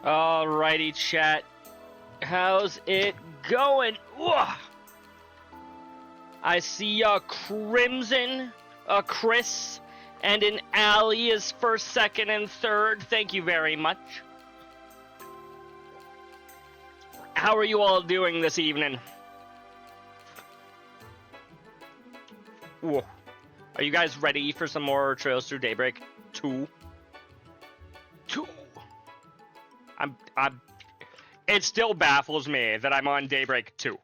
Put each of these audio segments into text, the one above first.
Alrighty, chat. How's it going? Ugh. I see a Crimson, a Chris, and an Allie is first, second, and third. Thank you very much. How are you all doing this evening? Ooh. Are you guys ready for some more Trails Through Daybreak 2? It still baffles me that I'm on Daybreak 2.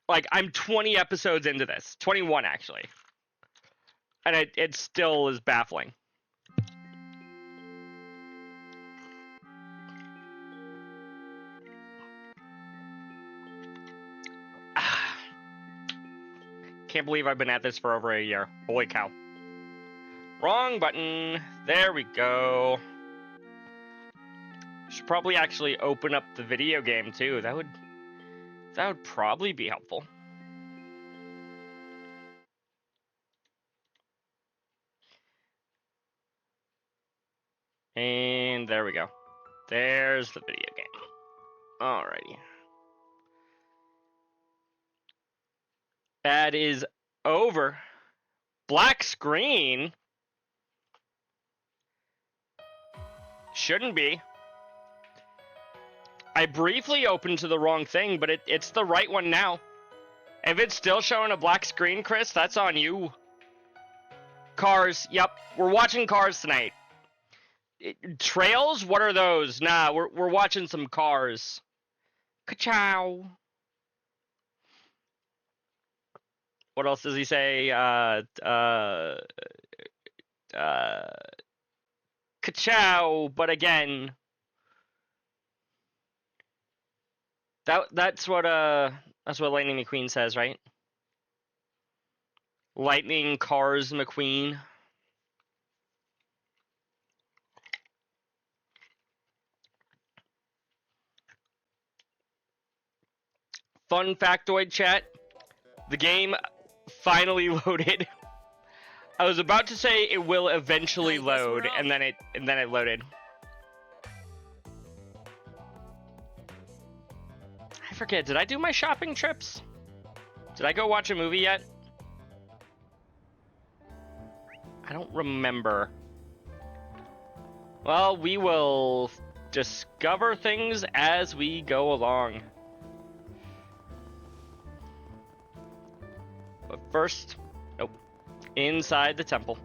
Like, I'm 20 episodes into this. 21, actually. And it still is baffling. Can't believe I've been at this for over a year. Holy cow. Wrong button. There we go. Should probably actually open up the video game too. That would probably be helpful. And there we go. There's the video game. Alrighty. Ad is over. Black screen? Shouldn't be. I briefly opened to the wrong thing, but it's the right one now. If it's still showing a black screen, Chris, that's on you. Cars, yep. We're watching Cars tonight. Trails? What are those? Nah, we're watching some Cars. Ka-chow. What else does he say? Ka-chow, but again. That's what Lightning McQueen says, right? Lightning Cars McQueen. Fun factoid, chat. The game finally loaded. I was about to say it will eventually load, and then it loaded. I forget, did I do my shopping trips? Did I go watch a movie yet? I don't remember. Well, we will discover things as we go along. But first, nope. Inside the temple.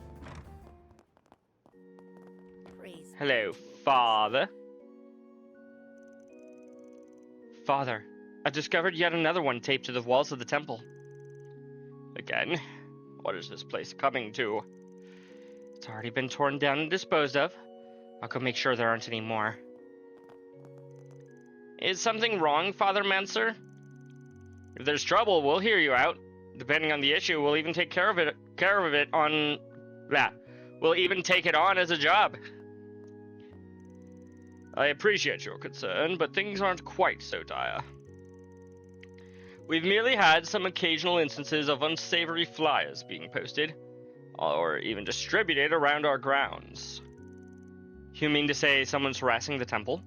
Praise Hello, Father. Father, I discovered yet another one taped to the walls of the temple. Again? What is this place coming to? It's already been torn down and disposed of. I'll go make sure there aren't any more. Is something wrong, Father Manser? If there's trouble, we'll hear you out. Depending on the issue, we'll even take care of it on... Yeah, we'll even take it on as a job. I appreciate your concern, but things aren't quite so dire. We've merely had some occasional instances of unsavory flyers being posted, or even distributed around our grounds. You mean to say someone's harassing the temple?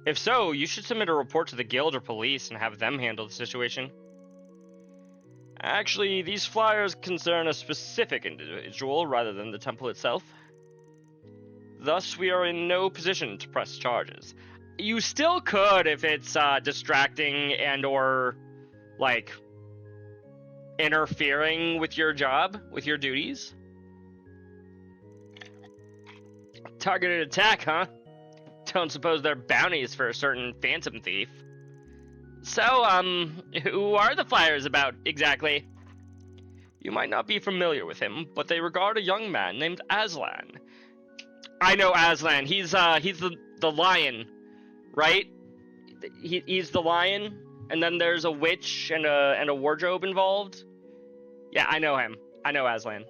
If so, you should submit a report to the guild or police and have them handle the situation. Actually, these flyers concern a specific individual rather than the temple itself. Thus, we are in no position to press charges. You still could if it's distracting and or, like, interfering with your job, with your duties. Targeted attack, huh? Don't suppose they're bounties for a certain phantom thief. So, who are the flyers about, exactly? You might not be familiar with him, but they regard a young man named Aslan. I know Aslan. He's the lion, right? He's the lion, and then there's a witch and a wardrobe involved. Yeah, I know him. I know Aslan.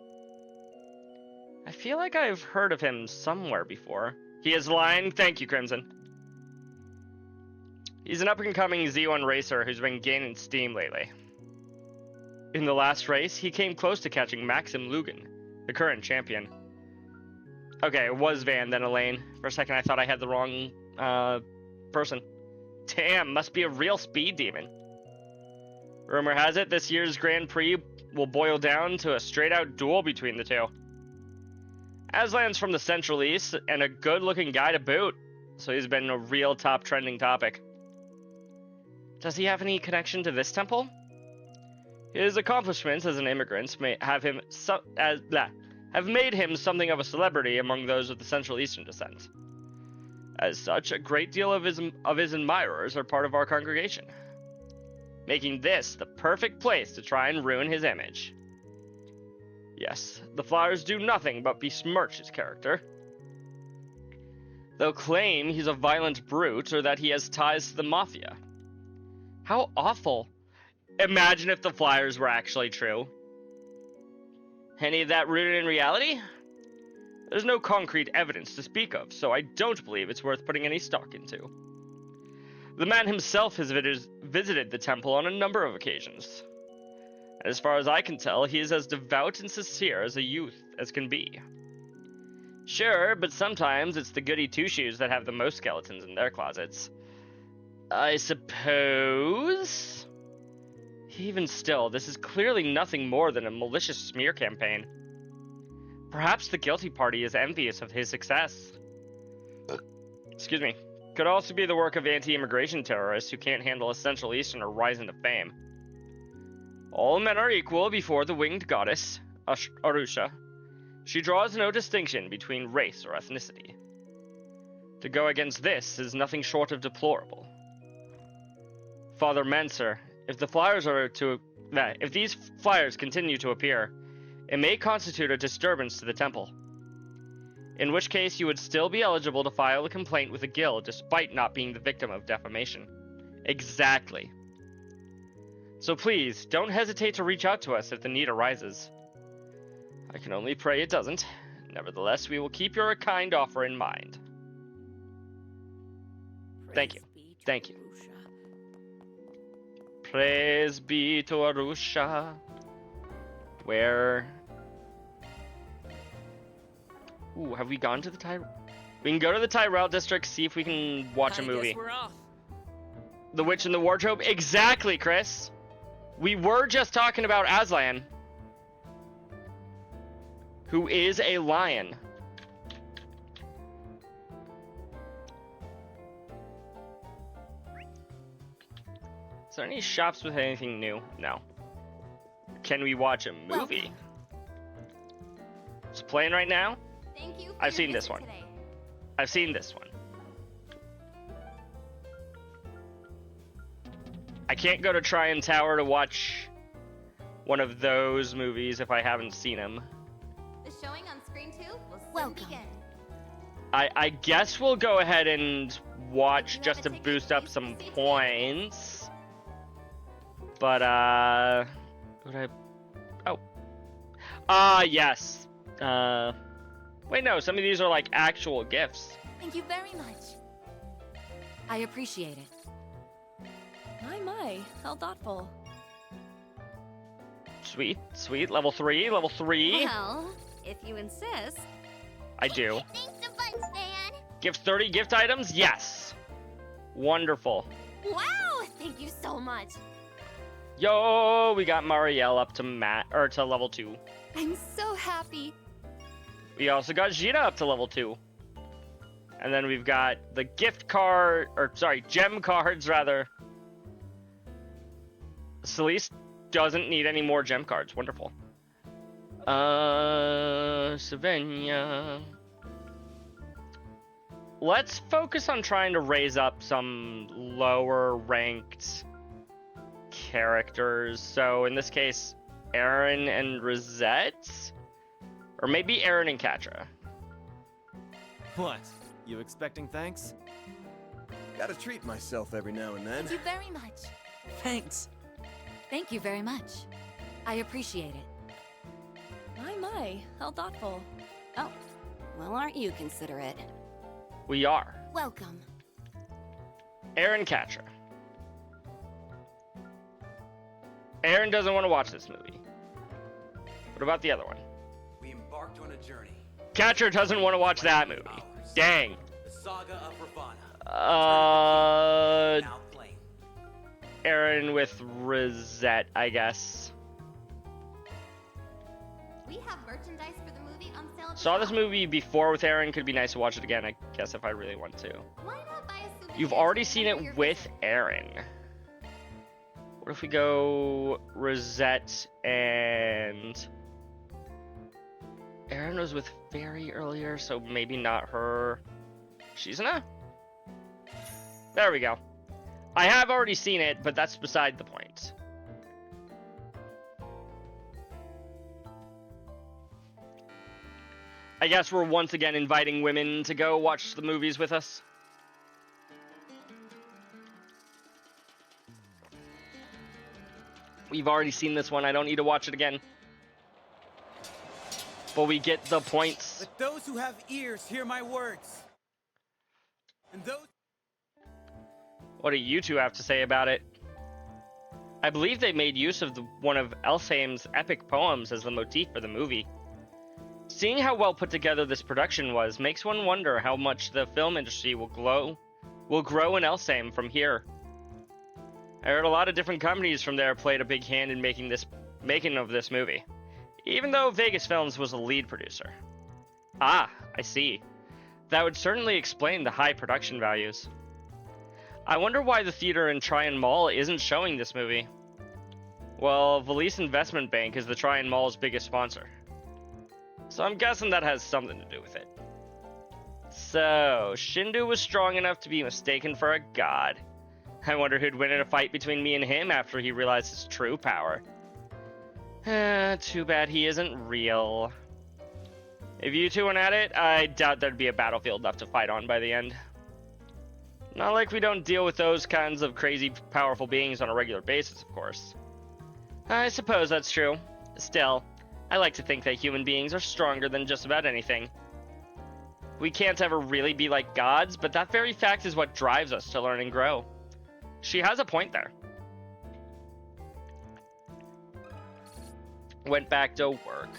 I feel like I've heard of him somewhere before. He is the lion? Thank you, Crimson. He's an up-and-coming Z1 racer who's been gaining steam lately. In the last race, he came close to catching Maxim Lugan, the current champion. Okay, it was Van, then Elaine. For a second, I thought I had the wrong person. Damn, must be a real speed demon. Rumor has it this year's Grand Prix will boil down to a straight-out duel between the two. Aslan's from the Central East, and a good-looking guy to boot, so he's been a real top trending topic. Does he have any connection to this temple? His accomplishments as an immigrant may have made him something of a celebrity among those of the Central Eastern descent. As such, a great deal of his admirers are part of our congregation, making this the perfect place to try and ruin his image. Yes, the Flyers do nothing but besmirch his character. They'll claim he's a violent brute or that he has ties to the Mafia. How awful. Imagine if the Flyers were actually true. Any of that rooted in reality? There's no concrete evidence to speak of, so I don't believe it's worth putting any stock into. The man himself has visited the temple on a number of occasions. As far as I can tell, he is as devout and sincere as a youth as can be. Sure, but sometimes it's the goody two-shoes that have the most skeletons in their closets. I suppose? Even still, this is clearly nothing more than a malicious smear campaign. Perhaps the guilty party is envious of his success. Excuse me. Could also be the work of anti-immigration terrorists who can't handle a Central Easterner rising to fame. All men are equal before the winged goddess, Arusha. She draws no distinction between race or ethnicity. To go against this is nothing short of deplorable. Father Menser, if these flyers continue to appear, it may constitute a disturbance to the temple. In which case, you would still be eligible to file a complaint with the guild despite not being the victim of defamation. Exactly. So please, don't hesitate to reach out to us if the need arises. I can only pray it doesn't. Nevertheless, we will keep your kind offer in mind. Thank you. Thank you. Praise be to Arusha. Where... Ooh, have we gone to the Tyrell? We can go to the Tyrell district, see if we can watch a movie. Guess we're off. The Witch in the Wardrobe? Exactly, Chris! We were just talking about Aslan, who is a lion. Is there any shops with anything new? No. Can we watch a movie? It's playing right now? Thank you. I've seen this one. I've seen this one. I can't go to Tryon Tower to watch one of those movies if I haven't seen them. The showing on screen 2 will soon Welcome. begin. I guess we'll go ahead and watch just to boost up some points. But, yes. Wait, no, some of these are like actual gifts. Thank you very much. I appreciate it. My, how thoughtful. Sweet, sweet. Level 3, level 3. Well, if you insist. I do. Thanks a bunch, man. Gift 30 gift items? Yes. Wonderful. Wow, thank you so much. Yo, we got Marielle up to to level 2. I'm so happy. We also got Gina up to level 2. And then we've got the gem cards rather. Celeste doesn't need any more gem cards. Wonderful. Savannah. Let's focus on trying to raise up some lower ranked characters. So in this case, Aaron and Rosette? Or maybe Aaron and Katra. What? You expecting thanks? Gotta treat myself every now and then. Thank you very much. Thanks. Thank you very much. I appreciate it. My, how thoughtful. Oh, well, aren't you considerate? We are. Welcome. Aaron Katra. Aaron doesn't want to watch this movie. What about the other one? We embarked on a journey. Catcher doesn't want to watch that movie. Dang. The Saga of Ravana. Now playing. Aaron with Rosette, I guess. We have merchandise for the movie on sale. at the Saw this shop. movie before with Aaron. Could be nice to watch it again, I guess, if I really want to. Why not buy a souvenir You've to already seen remember your it with visit? Aaron. What if we go Rosette and... Aaron was with Fairy earlier, so maybe not her. Shizuna? There we go. I have already seen it, but that's beside the point. I guess we're once again inviting women to go watch the movies with us. We've already seen this one. I don't need to watch it again. But we get the points. Let those who have ears hear my words. And those... What do you two have to say about it? I believe they made use of one of Elsaim's epic poems as the motif for the movie. Seeing how well put together this production was makes one wonder how much the film industry will grow in Elsaim from here. I heard a lot of different companies from there played a big hand in making of this movie, even though Vegas Films was the lead producer. Ah, I see. That would certainly explain the high production values. I wonder why the theater in Tryon Mall isn't showing this movie. Well, Valise Investment Bank is the Tryon Mall's biggest sponsor, so I'm guessing that has something to do with it. So, Shindu was strong enough to be mistaken for a god. I wonder who'd win in a fight between me and him after he realized his true power. Too bad he isn't real. If you two went at it, I doubt there'd be a battlefield left to fight on by the end. Not like we don't deal with those kinds of crazy powerful beings on a regular basis, of course. I suppose that's true. Still, I like to think that human beings are stronger than just about anything. We can't ever really be like gods, but that very fact is what drives us to learn and grow. She has a point there. Went back to work.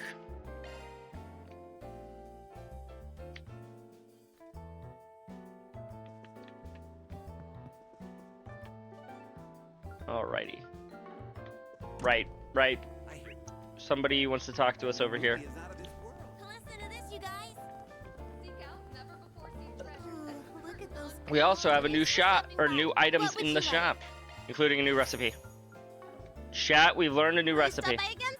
Alrighty. Right. Somebody wants to talk to us over here. Listen to this, you guys. Seek out never before seen treasures that Look at those. We also have a new shop, or new items What would in you the like? shop, including a new recipe. Chat, we've learned a new Please stop recipe. by again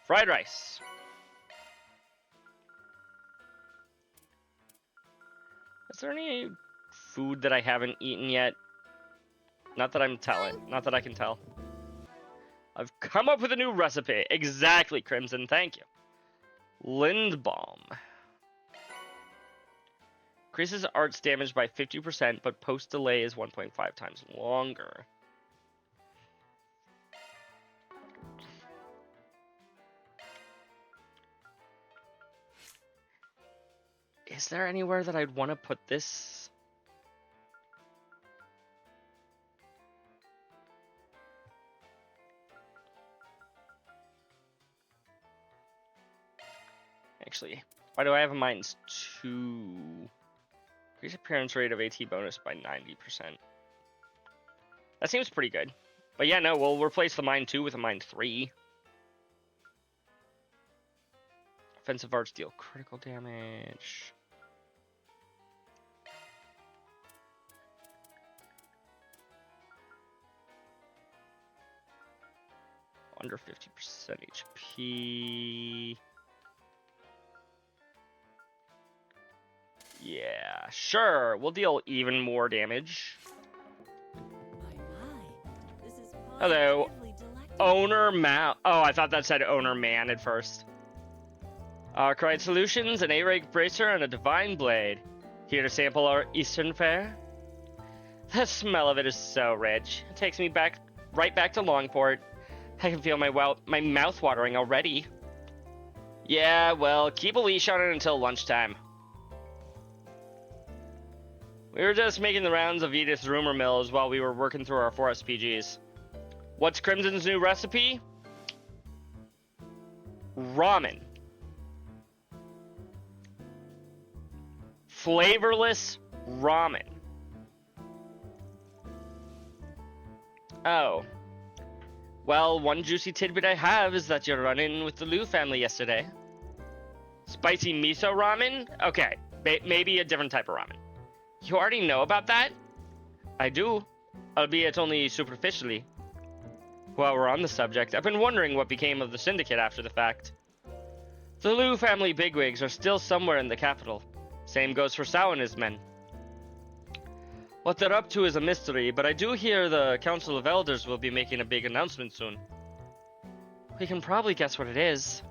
Fried rice. Is there any food that I haven't eaten yet? Not that I'm telling. Not that I can tell. I've come up with a new recipe. Exactly, Crimson. Thank you. Lindbalm. Increases arts damage by 50%, but post delay is 1.5 times longer. Is there anywhere that I'd want to put this? Actually, why do I have a minus 2? Increase appearance rate of AT bonus by 90%. That seems pretty good. But yeah, no, we'll replace the mine 2 with a mine 3. Offensive arts deal critical damage. Under 50% HP. Yeah, sure. We'll deal even more damage. This is Hello. positively delectable. Owner Mal. Oh, I thought that said Owner Man at first. Cried Solutions, an A-Rank Bracer, and a Divine Blade. Here to sample our Eastern fare? The smell of it is so rich. It takes me right back to Longport. I can feel my mouth watering already. Yeah, well, keep a leash on it until lunchtime. We were just making the rounds of Edith's rumor mills while we were working through our 4 SPGs. What's Crimson's new recipe? ramen. Flavorless ramen. Oh. Well, one juicy tidbit I have is that you're running with the Liu family yesterday. Spicy miso ramen? Okay, maybe a different type of ramen. You already know about that? I do, albeit only superficially. While we're on the subject, I've been wondering what became of the syndicate after the fact. The Liu family bigwigs are still somewhere in the capital. Same goes for Sao and his men. What they're up to is a mystery, but I do hear the Council of Elders will be making a big announcement soon. We can probably guess what it is.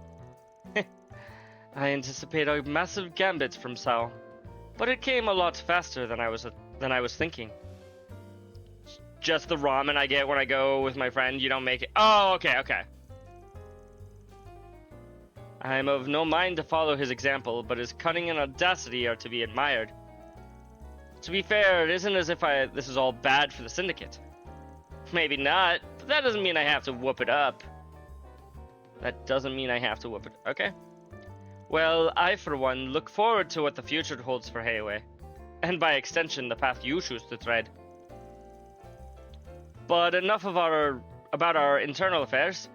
I anticipate a massive gambit from Sao, but it came a lot faster than I was thinking. Just the ramen I get when I go with my friend, you don't make it. Oh, okay. I am of no mind to follow his example, but his cunning and audacity are to be admired. To be fair, it isn't as if this is all bad for the syndicate. Maybe not, but that doesn't mean I have to whoop it up. Okay. Well, I, for one, look forward to what the future holds for Heiwei, and by extension, the path you choose to tread. But enough about our internal affairs.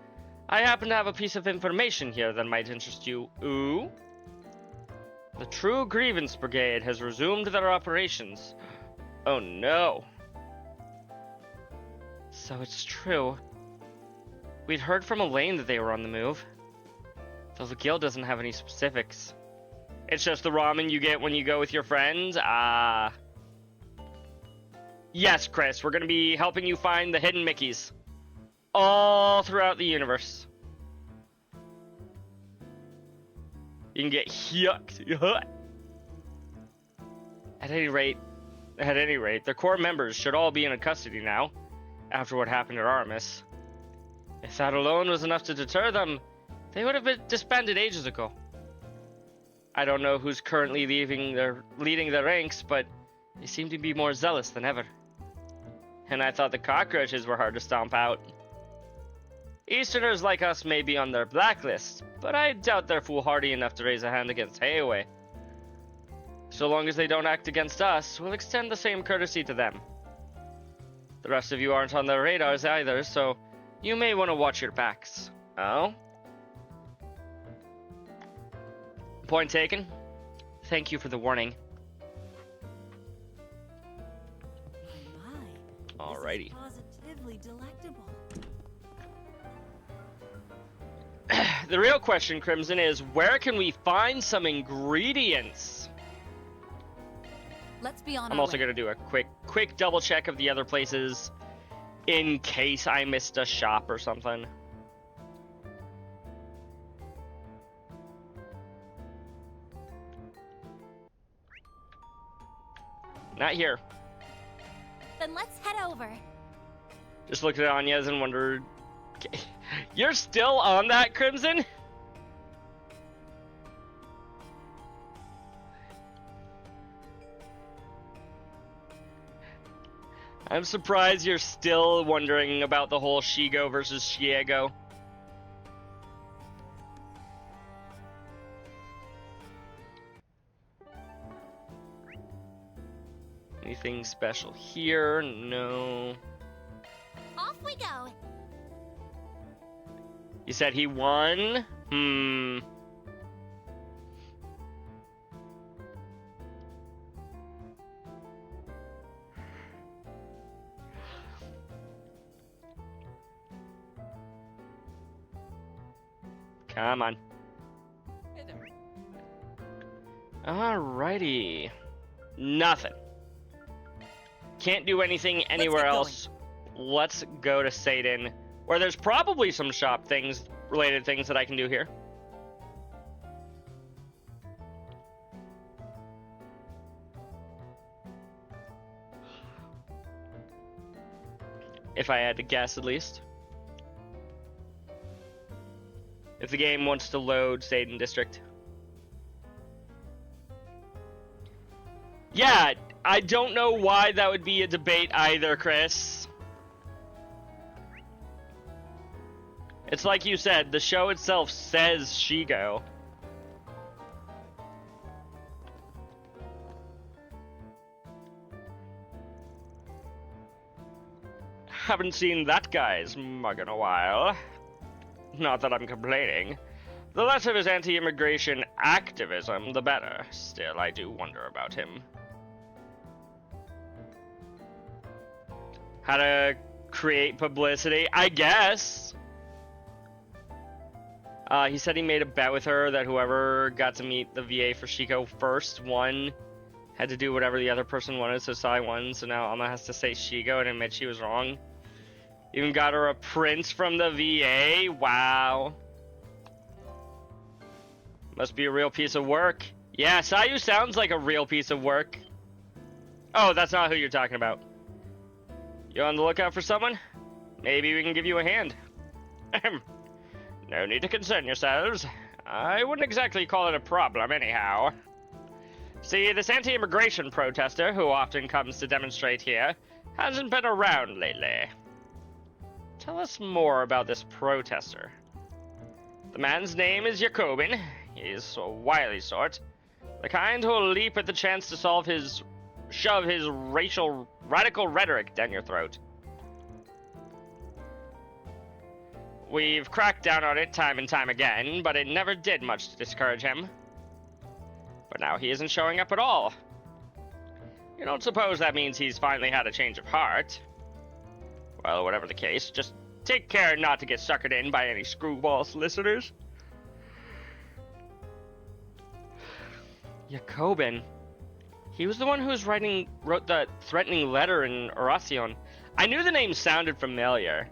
I happen to have a piece of information here that might interest you. Ooh? The True Grievance Brigade has resumed their operations. Oh no. So it's true. We'd heard from Elaine that they were on the move. Though the guild doesn't have any specifics. It's just the ramen you get when you go with your friends? Ah. Yes, Chris, we're gonna be helping you find the hidden Mickeys. All throughout the universe. You can get yucked. At any rate, their core members should all be in custody now, after what happened at Aramis. If that alone was enough to deter them, they would have been disbanded ages ago. I don't know who's currently leading their ranks, but they seem to be more zealous than ever. And I thought the cockroaches were hard to stomp out. Easterners like us may be on their blacklist, but I doubt they're foolhardy enough to raise a hand against Heiwei. So long as they don't act against us, we'll extend the same courtesy to them. The rest of you aren't on their radars either, so you may want to watch your backs. Oh? Point taken. Thank you for the warning. My, Alrighty. this is positively delectable. The real question, Crimson, is where can we find some ingredients? Let's be on I'm our also way. going to do a quick double check of the other places in case I missed a shop or something. Not here. Then let's head over. Just looked at Anya's and wondered... Okay. You're still on that, Crimson? I'm surprised you're still wondering about the whole Shigo versus Shiego. Anything special here? No. Off we go. You said he won? Come on. Alrighty. Nothing. Can't do anything anywhere get else. Let's go to Satan, where there's probably some shop things, related things that I can do here. If I had to guess, at least. If the game wants to load Satan District. Yeah, I don't know why that would be a debate either, Chris. It's like you said, the show itself says Shigo. Haven't seen that guy's mug in a while. Not that I'm complaining. The less of his anti-immigration activism, the better. Still, I do wonder about him. How to create publicity, I guess. He said he made a bet with her that whoever got to meet the VA for Shiko first won. Had to do whatever the other person wanted, so Sai won. So now Alma has to say Shigo and admit she was wrong. Even got her a prince from the VA. Wow. Must be a real piece of work. Yeah, Sayu sounds like a real piece of work. Oh, that's not who you're talking about. You on the lookout for someone? Maybe we can give you a hand. No need to concern yourselves. I wouldn't exactly call it a problem anyhow. See, this anti-immigration protester, who often comes to demonstrate here, hasn't been around lately. Tell us more about this protester. The man's name is Jacobin. He's a wily sort. The kind who'll leap at the chance to shove his radical rhetoric down your throat. We've cracked down on it time and time again, but it never did much to discourage him. But now he isn't showing up at all. You don't suppose that means he's finally had a change of heart? Well, whatever the case, just take care not to get suckered in by any screwball solicitors. Jacobin. He was the one who wrote the threatening letter in Oracion. I knew the name sounded familiar.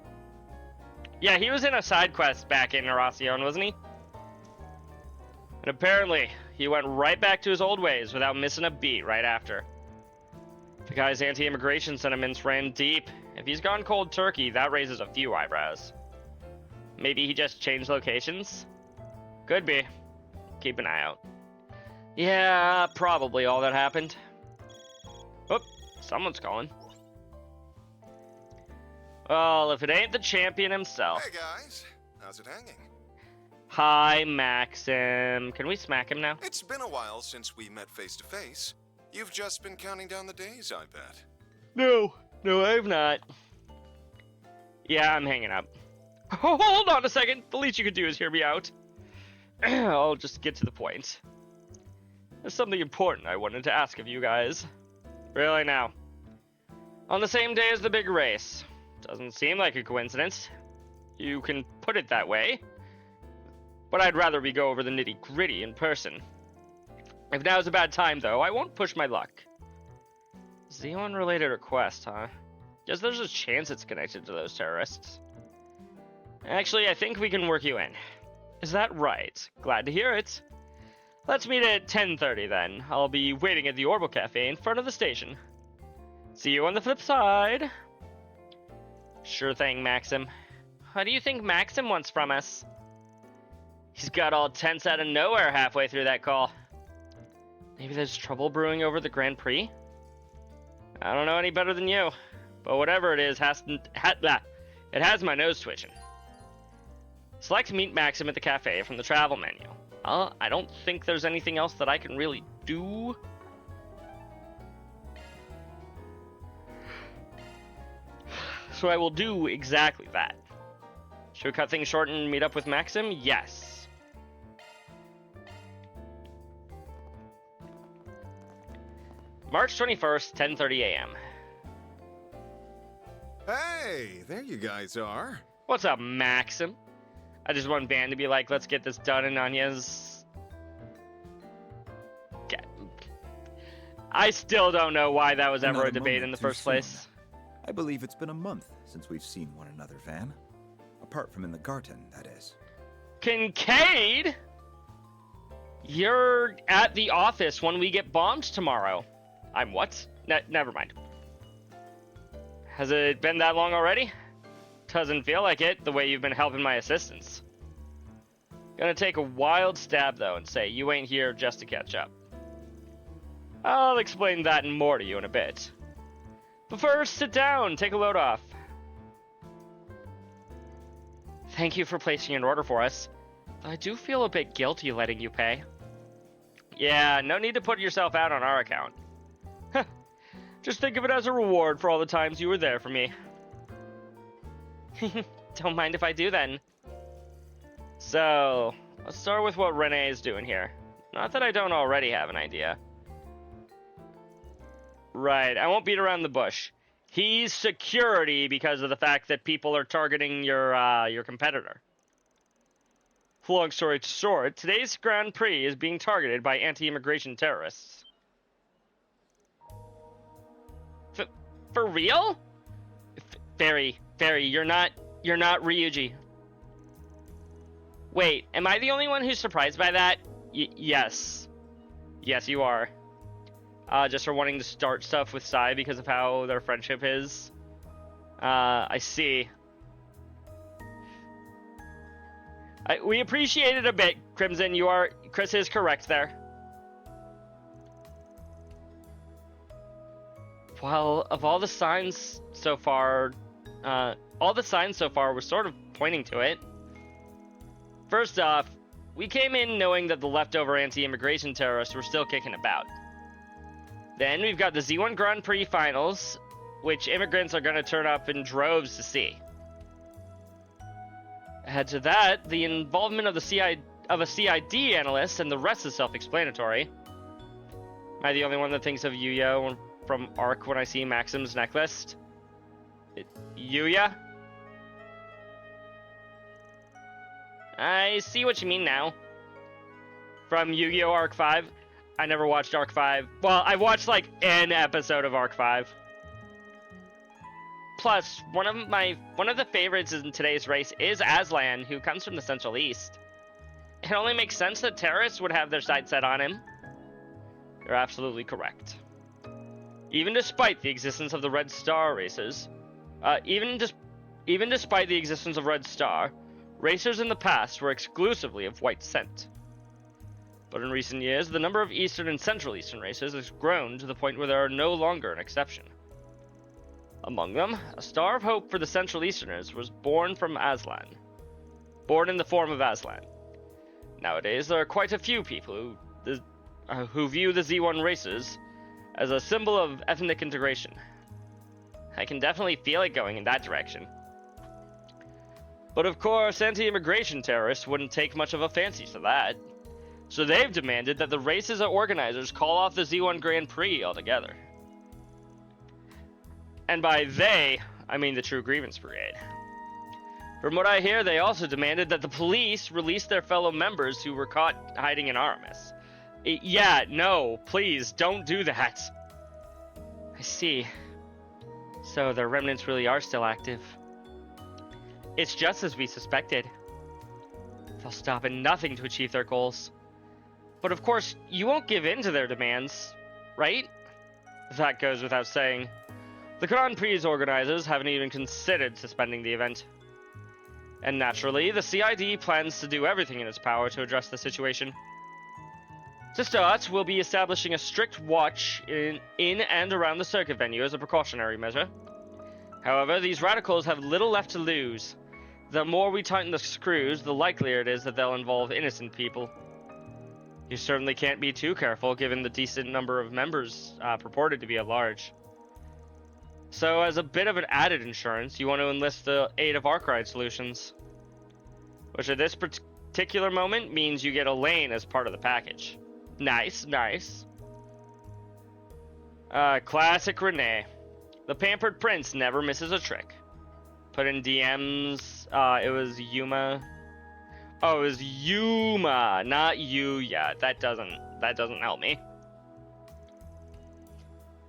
Yeah, he was in a side quest back in Oracion, wasn't he? And apparently, he went right back to his old ways without missing a beat right after. The guy's anti-immigration sentiments ran deep. If he's gone cold turkey, that raises a few eyebrows. Maybe he just changed locations? Could be. Keep an eye out. Yeah, probably all that happened. Oh, someone's calling. Well, if it ain't the champion himself. Hey guys, how's it hanging? Hi, Maxim. Can we smack him now? It's been a while since we met face to face. You've just been counting down the days, I bet. No, I've not. Yeah, I'm hanging up. Hold on a second. The least you could do is hear me out. I'll just get to the point. There's something important I wanted to ask of you guys. Really now. On the same day as the big race. Doesn't seem like a coincidence. You can put it that way. But I'd rather we go over the nitty-gritty in person. If now's a bad time, though, I won't push my luck. Xeon-related request, huh? Guess there's a chance it's connected to those terrorists. Actually, I think we can work you in. Is that right? Glad to hear it. Let's meet at 10:30 then. I'll be waiting at the Orbital Cafe in front of the station. See you on the flip side. Sure thing, Maxim. What do you think Maxim wants from us? He's got all tense out of nowhere halfway through that call. Maybe there's trouble brewing over the Grand Prix? I don't know any better than you, but whatever it is, it has my nose twitching. Select Meet Maxim at the cafe from the travel menu. I don't think there's anything else that I can really do. So I will do exactly that. Should we cut things short and meet up with Maxim? Yes. March 21st, 10:30 a.m. Hey, there you guys are. What's up, Maxim? I just want Van to be like, let's get this done, and Anya's... I still don't know why that was ever Not a debate in the moment too first place. I believe it's been a month since we've seen one another, Van. Apart from in the garden, that is. Kincaid? You're at the office when we get bombed tomorrow. I'm what? Never mind. Has it been that long already? Doesn't feel like it, the way you've been helping my assistants. Gonna take a wild stab, though, and say you ain't here just to catch up. I'll explain that and more to you in a bit. But first, sit down, take a load off. Thank you for placing an order for us. I do feel a bit guilty letting you pay. Yeah, no need to put yourself out on our account. Just think of it as a reward for all the times you were there for me. Don't mind if I do then. So, let's start with what Renee is doing here. Not that I don't already have an idea. Right, I won't beat around the bush. He's security because of the fact that people are targeting your competitor. Long story short, today's Grand Prix is being targeted by anti-immigration terrorists. For real? Fairy, you're not Ryuji. Wait, am I the only one who's surprised by that? Yes. Yes, you are. Just for wanting to start stuff with Sai because of how their friendship is. I see. We appreciate it a bit, Crimson. Chris is correct there. Well, of all the signs so far, were sort of pointing to it. First off, we came in knowing that the leftover anti-immigration terrorists were still kicking about. Then we've got the Z1 Grand Prix finals, which immigrants are going to turn up in droves to see. Add to that, the involvement of a CID analyst, and the rest is self-explanatory. Am I the only one that thinks of Yuya from Arc when I see Maxim's necklace? Yuya? I see what you mean now. From Yu-Gi-Oh! Arc 5. I never watched Arc 5. Well, I watched like an episode of Arc 5. Plus, one of the favorites in today's race is Aslan, who comes from the Central East. It only makes sense that terrorists would have their sights set on him. You're absolutely correct. Even despite the existence of the Red Star races, even despite the existence of Red Star, racers in the past were exclusively of white scent. But in recent years, the number of Eastern and Central Eastern races has grown to the point where there are no longer an exception. Among them, a star of hope for the Central Easterners was born from Aslan. Born in the form of Aslan. Nowadays, there are quite a few people who view the Z1 races as a symbol of ethnic integration. I can definitely feel it going in that direction. But of course, anti-immigration terrorists wouldn't take much of a fancy to that. So they've demanded that the race's organizers call off the Z1 Grand Prix altogether. And by they, I mean the True Grievance Brigade. From what I hear, they also demanded that the police release their fellow members who were caught hiding in Aramis. Yeah, no, please, don't do that. I see. So the remnants really are still active. It's just as we suspected. They'll stop at nothing to achieve their goals. But of course, you won't give in to their demands, right? That goes without saying. The Grand Prix organizers haven't even considered suspending the event. And naturally, the CID plans to do everything in its power to address the situation. To start, we'll be establishing a strict watch in and around the circuit venue as a precautionary measure. However, these radicals have little left to lose. The more we tighten the screws, the likelier it is that they'll involve innocent people. You certainly can't be too careful given the decent number of members purported to be at large. So as a bit of an added insurance, you want to enlist the aid of Arkwright Solutions. Which at this particular moment means you get a lane as part of the package. Nice, nice. Classic Renee. The pampered prince never misses a trick. Put in DMs, it was Yuma. Oh, it was Yuma, not Yuya. That doesn't help me.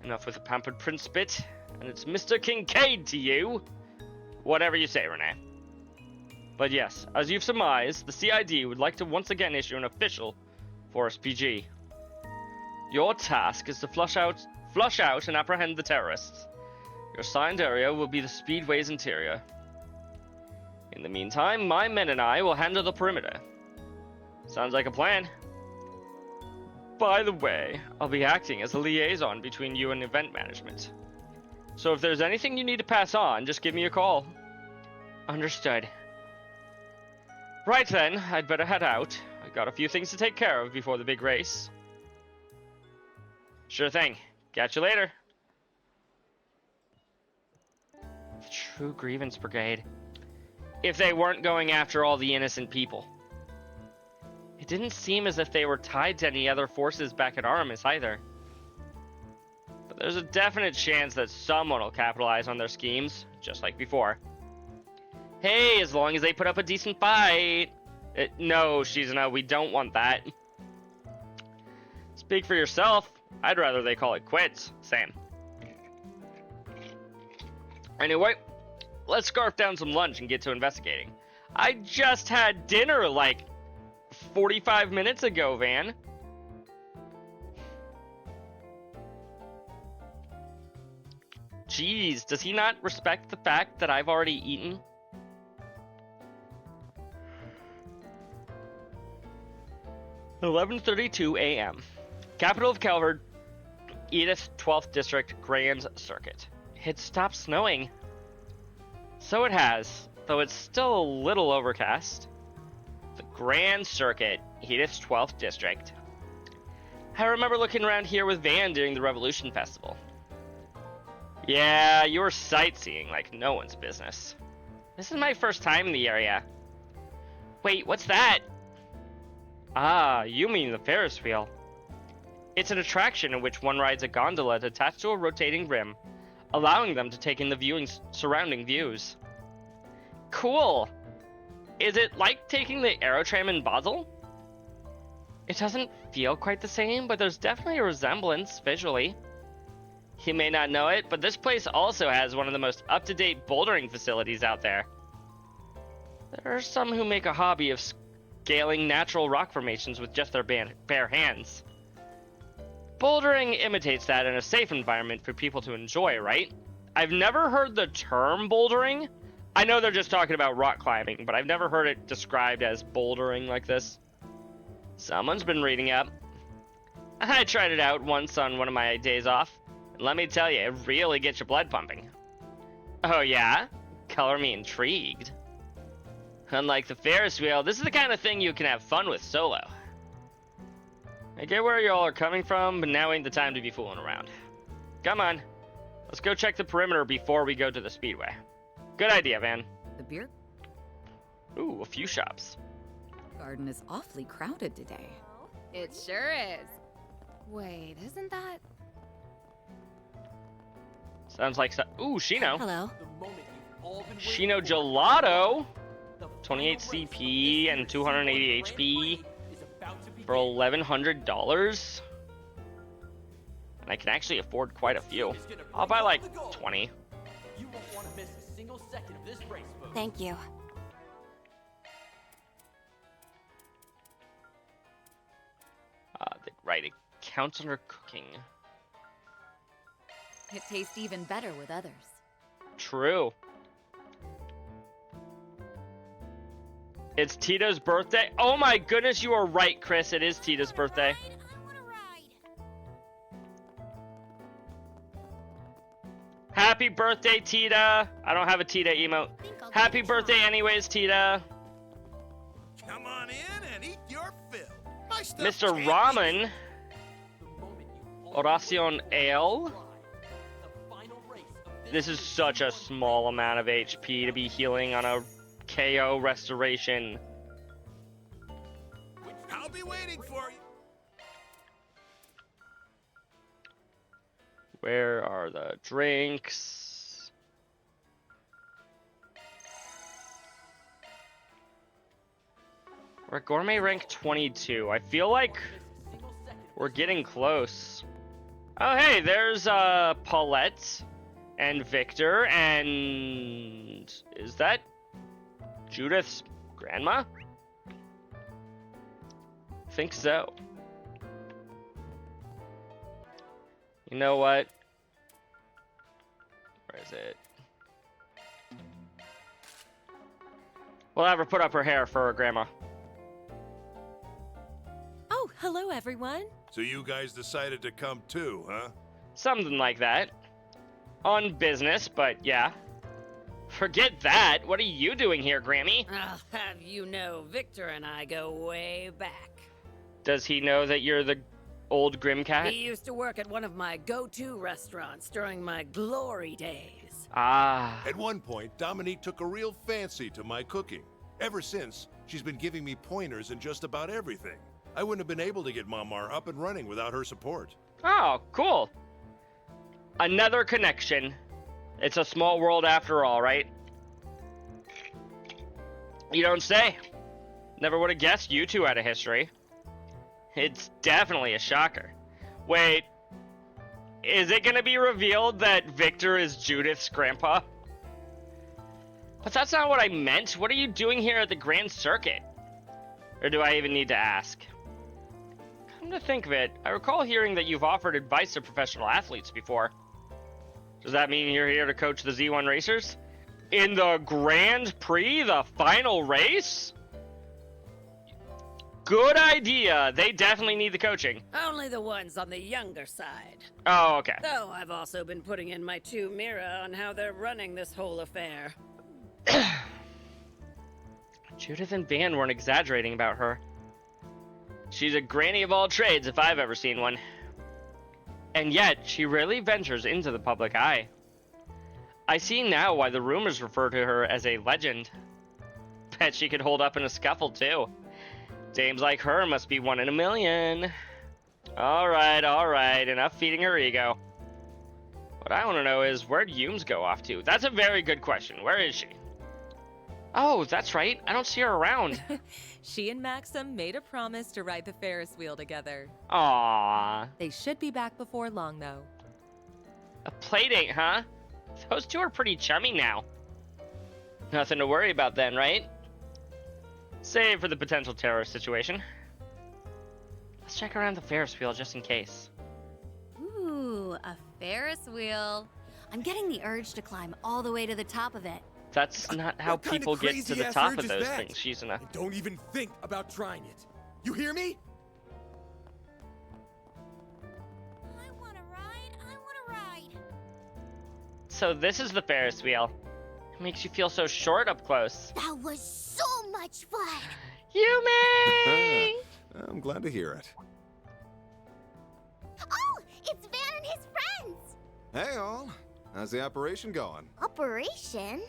Enough with the pampered prince bit, and it's Mr. Kincaid to you. Whatever you say, Renee. But yes, as you've surmised, the CID would like to once again issue an official Forest PG. Your task is to flush out and apprehend the terrorists. Your assigned area will be the Speedway's interior. In the meantime, my men and I will handle the perimeter. Sounds like a plan. By the way, I'll be acting as a liaison between you and event management. So if there's anything you need to pass on, just give me a call. Understood. Right then, I'd better head out. I got a few things to take care of before the big race. Sure thing. Catch you later. The True Grievance Brigade. If they weren't going after all the innocent people. It didn't seem as if they were tied to any other forces back at Aramis either. But there's a definite chance that someone will capitalize on their schemes, just like before. Hey, as long as they put up a decent fight. No, Shizuna, we don't want that. Speak for yourself. I'd rather they call it quits. Same. Anyway, let's scarf down some lunch and get to investigating. I just had dinner like 45 minutes ago, Van. Jeez, does he not respect the fact that I've already eaten? "11:32 a.m. Capital of Calvard, Edith 12th District, Grand Circuit. It stopped snowing. So it has, though it's still a little overcast. The Grand Circuit, Edith's 12th District. I remember looking around here with Van during the Revolution Festival. Yeah, you were sightseeing like no one's business. This is my first time in the area. Wait, what's that? Ah, you mean the Ferris wheel. It's an attraction in which one rides a gondola attached to a rotating rim, allowing them to take in the surrounding views. Cool! Is it like taking the Aerotram in Basel? It doesn't feel quite the same, but there's definitely a resemblance visually. You may not know it, but this place also has one of the most up-to-date bouldering facilities out there. There are some who make a hobby of scaling natural rock formations with just their bare hands. Bouldering imitates that in a safe environment for people to enjoy, right? I've never heard the term bouldering. I know they're just talking about rock climbing, but I've never heard it described as bouldering like this. Someone's been reading up. I tried it out once on one of my days off, and let me tell you, it really gets your blood pumping. Oh yeah? Color me intrigued. Unlike the Ferris wheel, this is the kind of thing you can have fun with solo. I get where y'all are coming from, but now ain't the time to be fooling around. Come on, let's go check the perimeter before we go to the speedway. Good idea, Van. The beer Ooh, a few shops. garden is awfully crowded today. It sure is. Wait, isn't that? Sounds like ooh, Shino. Hello. Shino Gelato. 28 CP and 280 HP for $1,100. And I can actually afford quite a few. I'll buy like 20. You won't want to miss a single second of this race, folks. Thank you. Right, it counts under cooking. It tastes even better with others. True. It's Tita's birthday. Oh my goodness, you are right, Chris. It is Tita's birthday. I want to ride. Happy birthday, Tita. I don't have a Tita emote. Happy birthday anyways, Tita. Come on in and eat your fill. My stuff's Mr. candy. Ramen. Oracion Ale. This is such a small amount of HP to be healing on a KO restoration. I'll be waiting for you. Where are the drinks? We're at gourmet rank 22. I feel like we're getting close. Oh hey, there's Paulette and Victor and is that Judith's grandma? Think so. You know what? Where is it? We'll have her put up her hair for her grandma. Oh, hello, everyone. So you guys decided to come too, huh? Something like that. On business, but yeah. Forget that. What are you doing here, Grammy? I'll have you know, Victor and I go way back. Does he know that you're the old Grimcat? He used to work at one of my go-to restaurants during my glory days. Ah. At one point, Dominique took a real fancy to my cooking. Ever since, she's been giving me pointers in just about everything. I wouldn't have been able to get Mamar up and running without her support. Oh, cool. Another connection. It's a small world after all, right? You don't say. Never would have guessed you two had a history. It's definitely a shocker. Wait, is it gonna be revealed that Victor is Judith's grandpa? But that's not what I meant. What are you doing here at the Grand Circuit? Or do I even need to ask? Come to think of it, I recall hearing that you've offered advice to professional athletes before. Does that mean you're here to coach the Z1 racers? In the Grand Prix, the final race? Good idea. They definitely need the coaching. Only the ones on the younger side. Oh, okay. Though I've also been putting in my 2 mirror on how they're running this whole affair. Judith and Van weren't exaggerating about her. She's a granny of all trades if I've ever seen one. And yet, she rarely ventures into the public eye. I see now why the rumors refer to her as a legend. Bet she could hold up in a scuffle, too. Dames like her must be 1 in a million. Alright, enough feeding her ego. What I want to know is, where'd Yums go off to? That's a very good question. Where is she? Oh, that's right. I don't see her around. She and Maxim made a promise to ride the Ferris wheel together. Aww. They should be back before long, though. A playdate, huh? Those two are pretty chummy now. Nothing to worry about then, right? Save for the potential terrorist situation. Let's check around the Ferris wheel just in case. Ooh, a Ferris wheel. I'm getting the urge to climb all the way to the top of it. That's not how What kind of people get to the crazy-ass top urge of is those that? things. She's in a... And don't even think about trying it. You hear me? I want to ride. So this is the Ferris wheel. It makes you feel so short up close. That was so much fun. Yumi! I'm glad to hear it. Oh, it's Van and his friends. Hey, all. How's the operation going? Operation?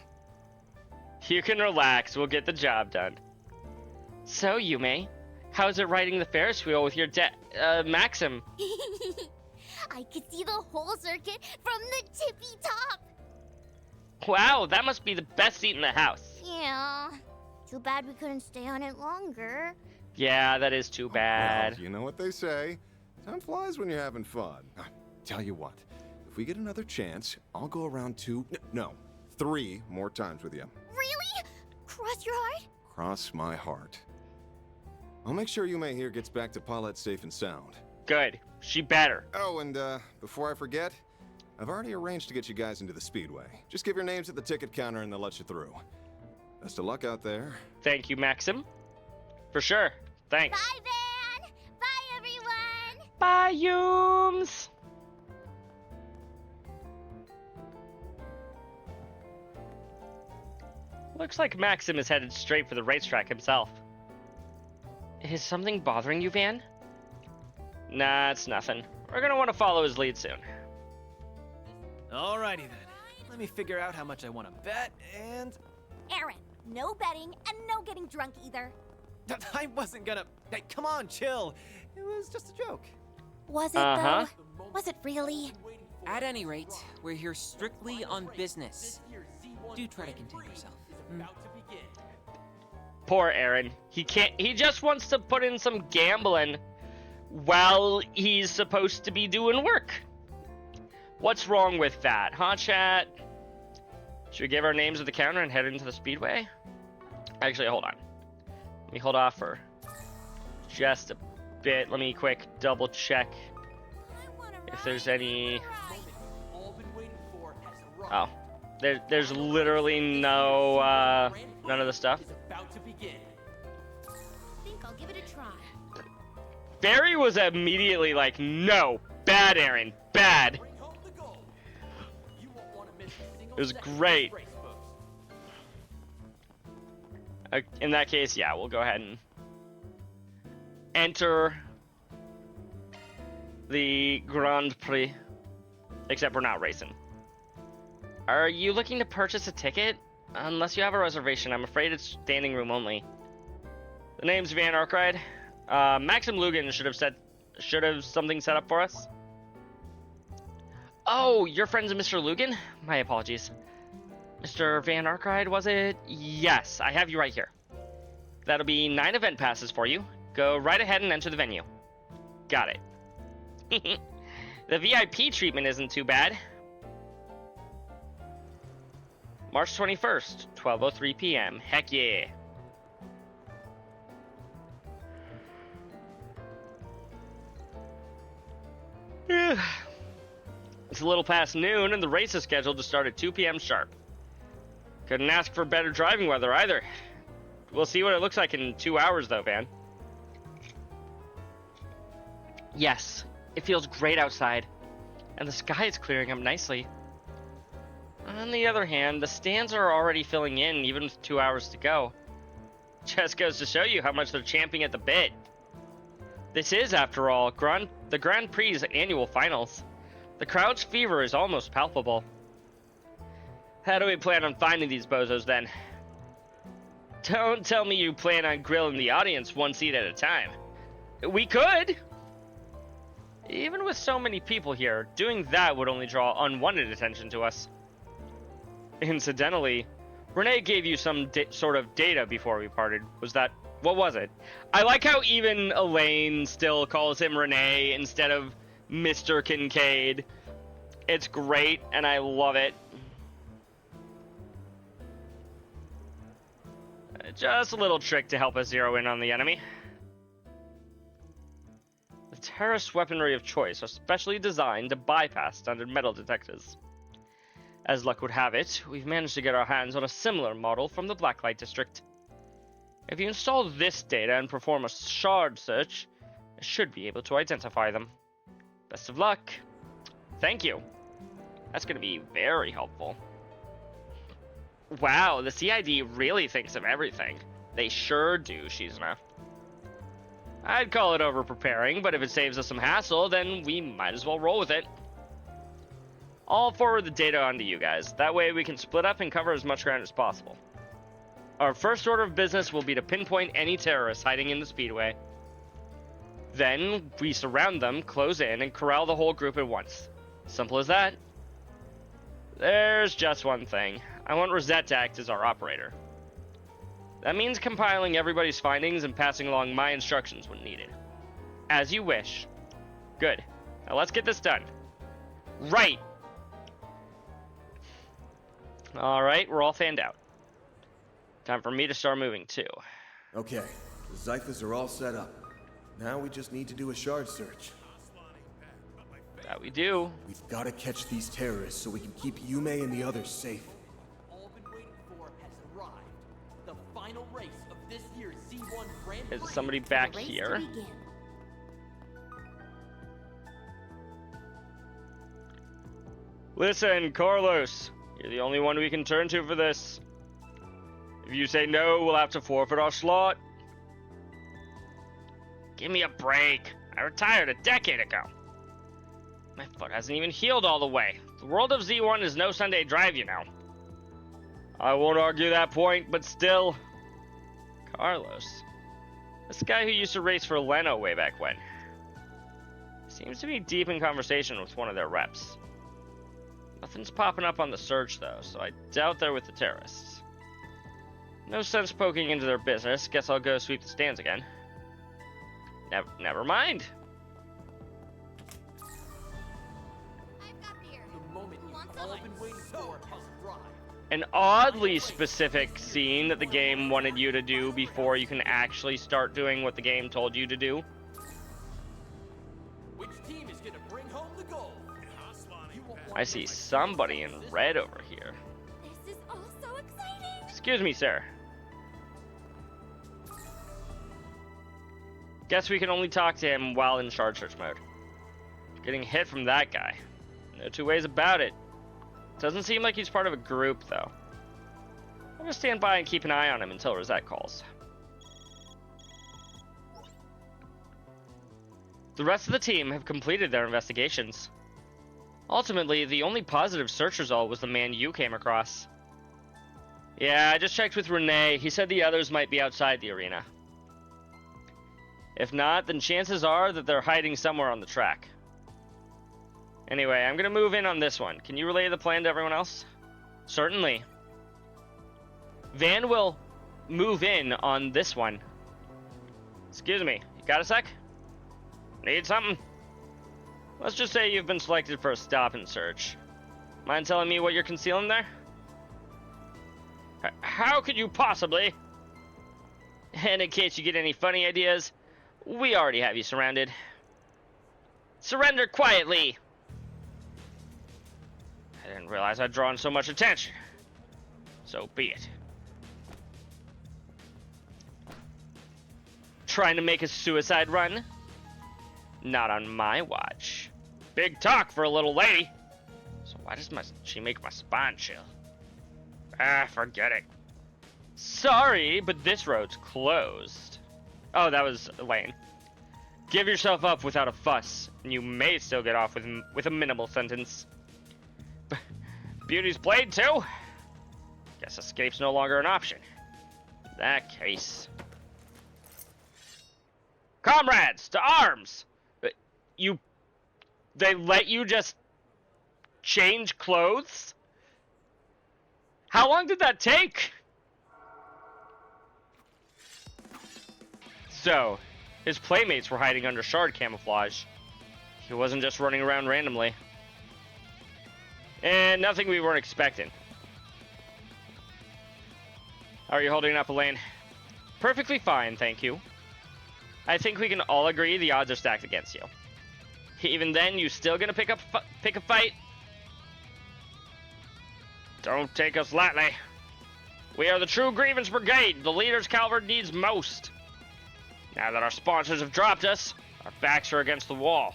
You can relax. We'll get the job done. So, Yume, how's it riding the Ferris wheel with your Maxim? I could see the whole circuit from the tippy top. Wow, that must be the best seat in the house. Yeah. Too bad we couldn't stay on it longer. Yeah, that is too bad. Well, you know what they say. Time flies when you're having fun. Tell you what, if we get another chance, I'll go around 3 more times with you. Really? Cross your heart? Cross my heart. I'll make sure Yume here gets back to Paulette safe and sound. Good. She better. Oh, and before I forget, I've already arranged to get you guys into the Speedway. Just give your names at the ticket counter and they'll let you through. Best of luck out there. Thank you, Maxim. For sure. Thanks. Bye, Van. Bye, everyone. Bye, Yums. Looks like Maxim is headed straight for the racetrack himself. Is something bothering you, Van? Nah, it's nothing. We're gonna want to follow his lead soon. Alrighty then. Let me figure out how much I want to bet, and... Aaron, no betting and no getting drunk either. I wasn't gonna... Hey, come on, chill. It was just a joke. Was it, Uh-huh. though? Was it really? At any rate, we're here strictly on business. Do try to contain yourself. Poor Aaron. He just wants to put in some gambling while he's supposed to be doing work. What's wrong with that, huh, chat? Should we give our names at the counter and head into the Speedway? Actually, hold on. Let me hold off for just a bit. Let me quick double check if there's any... Oh. There's literally no, none of the stuff. Think I'll give it a try. Barry was immediately like, no, bad, Aaron, bad. It was great. In that case, yeah, we'll go ahead and enter the Grand Prix. Except we're not racing. Are you looking to purchase a ticket? Unless you have a reservation, I'm afraid it's standing room only. The name's Van Arkride. Maxim Lugan should have something set up for us. Oh, your friend's Mr. Lugan? My apologies. Mr. Van Arkride, was it? Yes, I have you right here. That'll be 9 event passes for you. Go right ahead and enter the venue. Got it. The VIP treatment isn't too bad. March 21st, 12:03 p.m. Heck yeah. It's a little past noon, and the race is scheduled to start at 2 p.m. sharp. Couldn't ask for better driving weather either. We'll see what it looks like in 2 hours, though, Van. Yes, it feels great outside, and the sky is clearing up nicely. On the other hand, the stands are already filling in, even with 2 hours to go. Just goes to show you how much they're champing at the bit. This is, after all, the Grand Prix's annual finals. The crowd's fever is almost palpable. How do we plan on finding these bozos, then? Don't tell me you plan on grilling the audience one seat at a time. We could! Even with so many people here, doing that would only draw unwanted attention to us. Incidentally, Renee gave you some sort of data before we parted. What was it? I like how even Elaine still calls him Renee instead of Mr. Kincaid. It's great, and I love it. Just a little trick to help us zero in on the enemy. The terrorist weaponry of choice are specially designed to bypass standard metal detectors. As luck would have it, we've managed to get our hands on a similar model from the Blacklight District. If you install this data and perform a shard search, I should be able to identify them. Best of luck. Thank you. That's going to be very helpful. Wow, the CID really thinks of everything. They sure do, Shizuna. I'd call it over-preparing, but if it saves us some hassle, then we might as well roll with it. I'll forward the data onto you guys. That way we can split up and cover as much ground as possible. Our first order of business will be to pinpoint any terrorists hiding in the speedway. Then we surround them, close in, and corral the whole group at once. Simple as that. There's just one thing. I want Rosette to act as our operator. That means compiling everybody's findings and passing along my instructions when needed. As you wish. Good. Now let's get this done. Right! Alright, we're all fanned out. Time for me to start moving too. Okay, the Zyphas are all set up. Now we just need to do a shard search. That we do. We've got to catch these terrorists so we can keep Yume and the others safe. All been waiting for has arrived. The final race of this year's Z1 Grand Prix. Is somebody back here? Listen, Carlos. You're the only one we can turn to for this. If you say no, we'll have to forfeit our slot. Give me a break. I retired a decade ago. My foot hasn't even healed all the way. The world of Z1 is no Sunday drive, you know. I won't argue that point, but still. Carlos. This guy who used to race for Leno way back when. Seems to be deep in conversation with one of their reps. Nothing's popping up on the search, though, so I doubt they're with the terrorists. No sense poking into their business. Guess I'll go sweep the stands again. Never mind. The moment you've all been waiting for has arrived. An oddly specific scene that the game wanted you to do before you can actually start doing what the game told you to do. Which team is gonna bring home the gold? I see somebody in red over here. This is all so exciting! Excuse me, sir. Guess we can only talk to him while in shard search mode. Getting hit from that guy. No two ways about it. Doesn't seem like he's part of a group, though. I'm gonna stand by and keep an eye on him until Rosette calls. The rest of the team have completed their investigations. Ultimately, the only positive search result was the man you came across. Yeah, I just checked with Renee. He said the others might be outside the arena. If not, then chances are that they're hiding somewhere on the track. Anyway, I'm gonna move in on this one. Can you relay the plan to everyone else? Certainly. Van will move in on this one. Excuse me, you got a sec? Need something? Let's just say you've been selected for a stop and search. Mind telling me what you're concealing there? How could you possibly? And in case you get any funny ideas, we already have you surrounded. Surrender quietly! I didn't realize I'd drawn so much attention. So be it. Trying to make a suicide run? Not on my watch. Big talk for a little lady. So why does she make my spine chill? Ah, forget it. Sorry, but this road's closed. Oh, that was Elaine. Give yourself up without a fuss, and you may still get off with a minimal sentence. Beauty's blade, too? Guess escape's no longer an option. In that case... Comrades, to arms! They let you just change clothes? How long did that take? So, his playmates were hiding under shard camouflage. He wasn't just running around randomly. And nothing we weren't expecting. How are you holding up, Elaine? Perfectly fine, thank you. I think we can all agree the odds are stacked against you. Even then, you still gonna pick a fight? Don't take us lightly. We are the true Grievance Brigade, the leaders Calvert needs most. Now that our sponsors have dropped us, our backs are against the wall.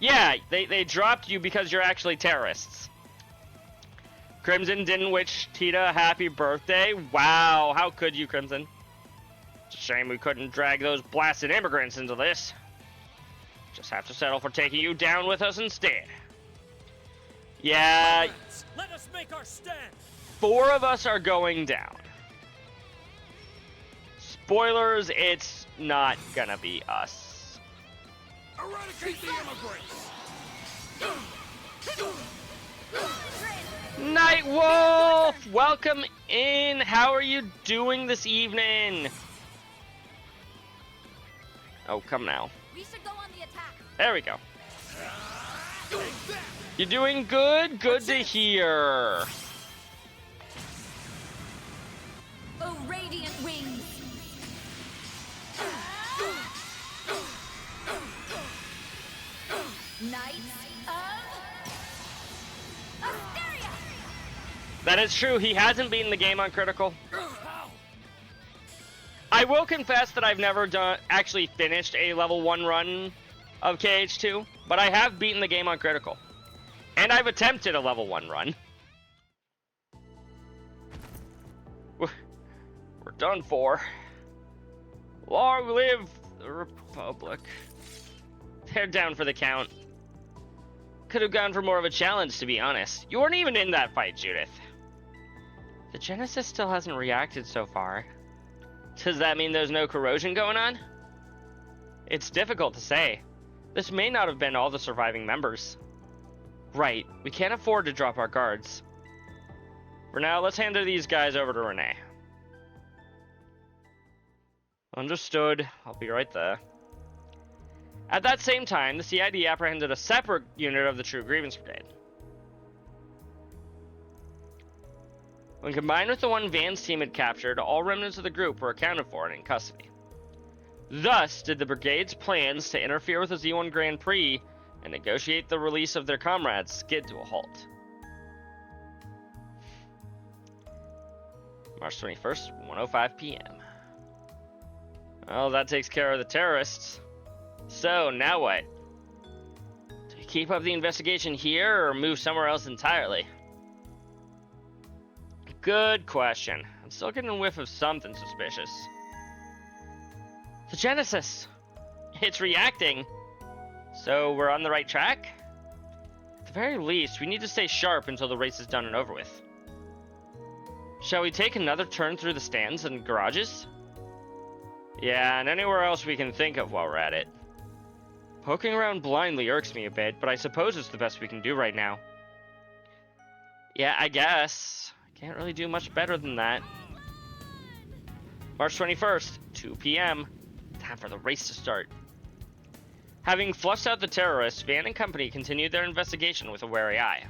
Yeah, they dropped you because you're actually terrorists. Crimson didn't wish Tita a happy birthday. Wow, how could you, Crimson? It's a shame we couldn't drag those blasted immigrants into this. Just have to settle for taking you down with us instead. Yeah. Let us make our stand. 4 of us are going down. Spoilers, it's not gonna be us. Eradicate the immigrants! Night Wolf! Welcome in. How are you doing this evening? Oh, come now. We should go on the attack. There we go. You're doing good? Good to hear. Oh, radiant wings. Knights of Asteria. That is true. He hasn't beaten the game on critical. I will confess that I've never actually finished a level 1 run of KH2, but I have beaten the game on critical. And I've attempted a level 1 run. We're done for. Long live the Republic. They're down for the count. Could have gone for more of a challenge, to be honest. You weren't even in that fight, Judith. The Genesis still hasn't reacted so far. Does that mean there's no corrosion going on? It's difficult to say. This may not have been all the surviving members. Right, we can't afford to drop our guards. For now, let's hand these guys over to Renee. Understood. I'll be right there. At that same time, the CID apprehended a separate unit of the True Grievance Brigade. When combined with the one Van's team had captured, all remnants of the group were accounted for and in custody. Thus did the brigade's plans to interfere with the Z1 Grand Prix and negotiate the release of their comrades skid to a halt. March 21st, 1:05 p.m. Well, that takes care of the terrorists. So, now what? Do we keep up the investigation here or move somewhere else entirely? Good question. I'm still getting a whiff of something suspicious. The Genesis! It's reacting! So we're on the right track? At the very least, we need to stay sharp until the race is done and over with. Shall we take another turn through the stands and garages? Yeah, and anywhere else we can think of while we're at it. Poking around blindly irks me a bit, but I suppose it's the best we can do right now. Yeah, I guess. Can't really do much better than that. March 21st, 2 p.m. Time for the race to start. Having flushed out the terrorists, Van and company continued their investigation with a wary eye.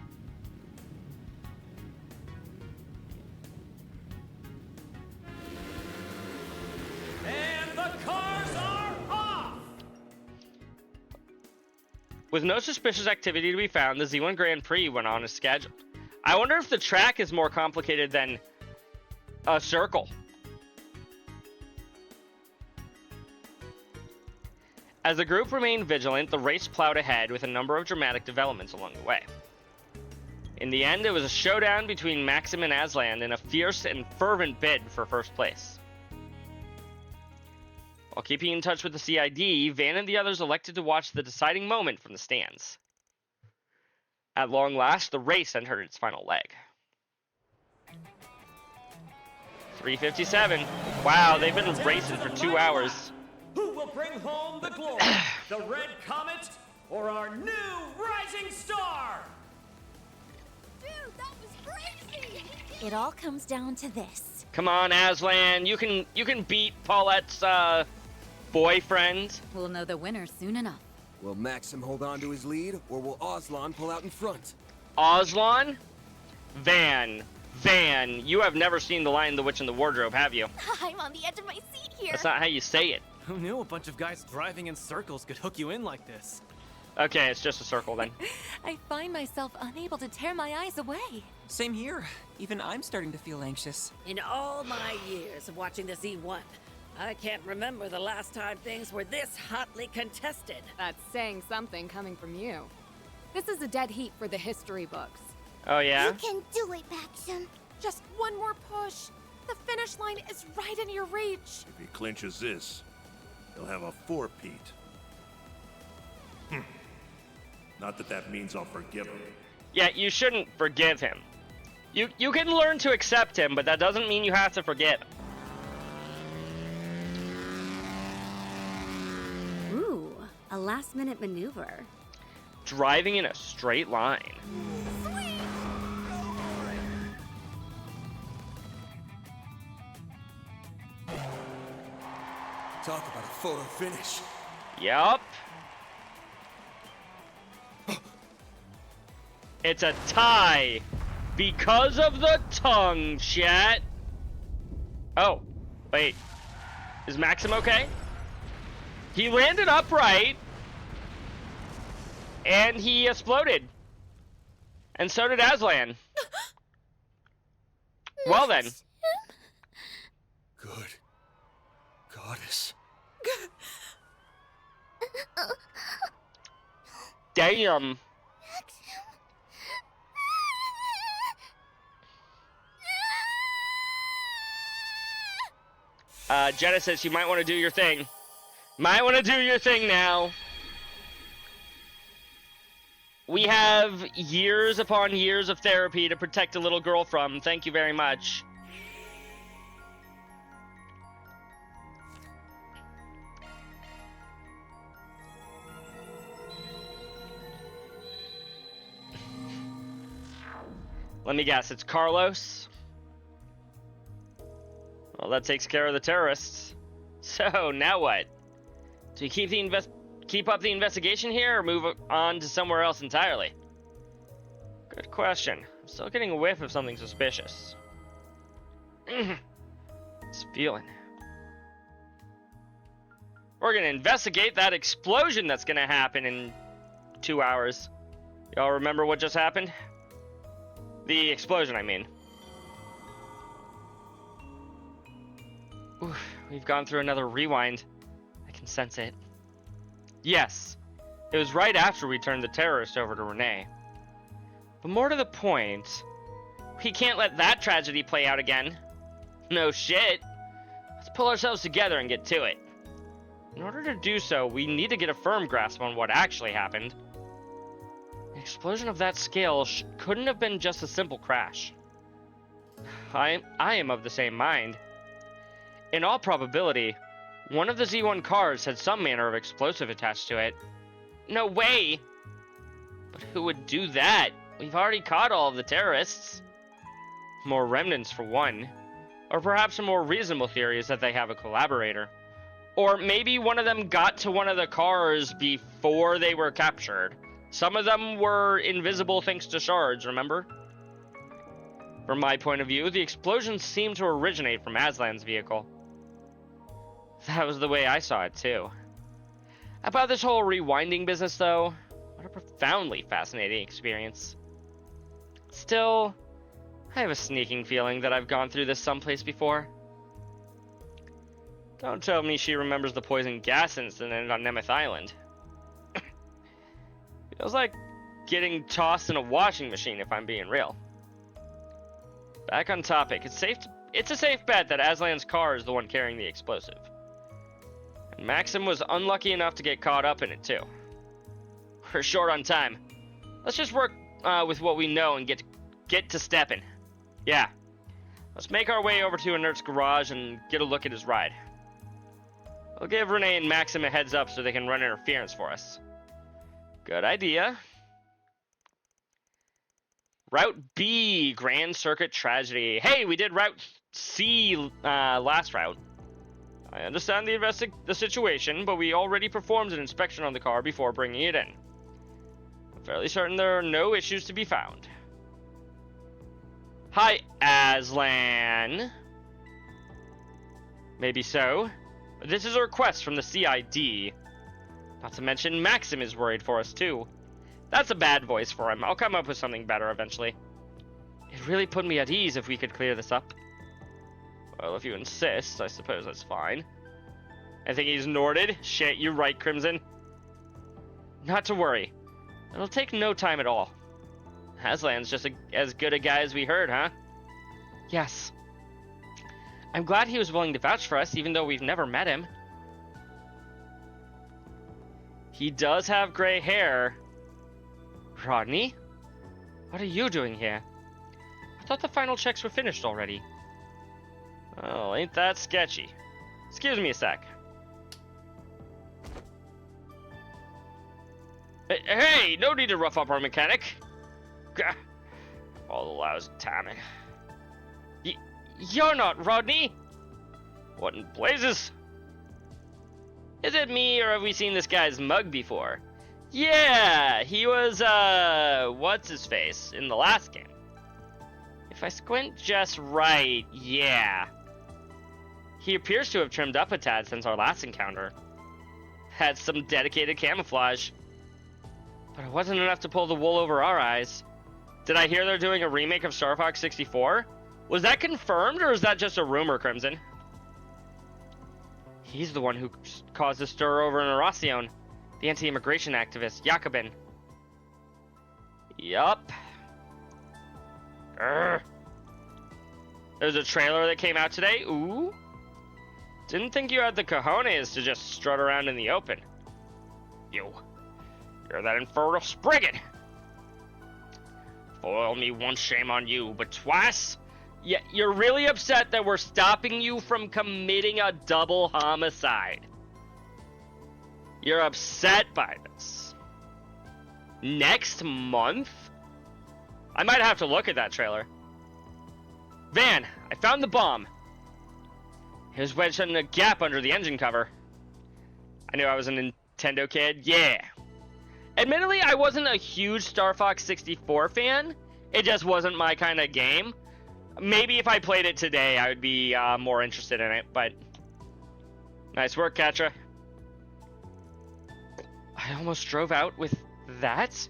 And the cars are off! With no suspicious activity to be found, the Z1 Grand Prix went on as scheduled. I wonder if the track is more complicated than a circle. As the group remained vigilant, the race plowed ahead with a number of dramatic developments along the way. In the end, it was a showdown between Maxim and Aslan in a fierce and fervent bid for first place. While keeping in touch with the CID, Van and the others elected to watch the deciding moment from the stands. At long last, the race entered its final leg. 3:57. Wow, they've been racing for 2 hours. Who will bring home the glory? The Red Comet or our new rising star? Dude, that was crazy! It all comes down to this. Come on, Aslan, you can beat Paulette's boyfriend. We'll know the winner soon enough. Will Maxim hold on to his lead, or will Aslan pull out in front? Aslan? Van, you have never seen The Lion, the Witch, and the Wardrobe, have you? I'm on the edge of my seat here. That's not how you say it. Who knew a bunch of guys driving in circles could hook you in like this? Okay, it's just a circle then. I find myself unable to tear my eyes away. Same here. Even I'm starting to feel anxious. In all my years of watching the Z1, I can't remember the last time things were this hotly contested. That's saying something coming from you. This is a dead heat for the history books. Oh, yeah? You can do it, Maxim. Just one more push. The finish line is right in your reach. If he clinches this, he'll have a four-peat. Not that that means I'll forgive him. Yeah, you shouldn't forgive him. You can learn to accept him, but that doesn't mean you have to forgive him. Ooh, a last-minute maneuver. Driving in a straight line. Talk about a photo finish. Yup. It's a tie. Because of the tongue, chat. Oh, wait. Is Maxim okay? He landed upright. And he exploded. And so did Aslan. Well then. Good goddess. Damn. Genesis, you might want to do your thing. Might want to do your thing now. We have years upon years of therapy to protect a little girl from. Thank you very much. Let me guess, it's Carlos? Well, that takes care of the terrorists. So, now what? Do we keep up the investigation here or move on to somewhere else entirely? Good question. I'm still getting a whiff of something suspicious. It's feeling. We're gonna investigate that explosion that's gonna happen in 2 hours. Y'all remember what just happened? The explosion, I mean. Oof, we've gone through another rewind. I can sense it. Yes, it was right after we turned the terrorist over to Renee. But more to the point, We can't let that tragedy play out again. No shit. Let's pull ourselves together and get to it. In order to do so, we need to get a firm grasp on what actually happened. An explosion of that scale couldn't have been just a simple crash. I am of the same mind. In all probability, one of the Z1 cars had some manner of explosive attached to it. No way! But who would do that? We've already caught all of the terrorists. More remnants for one. Or perhaps a more reasonable theory is that they have a collaborator. Or maybe one of them got to one of the cars before they were captured. Some of them were invisible thanks to shards, remember? From my point of view, the explosion seemed to originate from Aslan's vehicle. That was the way I saw it, too. About this whole rewinding business, though, what a profoundly fascinating experience. Still, I have a sneaking feeling that I've gone through this someplace before. Don't tell me she remembers the poison gas incident on Nemeth Island. Feels like getting tossed in a washing machine, if I'm being real. Back on topic, it's a safe bet that Aslan's car is the one carrying the explosive. And Maxim was unlucky enough to get caught up in it, too. We're short on time. Let's just work with what we know and get to stepping. Yeah. Let's make our way over to Inert's garage and get a look at his ride. I'll give Renee and Maxim a heads up so they can run interference for us. Good idea. Route B, Grand Circuit Tragedy. Hey, we did Route C last route. I understand the situation, but we already performed an inspection on the car before bringing it in. I'm fairly certain there are no issues to be found. Hi, Aslan. Maybe so. But this is a request from the CID. Not to mention Maxim is worried for us too. That's a bad voice for him. I'll come up with something better eventually. It really put me at ease if we could clear this up. Well, if you insist, I suppose that's fine. I think he's snorted. Shit, you're right, Crimson. Not to worry. It'll take no time at all. Aslan's just as good a guy as we heard, huh? Yes. I'm glad he was willing to vouch for us, even though we've never met him. He does have gray hair. Rodney? What are you doing here? I thought the final checks were finished already. Oh, ain't that sketchy. Excuse me a sec. Hey, no need to rough up our mechanic. Gah, all the lousy timing. You're not Rodney! What in blazes? Is it me, or have we seen this guy's mug before? Yeah, he was, what's-his-face in the last game. If I squint just right, yeah. He appears to have trimmed up a tad since our last encounter. Had some dedicated camouflage. But it wasn't enough to pull the wool over our eyes. Did I hear they're doing a remake of Star Fox 64? Was that confirmed, or is that just a rumor, Crimson? He's the one who caused a stir over in Erasion. The anti-immigration activist, Jacobin. Yup. There's a trailer that came out today. Ooh. Didn't think you had the cojones to just strut around in the open. You're that infernal spriggan. Foil me once, shame on you, but twice? Yeah, you're really upset that we're stopping you from committing a double homicide. You're upset by this. Next month? I might have to look at that trailer. Van, I found the bomb. It was wedged in a gap under the engine cover. I knew I was a Nintendo kid, yeah. Admittedly, I wasn't a huge Star Fox 64 fan. It just wasn't my kind of game. Maybe if I played it today, I would be more interested in it, but... Nice work, Katra. I almost drove out with that?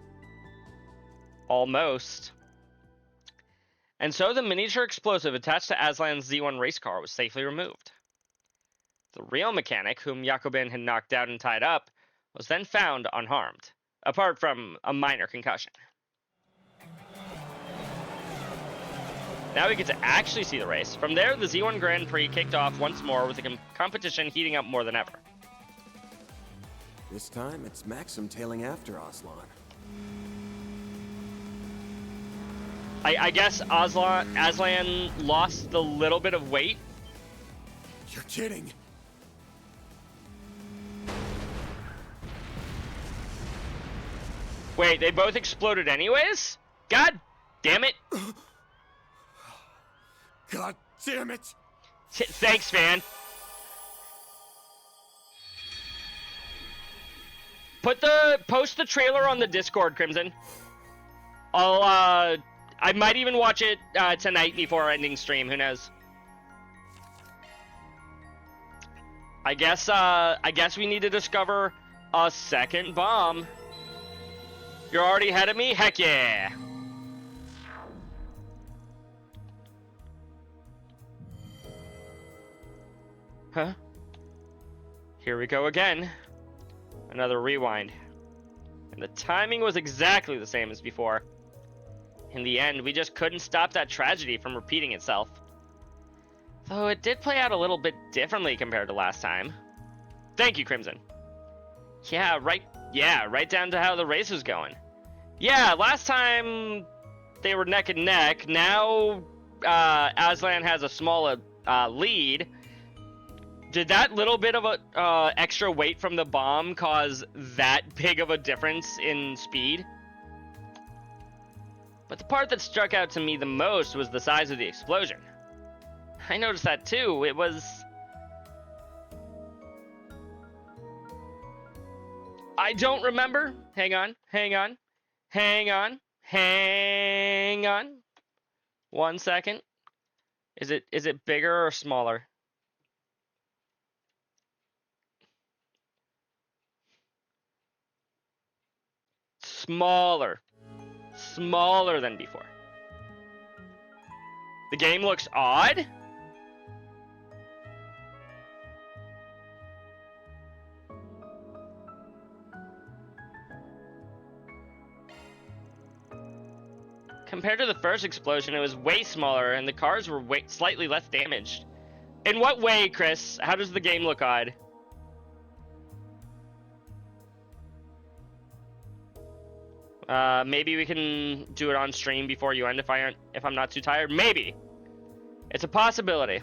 Almost. And so the miniature explosive attached to Aslan's Z1 race car was safely removed. The real mechanic, whom Jacobin had knocked out and tied up, was then found unharmed, apart from a minor concussion. Now we get to actually see the race. From there, the Z1 Grand Prix kicked off once more with the competition heating up more than ever. This time, it's Maxim tailing after Aslan. I guess Aslan lost the little bit of weight. You're kidding. Wait, they both exploded anyways? God damn it. God damn it. Thanks, fan. Post the trailer on the Discord, Crimson. I might even watch it tonight before ending stream. Who knows? I guess we need to discover a second bomb. You're already ahead of me? Heck yeah! Huh? Here we go again. Another rewind. And the timing was exactly the same as before. In the end, we just couldn't stop that tragedy from repeating itself. Though it did play out a little bit differently compared to last time. Thank you, Crimson. Yeah, right down to how the race was going. Yeah, last time they were neck and neck. Now Aslan has a small lead. Did that little bit of a extra weight from the bomb cause that big of a difference in speed? But the part that struck out to me the most was the size of the explosion. I noticed that too. It was... I don't remember. Hang on. 1 second. Is it bigger or smaller? Smaller than before. The game looks odd. Compared to the first explosion, it was way smaller and the cars were slightly less damaged. In what way, Chris? How does the game look odd? Maybe we can do it on stream before you end if I'm not too tired. Maybe. It's a possibility.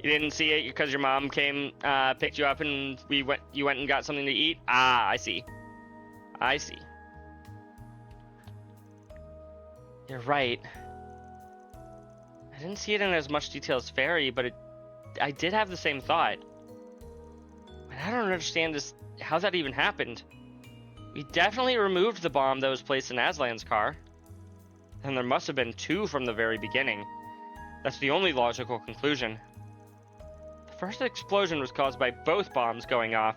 You didn't see it because your mom came, picked you up, and you went and got something to eat? Ah, I see. You're right. I didn't see it in as much detail as Fairy, but I did have the same thought. But I don't understand how that even happened. We definitely removed the bomb that was placed in Aslan's car. And there must have been two from the very beginning. That's the only logical conclusion. The first explosion was caused by both bombs going off,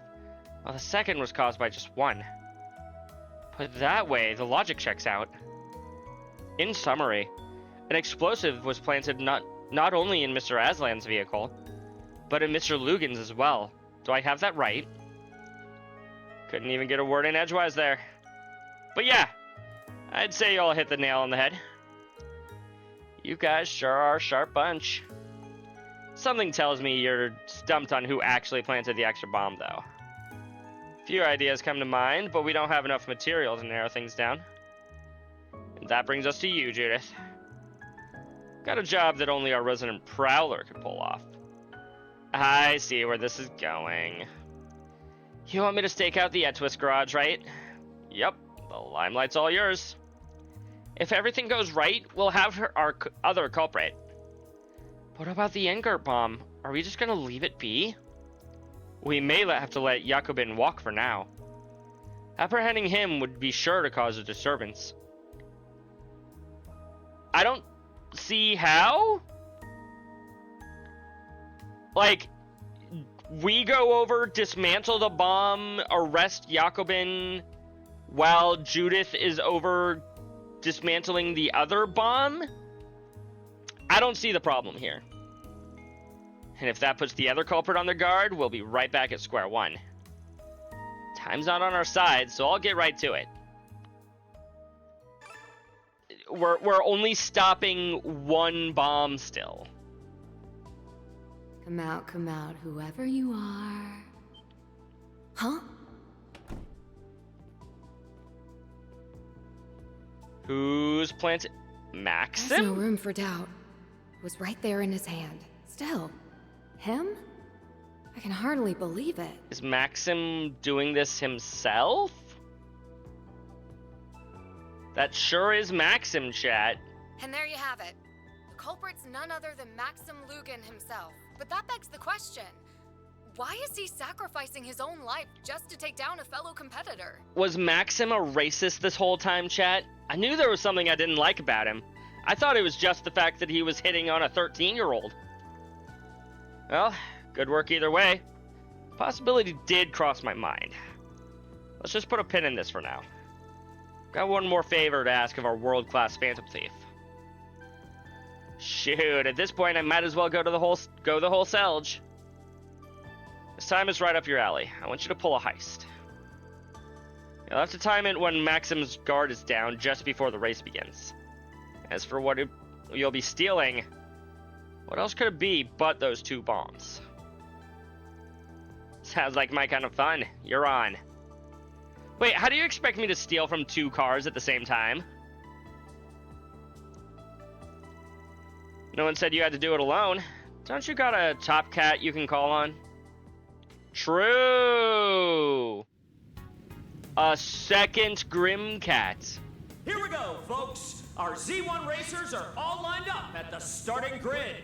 while the second was caused by just one. Put that way, the logic checks out. In summary, an explosive was planted not only in Mr. Aslan's vehicle, but in Mr. Lugan's as well. Do I have that right? Couldn't even get a word in edgewise there. But yeah, I'd say y'all hit the nail on the head. You guys sure are a sharp bunch. Something tells me you're stumped on who actually planted the extra bomb, though. Few ideas come to mind, but we don't have enough material to narrow things down. And that brings us to you, Judith. Got a job that only our resident prowler could pull off. I see where this is going. You want me to stake out the Etwist garage, right? Yep, the limelight's all yours. If everything goes right, we'll have our other culprit. What about the Engert bomb? Are we just gonna leave it be? We may have to let Jakobin walk for now. Apprehending him would be sure to cause a disturbance. I don't see how? Like, we go over, dismantle the bomb, arrest Jakobin, while Judith is over dismantling the other bomb? I don't see the problem here. And if that puts the other culprit on their guard, we'll be right back at square one. Time's not on our side, so I'll get right to it. we're only stopping one bomb still. Come out, whoever you are. Huh? Who's planted? There's Maxim? no room for doubt. It was right there in his hand. Still, him? I can hardly believe it. Is Maxim doing this himself? That sure is Maxim, chat. And there you have it. The culprit's none other than Maxim Lugan himself. But that begs the question. Why is he sacrificing his own life just to take down a fellow competitor? Was Maxim a racist this whole time, chat? I knew there was something I didn't like about him. I thought it was just the fact that he was hitting on a 13-year-old. Well, good work either way. Possibility did cross my mind. Let's just put a pin in this for now. Got one more favor to ask of our world-class Phantom Thief. Shoot, at this point I might as well go the whole Selge. This time is right up your alley. I want you to pull a heist. You'll have to time it when Maxim's guard is down just before the race begins. As for what you'll be stealing, what else could it be but those 2 bombs? Sounds like my kind of fun. You're on. Wait, how do you expect me to steal from 2 cars at the same time? No one said you had to do it alone. Don't you got a top cat you can call on? True! A second Grim Cat. Here we go, folks. Our Z1 racers are all lined up at the starting grid.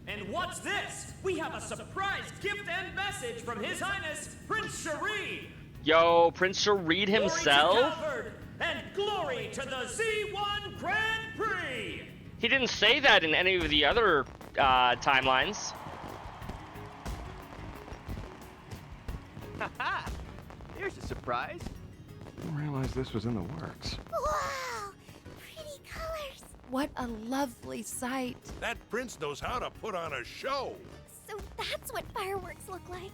And what's this? We have a surprise gift and message from His Highness Prince Sharid. Yo, Prince Sharid himself? Glory to Calvard, and glory to the Z1 Grand Prix! He didn't say that in any of the other timelines. Haha! There's a surprise. Didn't realize this was in the works. Wow! Pretty colors. What a lovely sight. That prince knows how to put on a show. So that's what fireworks look like.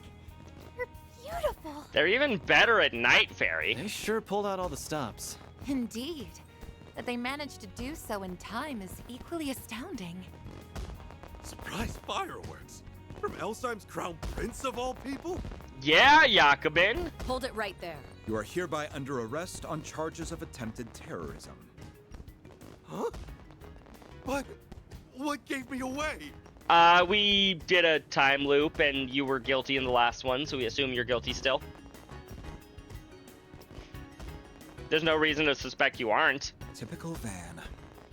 They're beautiful. They're even better at night, Fairy. They sure pulled out all the stops. Indeed. That they managed to do so in time is equally astounding. Surprise fireworks? From Elsheim's crown prince of all people? Yeah, Jacobin. Hold it right there. You are hereby under arrest on charges of attempted terrorism. Huh? What gave me away? We did a time loop and you were guilty in the last one, so we assume you're guilty still. There's no reason to suspect you aren't. Typical Van.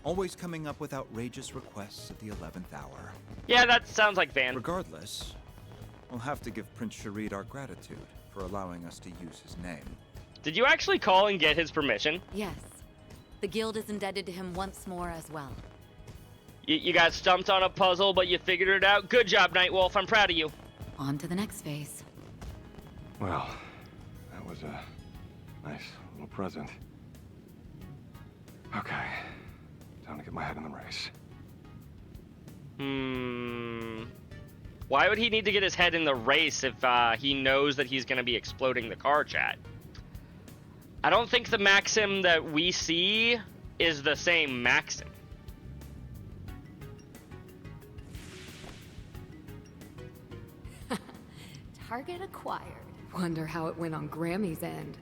Always coming up with outrageous requests at the 11th hour. Yeah, that sounds like Van. Regardless, we'll have to give Prince Sharid our gratitude for allowing us to use his name. Did you actually call and get his permission? Yes. The guild is indebted to him once more as well. You got stumped on a puzzle, but you figured it out. Good job, Nightwolf. I'm proud of you. On to the next phase. Well, that was a nice little present. Okay, time to get my head in the race. Why would he need to get his head in the race if he knows that he's going to be exploding the car, chat? I don't think the Maxim that we see is the same Maxim. Target acquired. Wonder how it went on Grammy's end.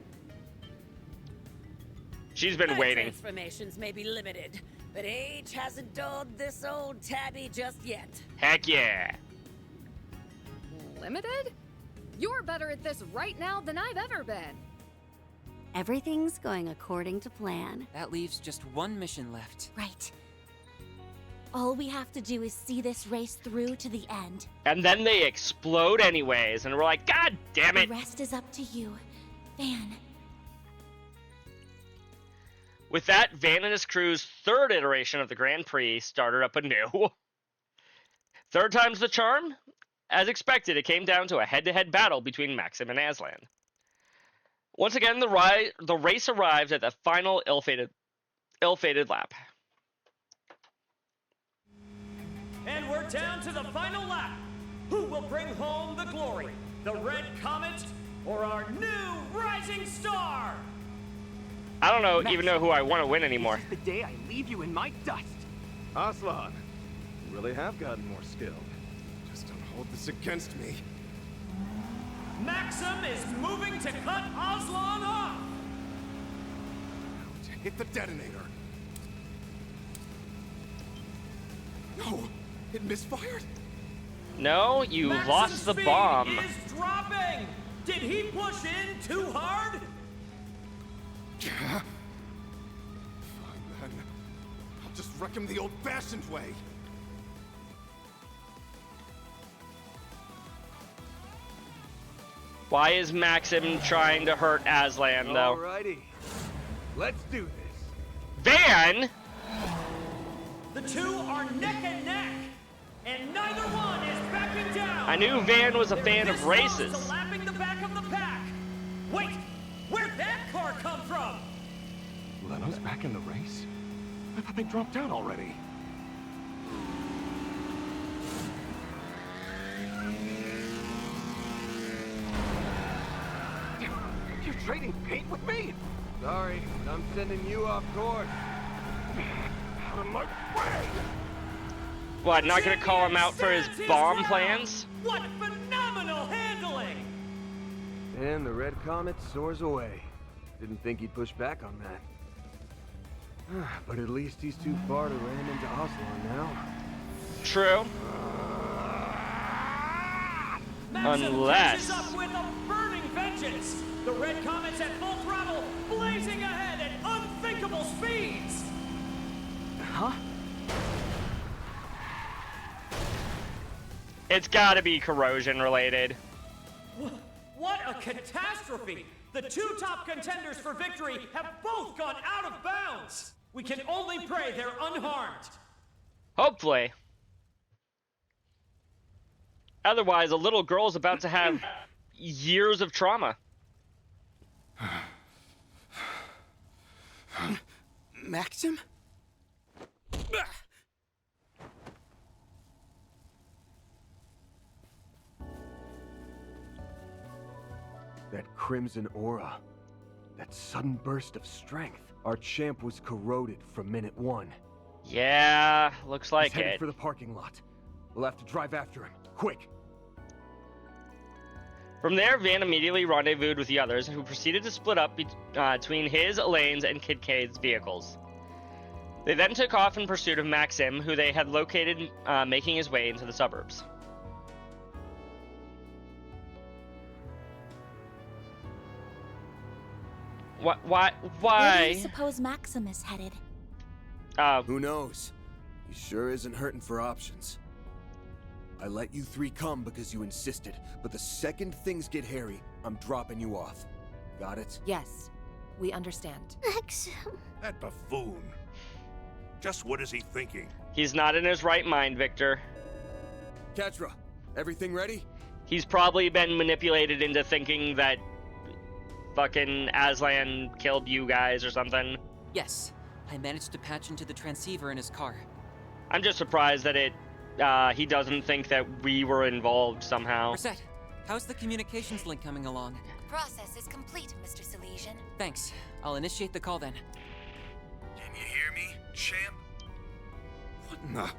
She's been My waiting. transformations may be limited, but age hasn't dulled this old tabby just yet. Heck yeah. Limited? You're better at this right now than I've ever been. Everything's going according to plan. That leaves just one mission left. Right. All we have to do is see this race through to the end. And then they explode anyways, and we're like, God damn it. The rest is up to you, Van. With that, Van and his crew's third iteration of the Grand Prix started up anew. Third time's the charm? As expected, it came down to a head-to-head battle between Maxim and Aslan. Once again, the race arrived at the final ill-fated lap. And we're down to the final lap. Who will bring home the glory? The Red Comet or our new rising star? I don't know even know who I want to win anymore. This is the day I leave you in my dust. Aslan, you really have gotten more skilled. Just don't hold this against me. Maxim is moving to cut Aslan off. To hit the detonator. No, it misfired. No, you Maxim's lost the speed bomb. is dropping. Did he push in too hard? Fine then. I'll just wreck him the old-fashioned way. Why is Maxim trying to hurt Aslan, though? Alrighty. Let's do this. Van? The two are neck and neck, and neither one is backing down. I knew Van was a fan They're of this races. close to lapping the back of the pack. Wait, where'd that car come from? Leno's back in the race? I thought they dropped out already. You're trading paint with me? Sorry, I'm sending you off course. Out of my way! What, not gonna call him out for his bomb plans? What phenomenal handling! And the red comet soars away. Didn't think he'd push back on that. But at least he's too far to ram into Aslan now. True. Maxim Unless... catches up with a burning vengeance. The red comet's at full throttle, blazing ahead at unthinkable speeds. Huh? It's gotta be corrosion related. What a catastrophe! The two top contenders for victory have both gone out of bounds. We can only pray they're unharmed. Hopefully. Otherwise, a little girl's about to have years of trauma. Maxim? That crimson aura. That sudden burst of strength. Our champ was corroded from minute one. Yeah, looks like He's headed it. for the parking lot. We'll have to drive after him. Quick! From there, Van immediately rendezvoused with the others, who proceeded to split up between his, Elaine's, and Kincaid's vehicles. They then took off in pursuit of Maxim, who they had located making his way into the suburbs. Why? Where do you suppose Maxim is headed? Who knows? He sure isn't hurting for options. I let you three come because you insisted, but the second things get hairy, I'm dropping you off. Got it? Yes, we understand. Maxim. That buffoon. Just what is he thinking? He's not in his right mind, Victor. Katra, everything ready? He's probably been manipulated into thinking that fucking Aslan killed you guys or something. Yes, I managed to patch into the transceiver in his car. I'm just surprised that he doesn't think that we were involved somehow. Rosette, how's the communications link coming along? The process is complete, Mr. Silesian. Thanks. I'll initiate the call then. Can you hear me, champ? What in the...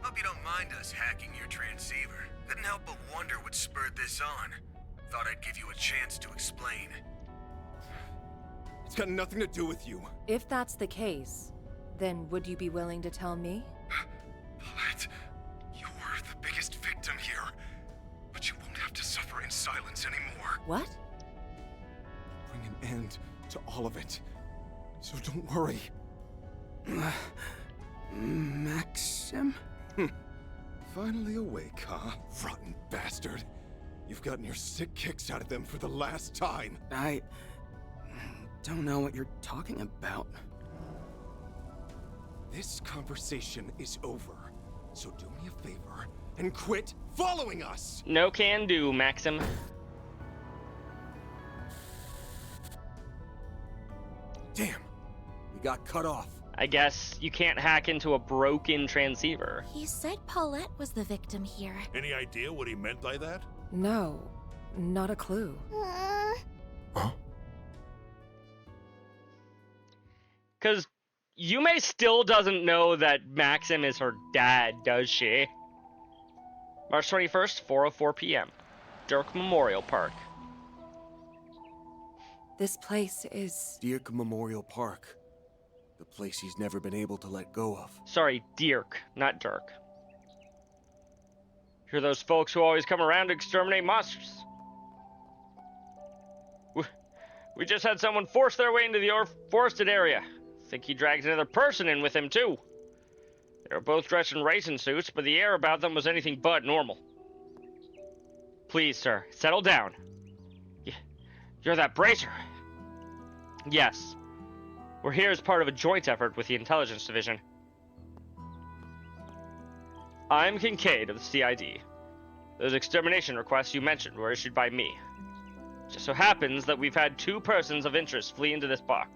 Hope you don't mind us hacking your transceiver. Couldn't help but wonder what spurred this on. Thought I'd give you a chance to explain. It's got nothing to do with you. If that's the case, then would you be willing to tell me? Paulette, you're the biggest victim here. But you won't have to suffer in silence anymore. What? Bring an end to all of it. So don't worry. Maxim? Finally awake, huh? Rotten bastard. You've gotten your sick kicks out of them for the last time. I don't know what you're talking about. This conversation is over. So do me a favor and quit following us! No can do, Maxim. Damn, we got cut off. I guess you can't hack into a broken transceiver. He said Paulette was the victim here. Any idea what he meant by that? No, not a clue. Huh? Because Yume still doesn't know that Maxim is her dad, does she? March 21st, 4:04 p.m. Dirk Memorial Park. This place is... Dirk Memorial Park. The place he's never been able to let go of. Sorry, Dirk, not Dirk. You're those folks who always come around to exterminate monsters. We just had someone force their way into the forested area. Think he dragged another person in with him, too. They were both dressed in racing suits, but the air about them was anything but normal. Please, sir, settle down. You're that bracer. Yes. We're here as part of a joint effort with the Intelligence Division. I'm Kincaid of the CID. Those extermination requests you mentioned were issued by me. Just so happens that we've had 2 persons of interest flee into this park.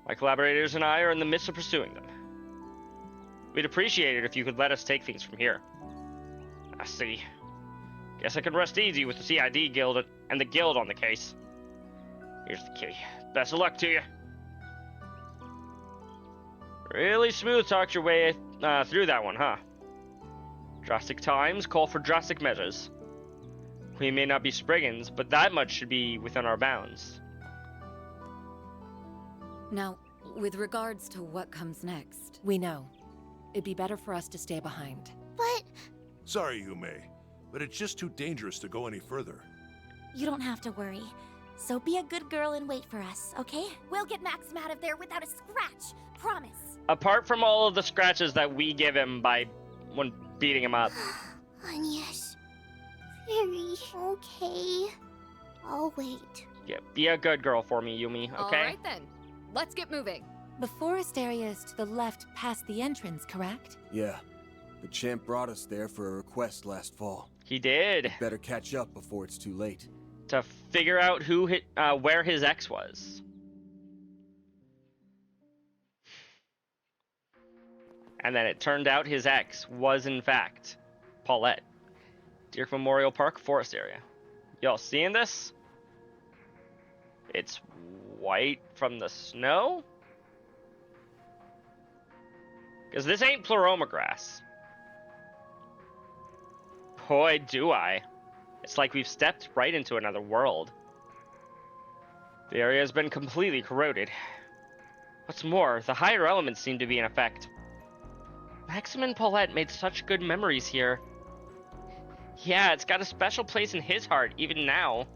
My collaborators and I are in the midst of pursuing them. We'd appreciate it if you could let us take things from here. I see. Guess I can rest easy with the CID Guild and the Guild on the case. Here's the key. Best of luck to you. Really smooth talked your way through that one, huh? Drastic times call for drastic measures. We may not be Spriggans, but that much should be within our bounds. Now, with regards to what comes next, We know. It'd be better for us to stay behind. But Sorry, Yume, but it's just too dangerous to go any further. you don't have to worry. So be a good girl and wait for us, okay? We'll get Maxim out of there without a scratch. Promise. Apart from all of the scratches that we give him when beating him up. Yes. Very okay. I'll wait. Yeah, be a good girl for me, Yumi, okay? Alright then. Let's get moving. The forest area is to the left past the entrance, correct? Yeah. The champ brought us there for a request last fall. He did. Better catch up before it's too late. To figure out where his ex was. And then it turned out his ex was, in fact, Paulette. Dirk Memorial Park forest area. Y'all seeing this? It's white from the snow? Because this ain't Pleroma grass. Boy, do I. It's like we've stepped right into another world. The area has been completely corroded. What's more, the higher elements seem to be in effect. Maxim and Paulette made such good memories here. Yeah, it's got a special place in his heart, even now.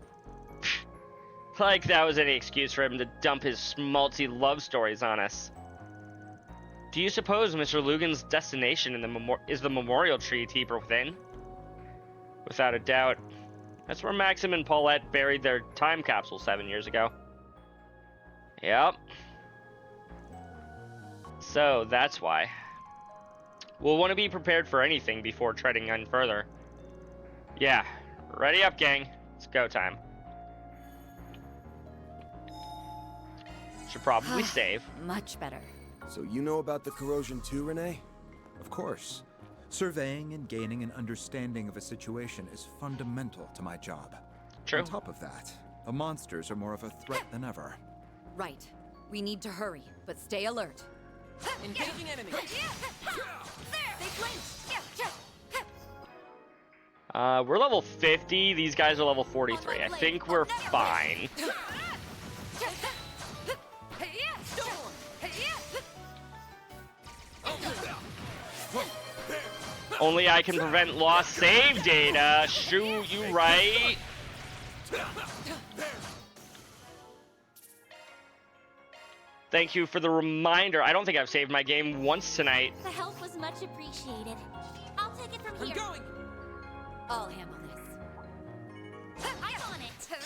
Like that was any excuse for him to dump his schmaltzy love stories on us. Do you suppose Mr. Lugan's destination is the memorial tree deeper within? Without a doubt. That's where Maxim and Paulette buried their time capsule 7 years ago. Yep. So, that's why. We'll want to be prepared for anything before treading on further. Yeah, ready up, gang. It's go time. Should probably save. Much better. So you know about the corrosion too, Renee? Of course. Surveying and gaining an understanding of a situation is fundamental to my job. True. On top of that, the monsters are more of a threat than ever. Right. We need to hurry, but stay alert. Engaging enemy. They flinched. We're level 50. These guys are level 43. I think we're fine. Only I can prevent lost save data. Shoot, you right. Thank you for the reminder. I don't think I've saved my game once tonight. The help was much appreciated. I'll take it from here. I'm going. I'll handle this. I'm on it.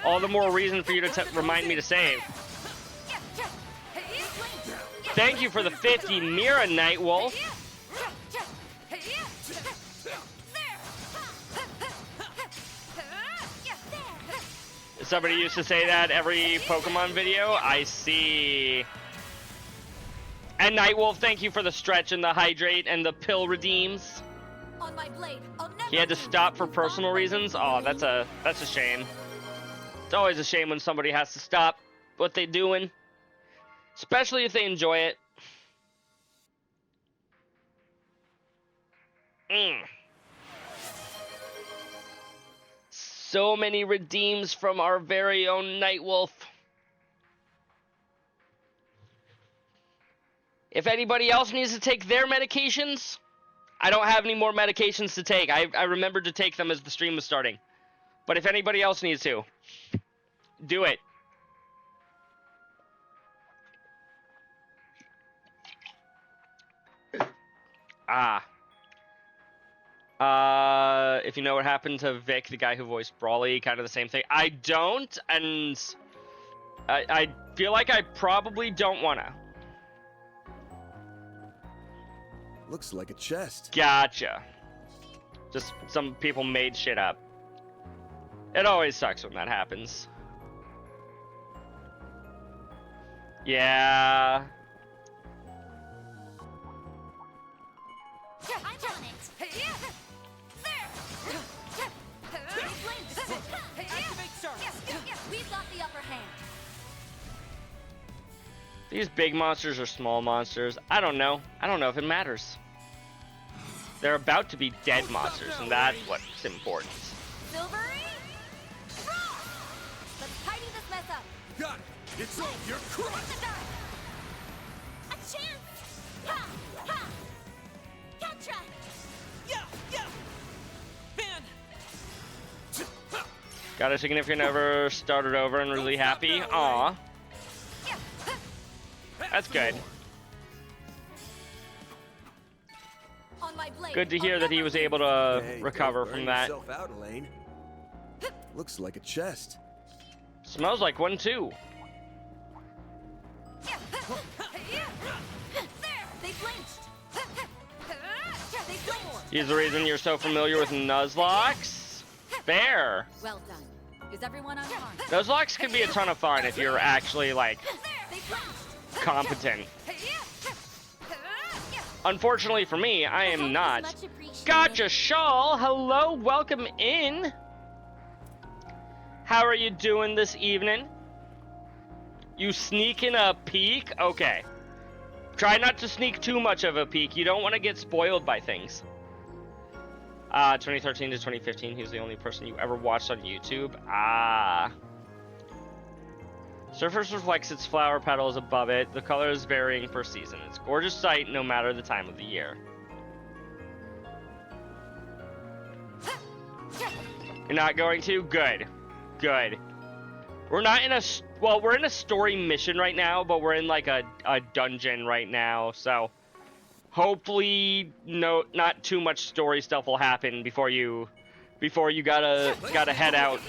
All the more reason for you to remind me to save. Thank you for the 50 Mira Nightwolf. Somebody used to say that every Pokemon video. I see. And Nightwolf, thank you for the stretch and the hydrate and the pill redeems. On my blade. I'll never He had to stop for personal reasons. Oh, that's a shame. It's always a shame when somebody has to stop what they're doing. Especially if they enjoy it. So many redeems from our very own Nightwolf. If anybody else needs to take their medications, I don't have any more medications to take. I remembered to take them as the stream was starting. But if anybody else needs to, do it. If you know what happened to Vic, the guy who voiced Brawly, kind of the same thing. I don't, and I feel like I probably don't wanna. Looks like a chest. Gotcha. Just some people made shit up. It always sucks when that happens. Yeah. I'm on it. We've got the upper hand. These big monsters or small monsters, I don't know. I don't know if it matters. They're about to be dead monsters, and that's what's important. Silvery, Frost! Let's tidy this mess up. Got it. It's all your crushed. A chance! Ha! Ha! Contra! Yeah! Van! Got a significant other, started over and really happy. Aw. That's good. On my blade. Good to hear that he was able to recover from that. Out, Elaine. Looks like a chest. Smells like one too. They blinched. They blinched. He's the reason you're so familiar with Nuzlocke. Fair. Well done. Is everyone unharmed? Nuzlocke can be a ton of fun if you're actually like They blinched. competent. Unfortunately for me, I am not. Much appreciated. Gotcha, Shawl. Hello, welcome in. How are you doing this evening? You sneaking a peek? Okay. Try not to sneak too much of a peek. You don't want to get spoiled by things. 2013 to 2015, he was the only person you ever watched on YouTube. Ah. Surface reflects its flower petals above it. The color is varying per season. It's a gorgeous sight no matter the time of the year. You're not going to? Good. Good. We're not in a... Well, we're in a story mission right now, but we're in like a dungeon right now, so... Hopefully, not too much story stuff will happen before you gotta head out.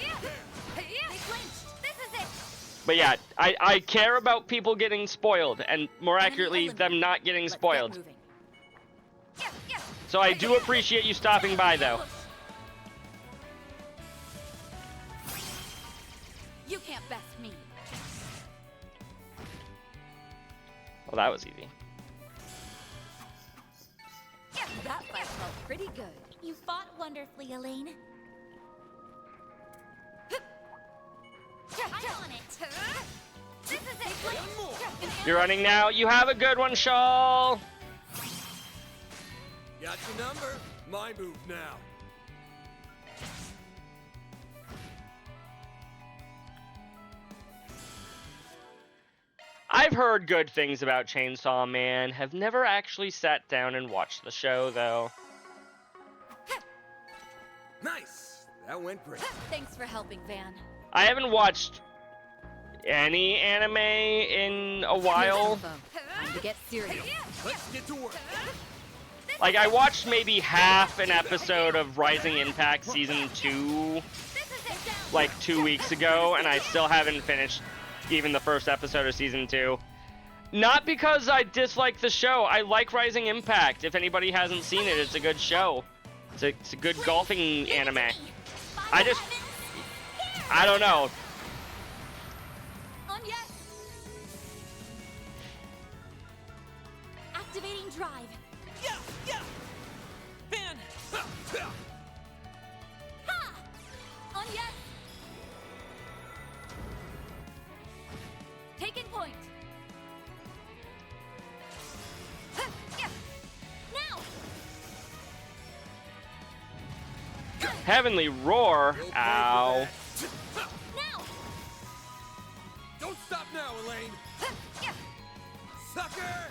But yeah, I care about people getting spoiled, and more accurately, them not getting spoiled. So I do appreciate you stopping by, though. You can't best me. Well, that was easy. That fight felt pretty good. You fought wonderfully, Elaine. I'm on it. This is it. You're running now. You have a good one, Shawl. Got your number. My move now. I've heard good things about Chainsaw Man. Have never actually sat down and watched the show, though. Nice. That went great. Thanks for helping, Van. I haven't watched any anime in a while. Time to get serious. Let's get to work. Like, I watched maybe half an episode of Rising Impact Season 2, like 2 weeks ago, and I still haven't finished even the first episode of Season 2. Not because I dislike the show. I like Rising Impact. If anybody hasn't seen it, it's a good show. It's a good golfing anime. I don't know. On yes. Activating drive. Yeah! Van! Ha! On yes. Taking point. Heavenly Roar. Ow. Now! Don't stop now, Elaine! Sucker!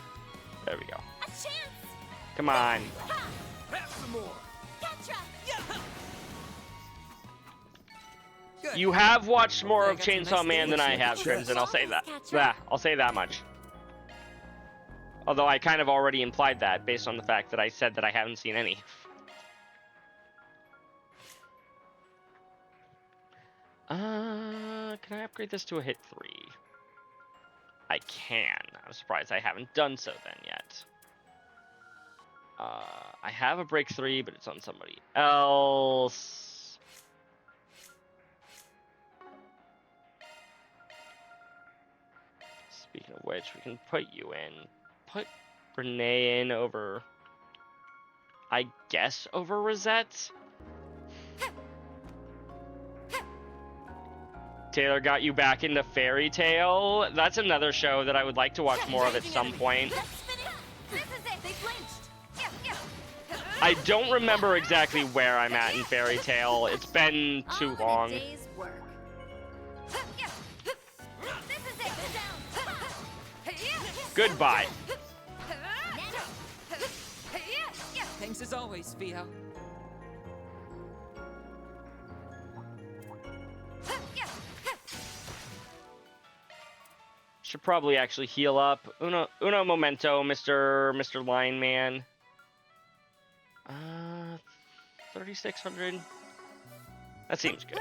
There we go. A chance! Come on. Have some more! Gotcha! You have watched more Okay, of I got some Chainsaw nice Man than I things have, with Crimson. I'll say that. Catcher. Yeah, I'll say that much. Although I kind of already implied that based on the fact that I said that I haven't seen any. Can I upgrade this to a hit 3? I can. I'm surprised I haven't done so then yet. I have a break 3, but it's on somebody else. Speaking of which, we can put you in. Put Renee in over, I guess, over Rosette. Taylor got you back into Fairy Tale. That's another show that I would like to watch more of at some point. I don't remember exactly where I'm at in Fairy Tale. It's been too long. Goodbye. Thanks as always, Theo. Should probably actually heal up. Uno momento, Mr. Lion Man. 3,600. That seems good.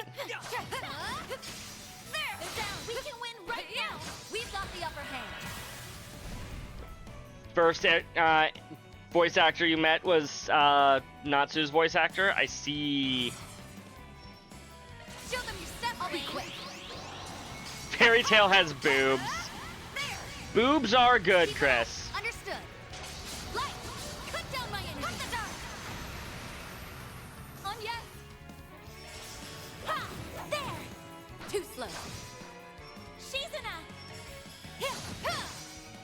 We can win right now. We've got the upper hand. First voice actor you met was Natsu's voice actor. I see. Show them your step. I'll be quick. Fairy Tale has boobs. Boobs are good, Chris. Understood. Light, cut down my energy. From the dark. On yes. Ha! There. Too slow. Shizuna.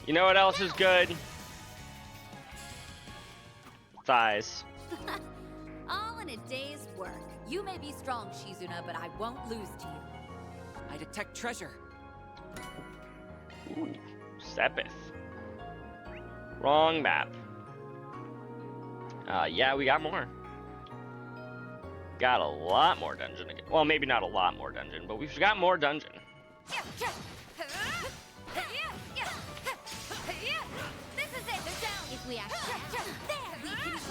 You know what else is good? Thighs. All in a day's work. You may be strong, Shizuna, but I won't lose to you. I detect treasure. Ooh, Sepith. Wrong map. Yeah, we got more. Got a lot more dungeon again. Well, maybe not a lot more dungeon, but we've got more dungeon. This is it. They're down. If we act now, there we can win.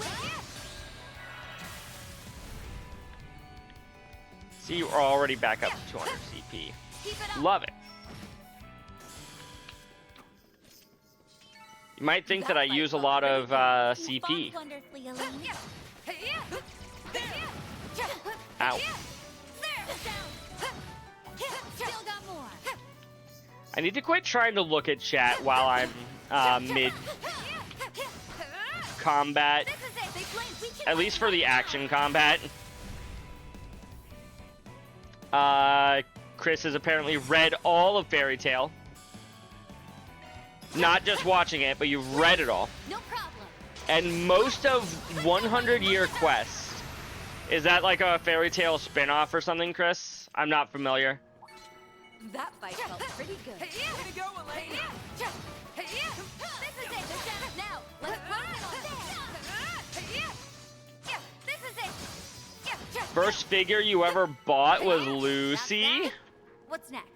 See, we're already back up to 200 CP. Love it. You might think that I use a lot of CP. Ow. I need to quit trying to look at chat while I'm mid-combat. At least for the action combat. Chris has apparently read all of Fairy Tale. Not just watching it, but you've read it all. No problem. And most of 100 Year Quest. Is that like a Fairy Tale spin-off or something, Chris? I'm not familiar. That fight felt pretty good. Way to go, Elaine. This is it. Now, let's put it on there. This is it. First figure you ever bought was Lucy. What's next?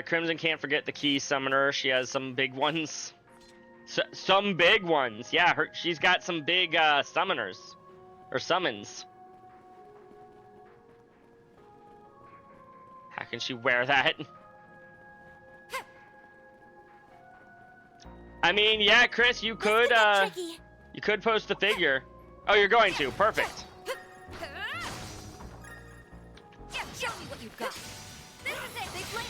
Crimson can't forget the key summoner. She has some big ones. Some big ones. Yeah, she's got some big summoners. Or summons. How can she wear that? I mean, yeah, Chris, you could post the figure. Oh, you're going to. Perfect. Show me what you've got. This is it. They flinch.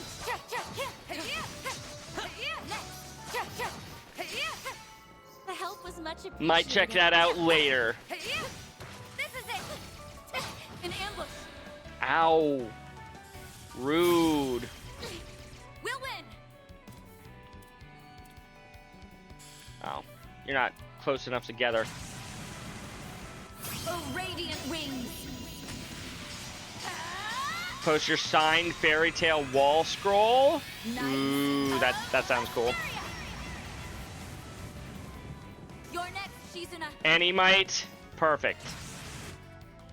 The help was much appreciated. Might check that out later. This is it. An ambush. Ow. Rude. We'll win. Oh, you're not close enough together. Oh, radiant wings. Post your signed fairy tale wall scroll. Ooh, that sounds cool. You're next, Shizuna. Animite, perfect.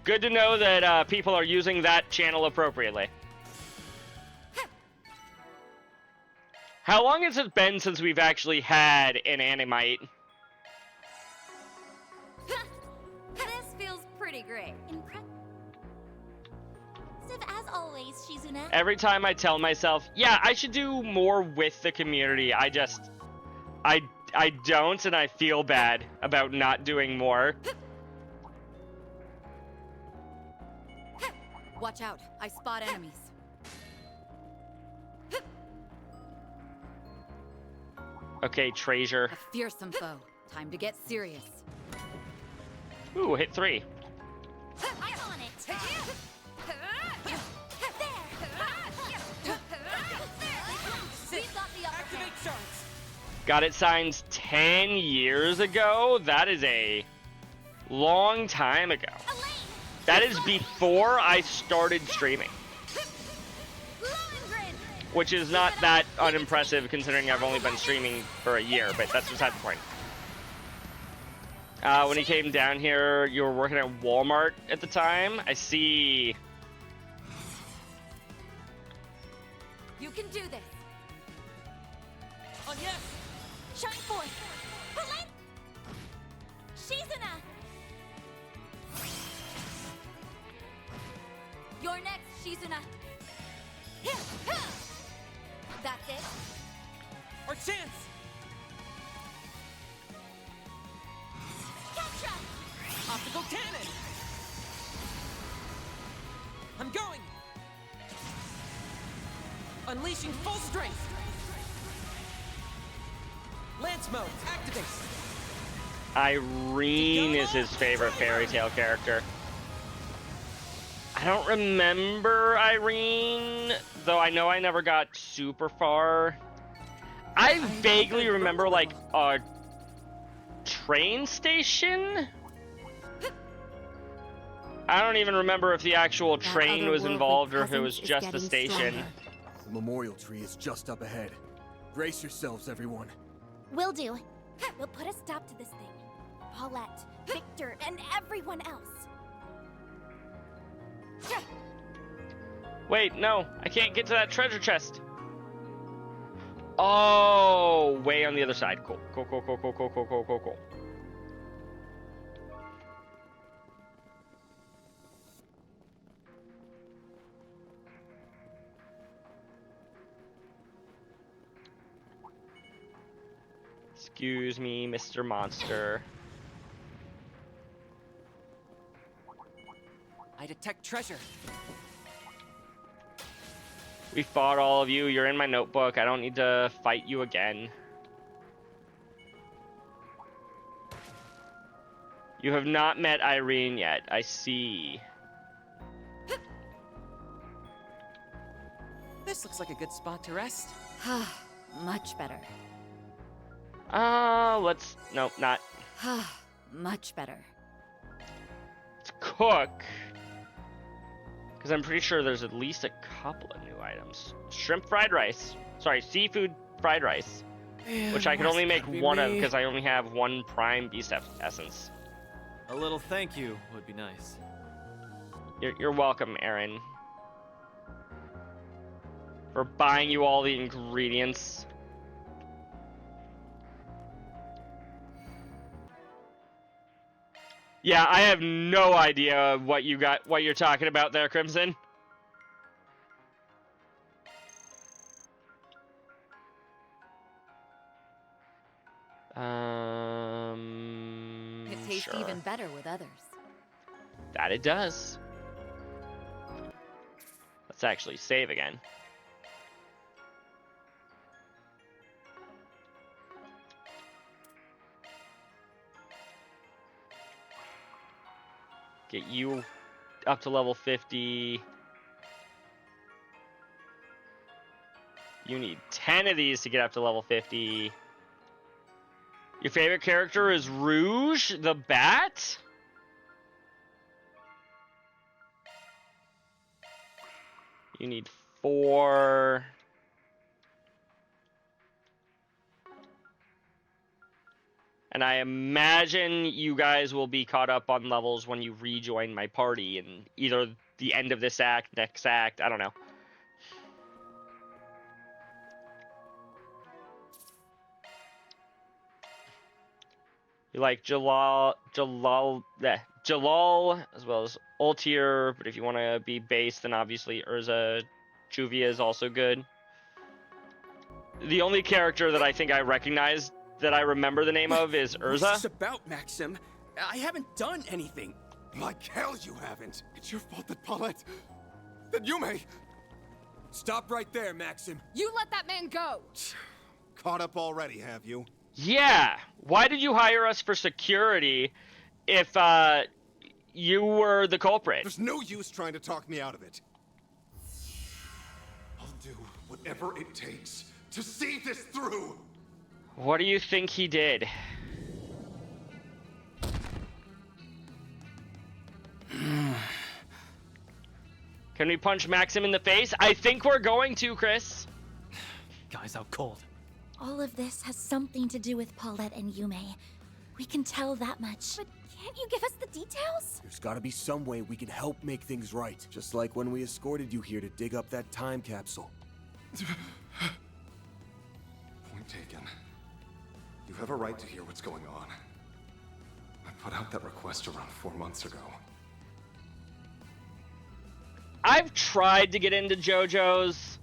Good to know that people are using that channel appropriately. How long has it been since we've actually had an Animite? This feels pretty great. As always, Shizuna. Every time I tell myself, yeah, I should do more with the community, I don't, and I feel bad about not doing more. Watch out. I spot enemies. Okay, Treasure. A fearsome foe. Time to get serious. Ooh, hit 3. I'm on it. We've got the upper hand. Got it signed 10 years ago? That is a long time ago. That is before I started streaming. Which is not that unimpressive considering I've only been streaming for a year, but that's beside the point. When he came down here, you were working at Walmart at the time. I see. You can do this. On yes. Shine forth. Berlin. Shizuna. You're next, Shizuna. That's it. Our chance! Optical cannon. I'm going! Unleashing full strength! Lance mode, activate! Irene is his favorite fairy tale character. I don't remember Irene, though I know I never got super far. I vaguely remember, like, a train station? I don't even remember if the actual train was involved or if it was just the station. The memorial tree is just up ahead. Brace yourselves, everyone. Will do. We'll put a stop to this thing. Paulette, Victor, and everyone else. Wait, no, I can't get to that treasure chest. Oh, way on the other side. Cool, cool, cool, cool, cool, cool, cool, cool, cool, cool. Excuse me, Mr. Monster. I detect treasure. We fought all of you. You're in my notebook. I don't need to fight you again. You have not met Irene yet. I see. This looks like a good spot to rest. Much better. Let's... Nope, not. Much better. Let's cook. Because I'm pretty sure there's at least a couple of new items. Shrimp fried rice. Sorry, seafood fried rice. Man, which I can why's only it make gotta be one of me? because I only have one prime beast essence. A little thank you would be nice. You're welcome, Aaron. For buying you all the ingredients. Yeah, I have no idea what you're talking about there, Crimson. It tastes Sure. even better with others. That it does. Let's actually save again. Get you up to level 50. You need 10 of these to get up to level 50. Your favorite character is Rouge the Bat? You need 4. And I imagine you guys will be caught up on levels when you rejoin my party in either the end of this act, next act, I don't know. You like Jalal, as well as Ultier, but if you want to be base, then obviously Urza Juvia is also good. The only character that I think I recognize that I remember the name of is Urza. What's this about, Maxim? I haven't done anything. Like hell you haven't. It's your fault that Paulette... that Yume... Stop right there, Maxim. You let that man go! Caught up already, have you? Yeah. Why did you hire us for security if you were the culprit? There's no use trying to talk me out of it. I'll do whatever it takes to see this through. What do you think he did? Can we punch Maxim in the face? I think we're going to, Chris. Guy's out cold. All of this has something to do with Paulette and Yume. We can tell that much. But can't you give us the details? There's gotta be some way we can help make things right. Just like when we escorted you here to dig up that time capsule. Point taken. You have a right to hear what's going on. I put out that request around 4 months ago. I've tried to get into JoJo's.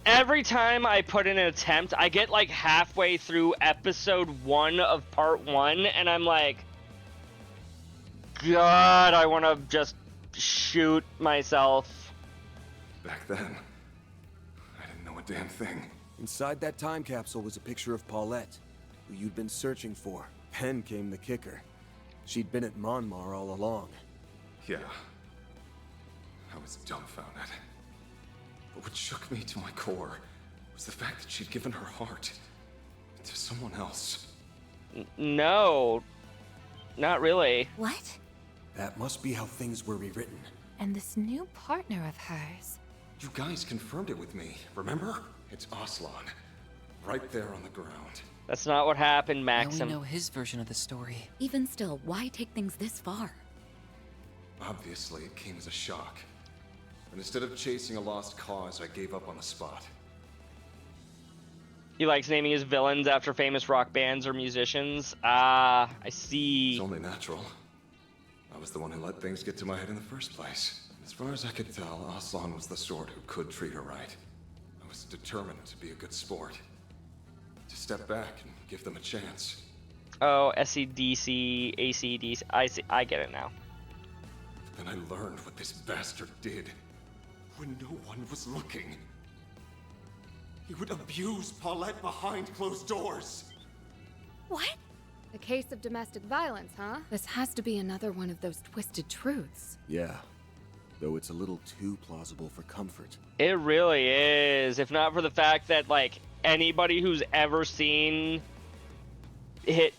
Every time I put in an attempt, I get like halfway through episode 1 of part 1, and I'm like, God, I want to just shoot myself. Back then, I didn't know a damn thing. Inside that time capsule was a picture of Paulette, who you'd been searching for. Then came the kicker. She'd been at Monmar all along. Yeah. I was dumbfounded. But what shook me to my core was the fact that she'd given her heart to someone else. No, not really. What? That must be how things were rewritten. And this new partner of hers. You guys confirmed it with me, remember? It's Aslan. Right there on the ground. That's not what happened, Maxim. Now we know his version of the story. Even still, why take things this far? Obviously, it came as a shock. And instead of chasing a lost cause, I gave up on the spot. He likes naming his villains after famous rock bands or musicians. Ah, I see. It's only natural. I was the one who let things get to my head in the first place. As far as I could tell, Aslan was the sort who could treat her right. I was determined to be a good sport. To step back and give them a chance. Oh, SCDC, ACDC, I get it now. But then I learned what this bastard did. When no one was looking. He would abuse Paulette behind closed doors. What? A case of domestic violence, huh? This has to be another one of those twisted truths. Yeah. Though it's a little too plausible for comfort. It really is. If not for the fact that, like, anybody who's ever seen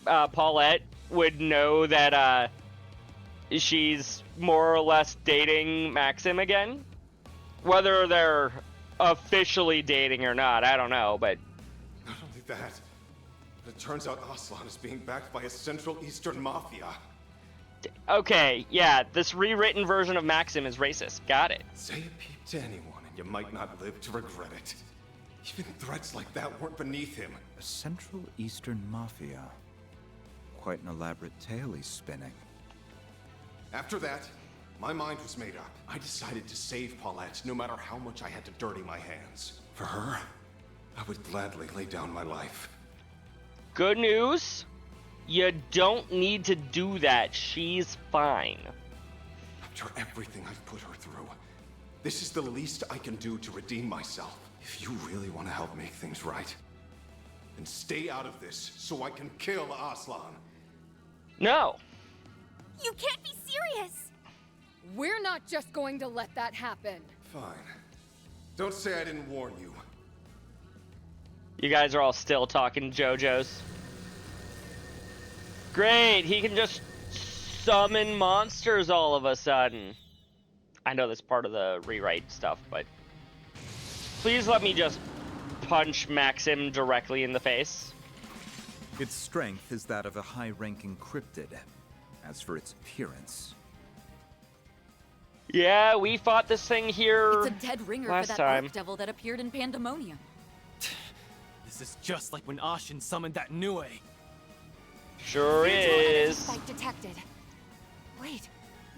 Paulette would know that she's more or less dating Maxim again. Whether they're officially dating or not, I don't know, but... Not only that, but it turns out Aslan is being backed by a Central Eastern mafia. Okay, yeah, this rewritten version of Maxim is racist. Got it. Say a peep to anyone and you might not live to regret it. Even threats like that weren't beneath him. A Central Eastern Mafia. Quite an elaborate tale he's spinning. After that, my mind was made up. I decided to save Paulette, no matter how much I had to dirty my hands. For her, I would gladly lay down my life. Good news. You don't need to do that. She's fine. After everything I've put her through, this is the least I can do to redeem myself. If you really want to help make things right, then stay out of this so I can kill Aslan. No. You can't be serious! We're not just going to let that happen. Fine. Don't say I didn't warn you. You guys are all still talking JoJo's. Great, he can just summon monsters all of a sudden. I know that's part of the rewrite stuff, but please let me just punch Maxim directly in the face. Its strength is that of a high-ranking cryptid. As for its appearance... Yeah, we fought this thing here It's a dead ringer last for that time. Archdevil that appeared in Pandemonium. This is just like when Ashen summoned that Nue. Sure is. Spike detected. Wait,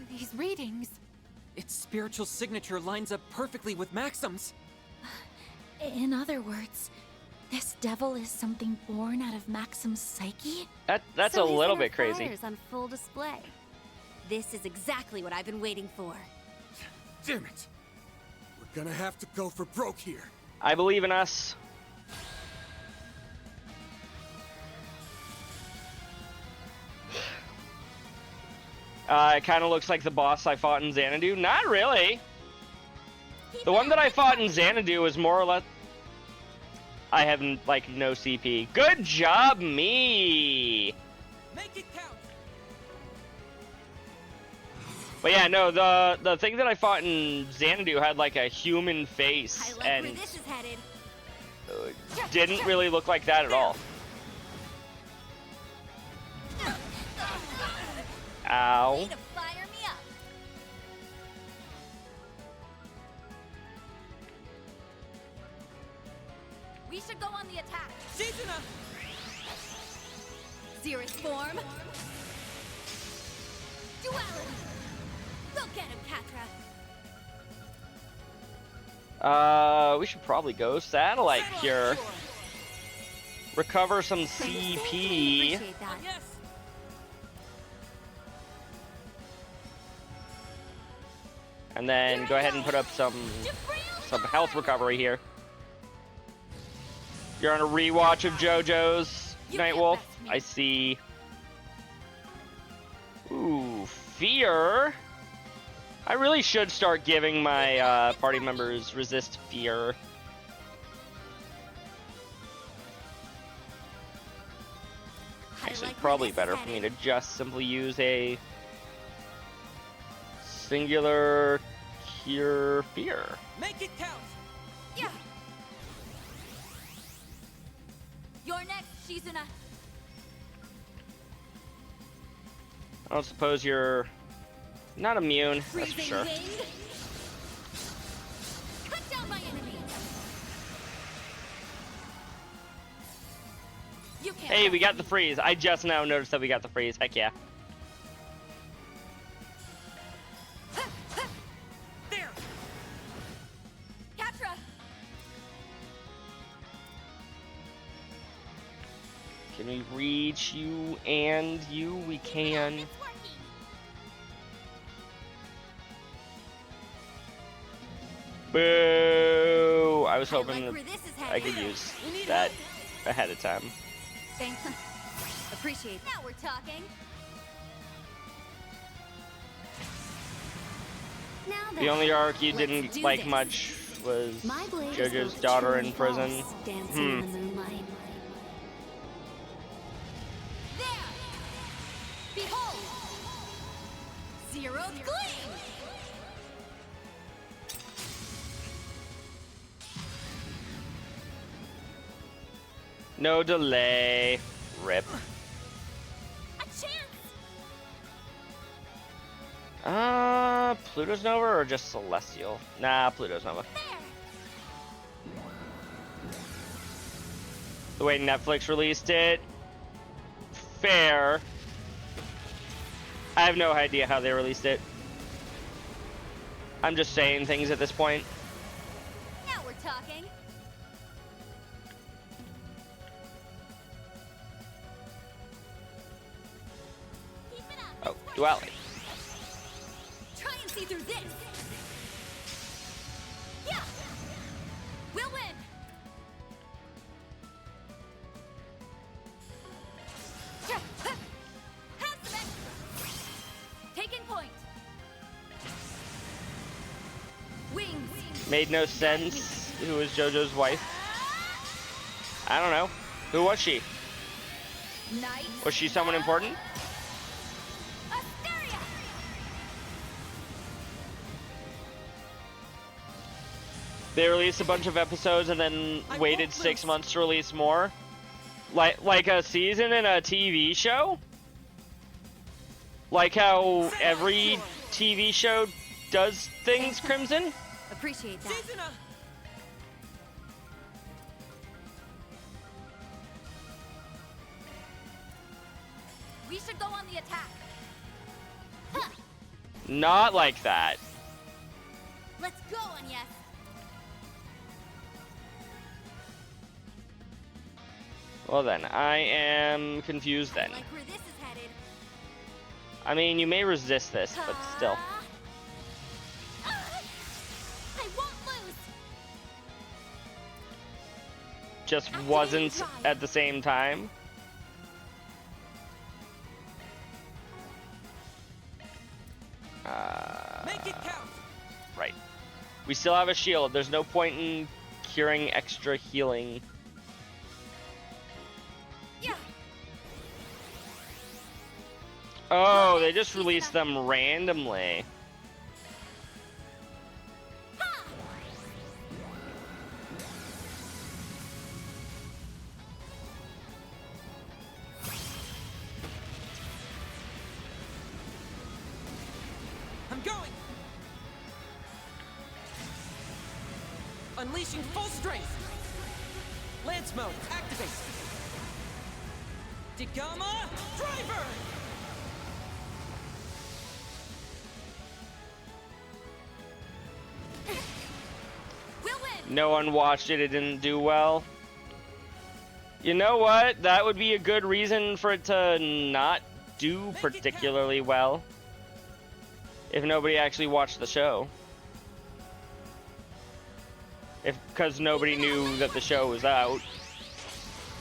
these readings. Its spiritual signature lines up perfectly with Maxim's. In other words, this devil is something born out of Maxim's psyche? That's So a his little inner bit crazy. fire's on full display. This is exactly what I've been waiting for. Damn it! We're gonna have to go for broke here. I believe in us. It kind of looks like the boss I fought in Xanadu. Not really. The one that I fought in Xanadu was more or less... I have, like, no CP. Good job, me! Make it count. But yeah, no, the thing that I fought in Xanadu had, like, a human face. I like and where this is headed. didn't really look like that at all. Ow. Way to fire me up. We should go on the attack. Shizuna! Xerus form. Duality. Go get him, Catra. We should probably go Satellite Cure. Recover some CP. Appreciate that. Yes. And then go ahead and put up some health recovery here. You're on a rewatch of JoJo's Nightwolf. I see. Ooh, fear. I really should start giving my party members resist fear. Actually, probably better for me to just simply use a singular cure fear. Make it count. Yeah. You're next, Shizuna. I don't suppose you're not immune, that's for sure. Wind. Cut down my enemies. You can't. Hey, we got the freeze. I just now noticed that we got the freeze. Heck yeah. There. Catra. Can we reach you and you? We can. It's working. Boo! I was I hoping like that where this is I headed. could use that ahead of time. Thanks. Appreciate. Now we're talking. Now The then, only arc you let's didn't do like this. much was My blade is JoJo's both daughter true in and prison. false, dancing in the moonlight. There! Behold! Zero gleam! No delay. Rip. A chance! Pluto's Nova or just Celestial? Nah, Pluto's Nova. There! The way Netflix released it, fair. I have no idea how they released it. I'm just saying things at this point. Now we're talking. Keep it up. Oh, duality. Try and see through this. Yeah! We'll win! Have the best. Taking point. Wings. Made no sense. Who was JoJo's wife? I don't know. Who was she? Nice. Was she someone important? Asteria. They released a bunch of episodes and then waited 6 months to release more. Like a season in a TV show? Like how every TV show does things, Crimson? Appreciate that. We should go on the attack. Huh. Not like that. Let's go, Agnes. Well then, I am confused then. Like where this is headed. I mean, you may resist this, but still. I won't lose. Just wasn't at the same time. Make it count. Right. We still have a shield. There's no point in curing extra healing. Yeah. Oh, they just released them randomly. I'm going. Unleashing full strength. Lance mode, activate. Degama, driver. We'll win. No one watched it. It didn't do well. You know what? That would be a good reason for it to not do particularly well. If nobody actually watched the show. Because nobody knew that the show was out.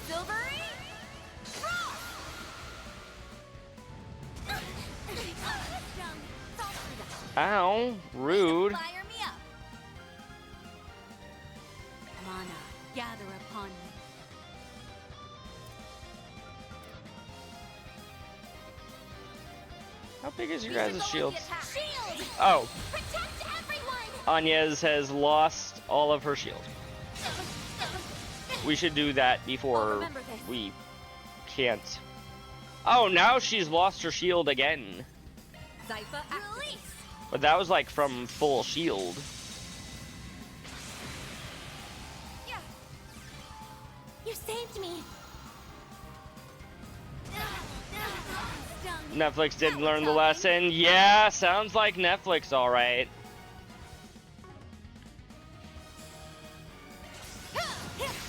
Silvery. Ow, rude. Fire me up. Mana, gather upon me. How big is your guys' shield? Shield. Oh, Protect everyone. Agnes has lost all of her shield. We should do that before we can't. Oh, now she's lost her shield again. Zypha, release. But that was like from full shield. Yeah. You saved me. Netflix didn't learn the lesson. Yeah, sounds like Netflix, all right.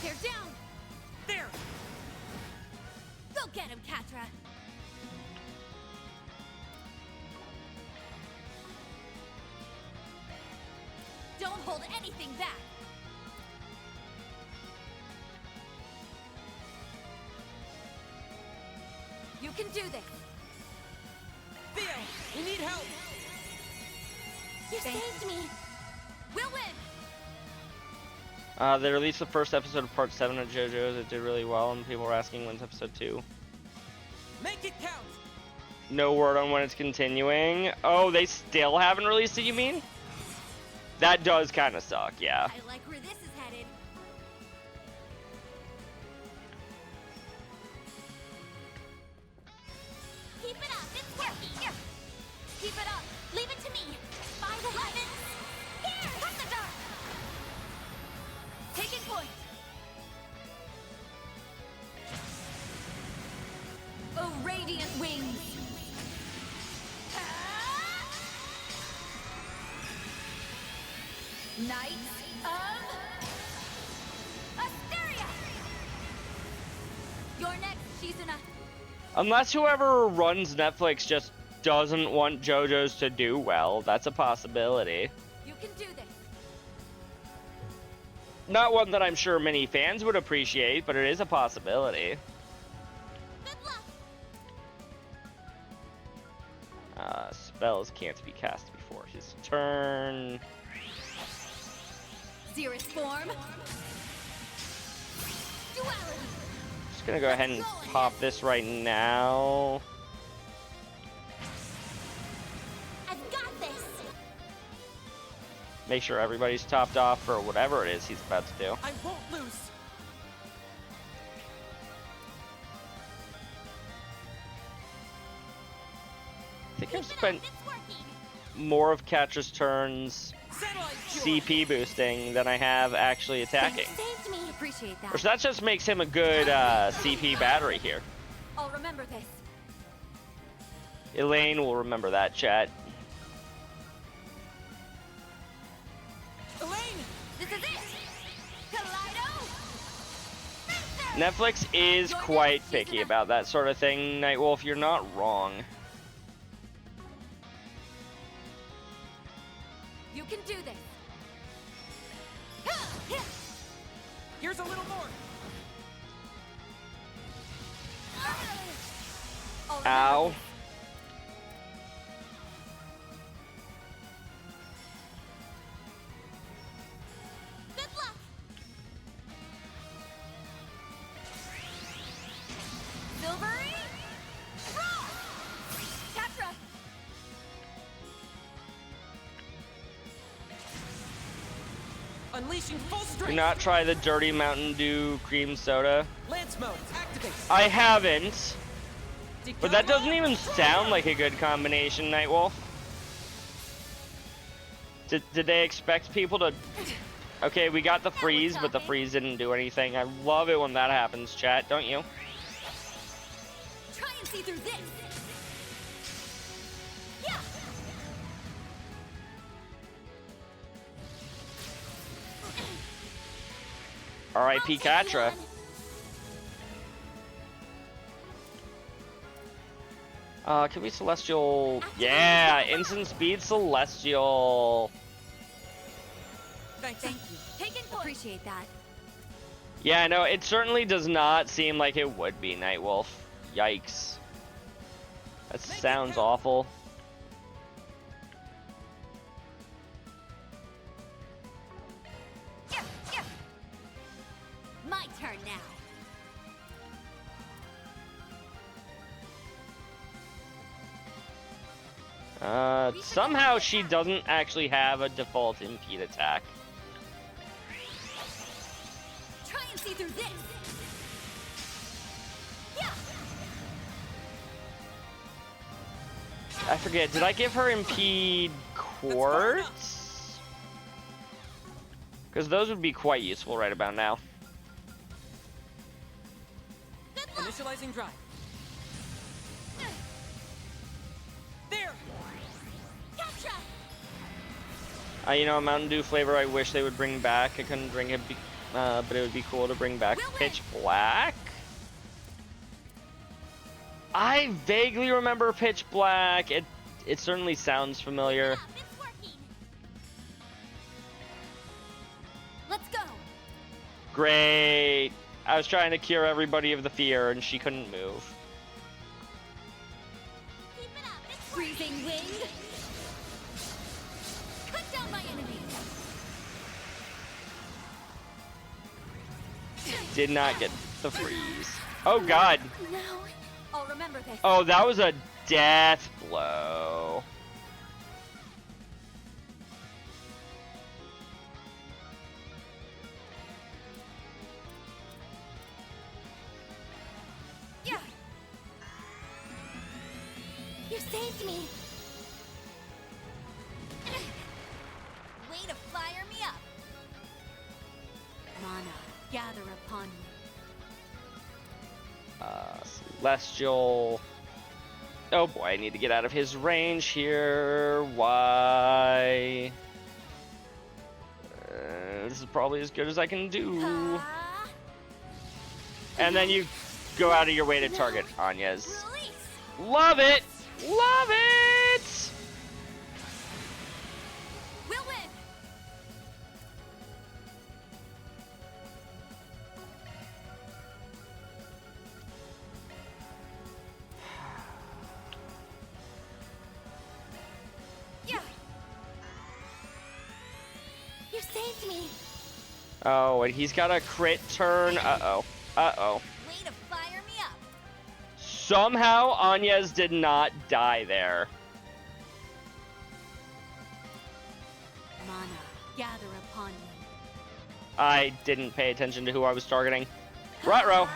They're down. There. Go get him, Katra. Don't hold anything back. You can do this. Theo, we need help. You saved me. We'll win. They released the first episode of Part 7 of JoJo's. It did really well, and people were asking when's episode 2. Make it count. No word on when it's continuing. Oh, they still haven't released it, you mean? That does kind of suck, yeah. I like where this is headed. Keep it up. It's working. Keep it up. Leave it to me. 511. Here, cut the dark. Taking point. Oh, radiant wings. Knights of Asteria. You're next, Shizuna. Unless whoever runs Netflix just doesn't want JoJo's to do well, that's a possibility. You can do this. Not one that I'm sure many fans would appreciate, but it is a possibility. Good luck. Spells can't be cast before his turn. Zerus form. Duality. Just gonna go ahead and pop this right now. I've got this. Make sure everybody's topped off for whatever it is he's about to do. I won't lose. I think I've spent more of Catra's turns CP boosting than I have actually attacking. Saved me. Appreciate that. Which that just makes him a good CP battery here. I'll remember this. Elaine will remember that, chat. Elaine, this is it. Kaleido. Netflix is quite picky about that sort of thing, Nightwolf. You're not wrong. You can do this. Here's a little more. Ow. Good luck. Silvery. Frost. Catra. Unleashing full Do strength. not try the dirty Mountain Dew cream soda. Lance mode, activate. I haven't. But that doesn't even sound like a good combination, Nightwolf. Did they expect people to... Okay, we got the freeze, but the freeze didn't do anything. I love it when that happens, chat, don't you? Try and see through this. Yeah. R.I.P. Catra. Can we Celestial? Yeah, instant speed Celestial. Thank you. Taken point. Appreciate that. Yeah, no, it certainly does not seem like it would be Nightwolf. Yikes. That sounds awful. Yeah, yeah. My turn now. Somehow she doesn't actually have a default impede attack. Try and see through this. Yeah. I forget, did I give her impede quartz? Because those would be quite useful right about now. Initializing drive. There. You know, a Mountain Dew flavor I wish they would bring back. I couldn't drink it, but it would be cool to bring back Pitch Black. I vaguely remember Pitch Black. It certainly sounds familiar. Let's go. Great. I was trying to cure everybody of the fear, and she couldn't move. Freezing wind. Cut down my enemies. Did not get the freeze. Oh god. No. I'll remember this. Oh, that was a death blow. Yeah. You saved me. Way to fire me up. Mana, gather upon me. Celestial. Oh boy, I need to get out of his range here. Why? This is probably as good as I can do. And then you go out of your way to target Anya's. Love it! Love it! We'll win. Yeah. You saved me. Oh, and he's got a crit turn. Uh-oh. Uh-oh. Way to fire me up. Somehow, Anya's did not die there. Mana, gather upon me. I didn't pay attention to who I was targeting. Ruh-roh.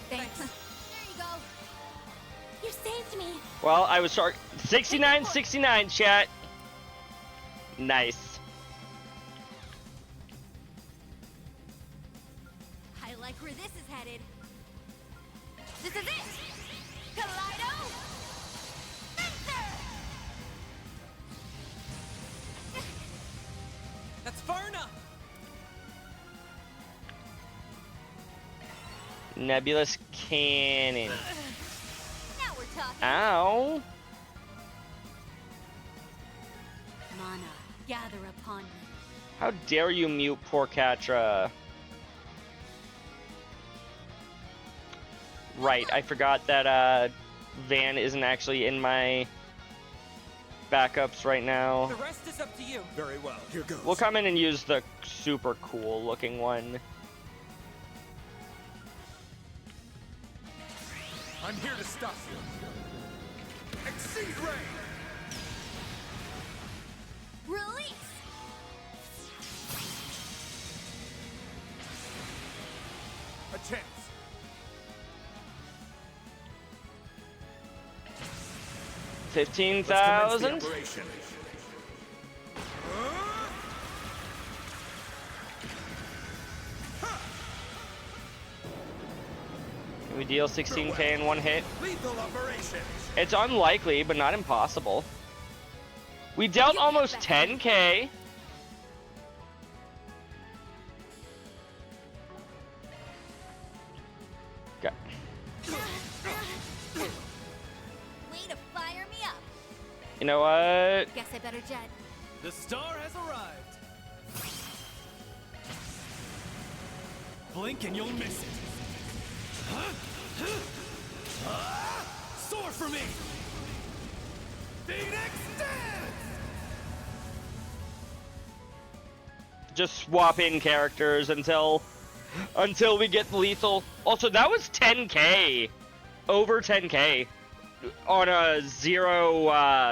Thanks. There you go. You saved me. Well, I was 69, chat. Nice. I like where this is headed. This is it! Kaleido! That's far enough. Nebulous Cannon. Now we're talking. Ow. Mana, gather upon me. How dare you mute poor Catra? Right, I forgot that Van isn't actually in my backups right now. The rest is up to you. Very well. Here goes. We'll come in and use the super cool looking one. I'm here to stop you. Exceed ray. Release! A chance. $15,000. Let's commence the operation. Can we deal 16k in one hit? Lethal operation. It's unlikely, but not impossible. We dealt almost 10k. Got Way to fire me up. You know what? Guess I better jet. The star has arrived. Blink and you'll miss it. Soar for me! Phoenix Dance! Just swap in characters until we get lethal. Also, that was 10k. Over 10k. On a zero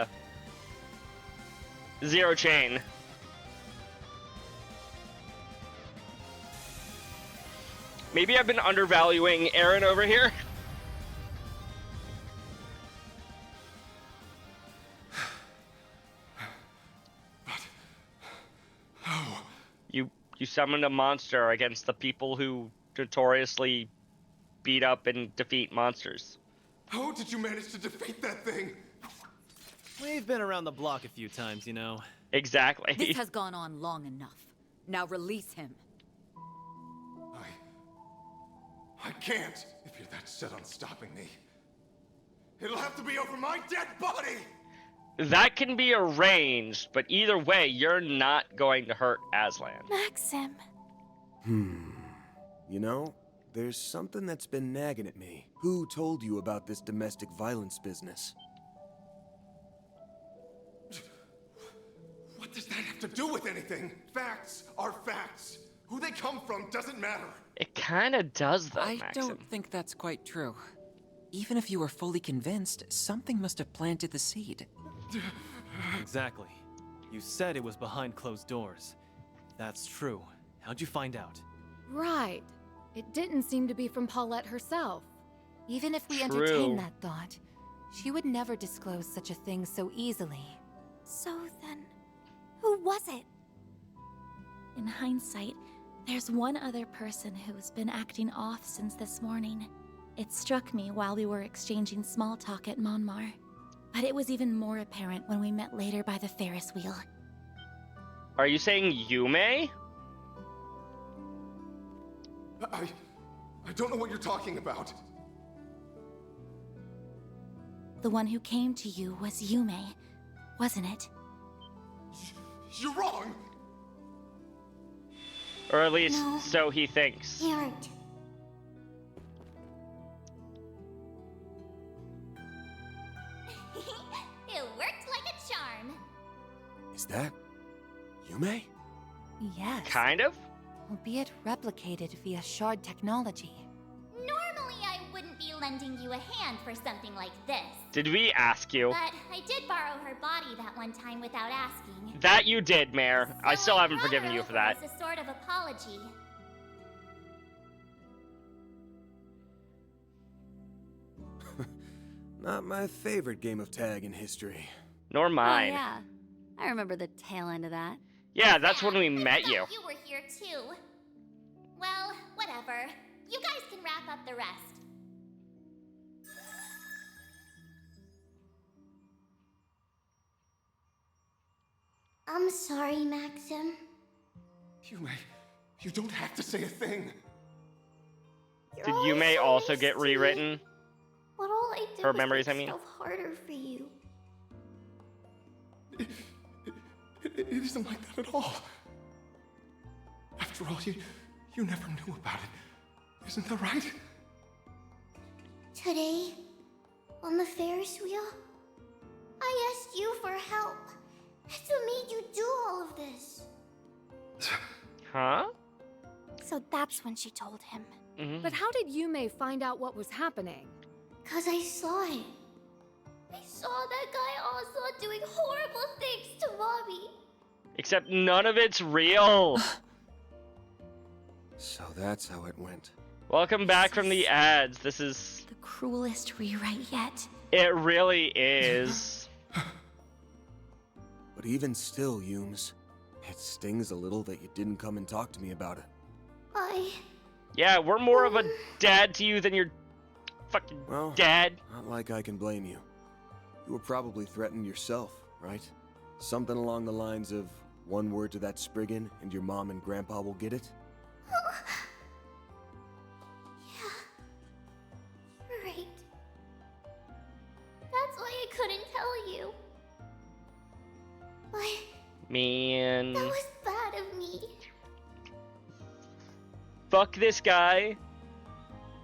chain. Maybe I've been undervaluing Aaron over here. You summoned a monster against the people who notoriously beat up and defeat monsters. How did you manage to defeat that thing? We've been around the block a few times, you know. Exactly. This has gone on long enough. Now release him. I can't if you're that set on stopping me. It'll have to be over my dead body! That can be arranged, but either way, you're not going to hurt Aslan. Maxim. You know, there's something that's been nagging at me. Who told you about this domestic violence business? What does that have to do with anything? Facts are facts. Who they come from doesn't matter. It kind of does, though, I Maxim. don't think that's quite true. Even if you were fully convinced, something must have planted the seed. Exactly. You said it was behind closed doors. That's true. How'd you find out? Right. It didn't seem to be from Paulette herself. Even if we True. entertain that thought, she would never disclose such a thing so easily. So then, who was it? In hindsight, there's one other person who's been acting off since this morning. It struck me while we were exchanging small talk at Monmar. But it was even more apparent when we met later by the Ferris wheel. Are you saying Yume? I don't know what you're talking about. The one who came to you was Yume, wasn't it? You're wrong! Or at least, No. so he thinks. You're right. It worked like a charm. Is that Yume? Yes. Kind of? Albeit replicated via shard technology. Normally I wouldn't be lending you a hand for something like this. Did we ask you? But I did borrow her body that one time without asking. That you did, Mayor. I So still I haven't brought forgiven her you for over that. as a sort of apology. Not my favorite game of tag in history. Nor mine. Oh, yeah. I remember the tail end of that. Yeah, that's when we met you. You were here too. Well, whatever. You guys can wrap up the rest. I'm sorry, Maxim. You don't have to say a thing. Did Yume also get rewritten? But all I did Her was memories, make I mean. stuff harder for you. It isn't like that at all. After all, you never knew about it. Isn't that right? Today, on the Ferris wheel, I asked you for help. That's what made you do all of this. Huh? So that's when she told him. Mm-hmm. But how did Yume find out what was happening? 'Cause I saw it. I saw that guy Osla doing horrible things to Mommy. Except none of it's real. So that's how it went. Welcome back from the ads. This is... The cruelest rewrite yet. It really is. But even still, Yumes, it stings a little that you didn't come and talk to me about it. Yeah, we're more of a dad to you than your fucking dad. Not like I can blame you. You were probably threatened yourself, right? Something along the lines of, one word to that Spriggan and your mom and grandpa will get it? You're right. That's why I couldn't tell you. Man. That was bad of me. Fuck this guy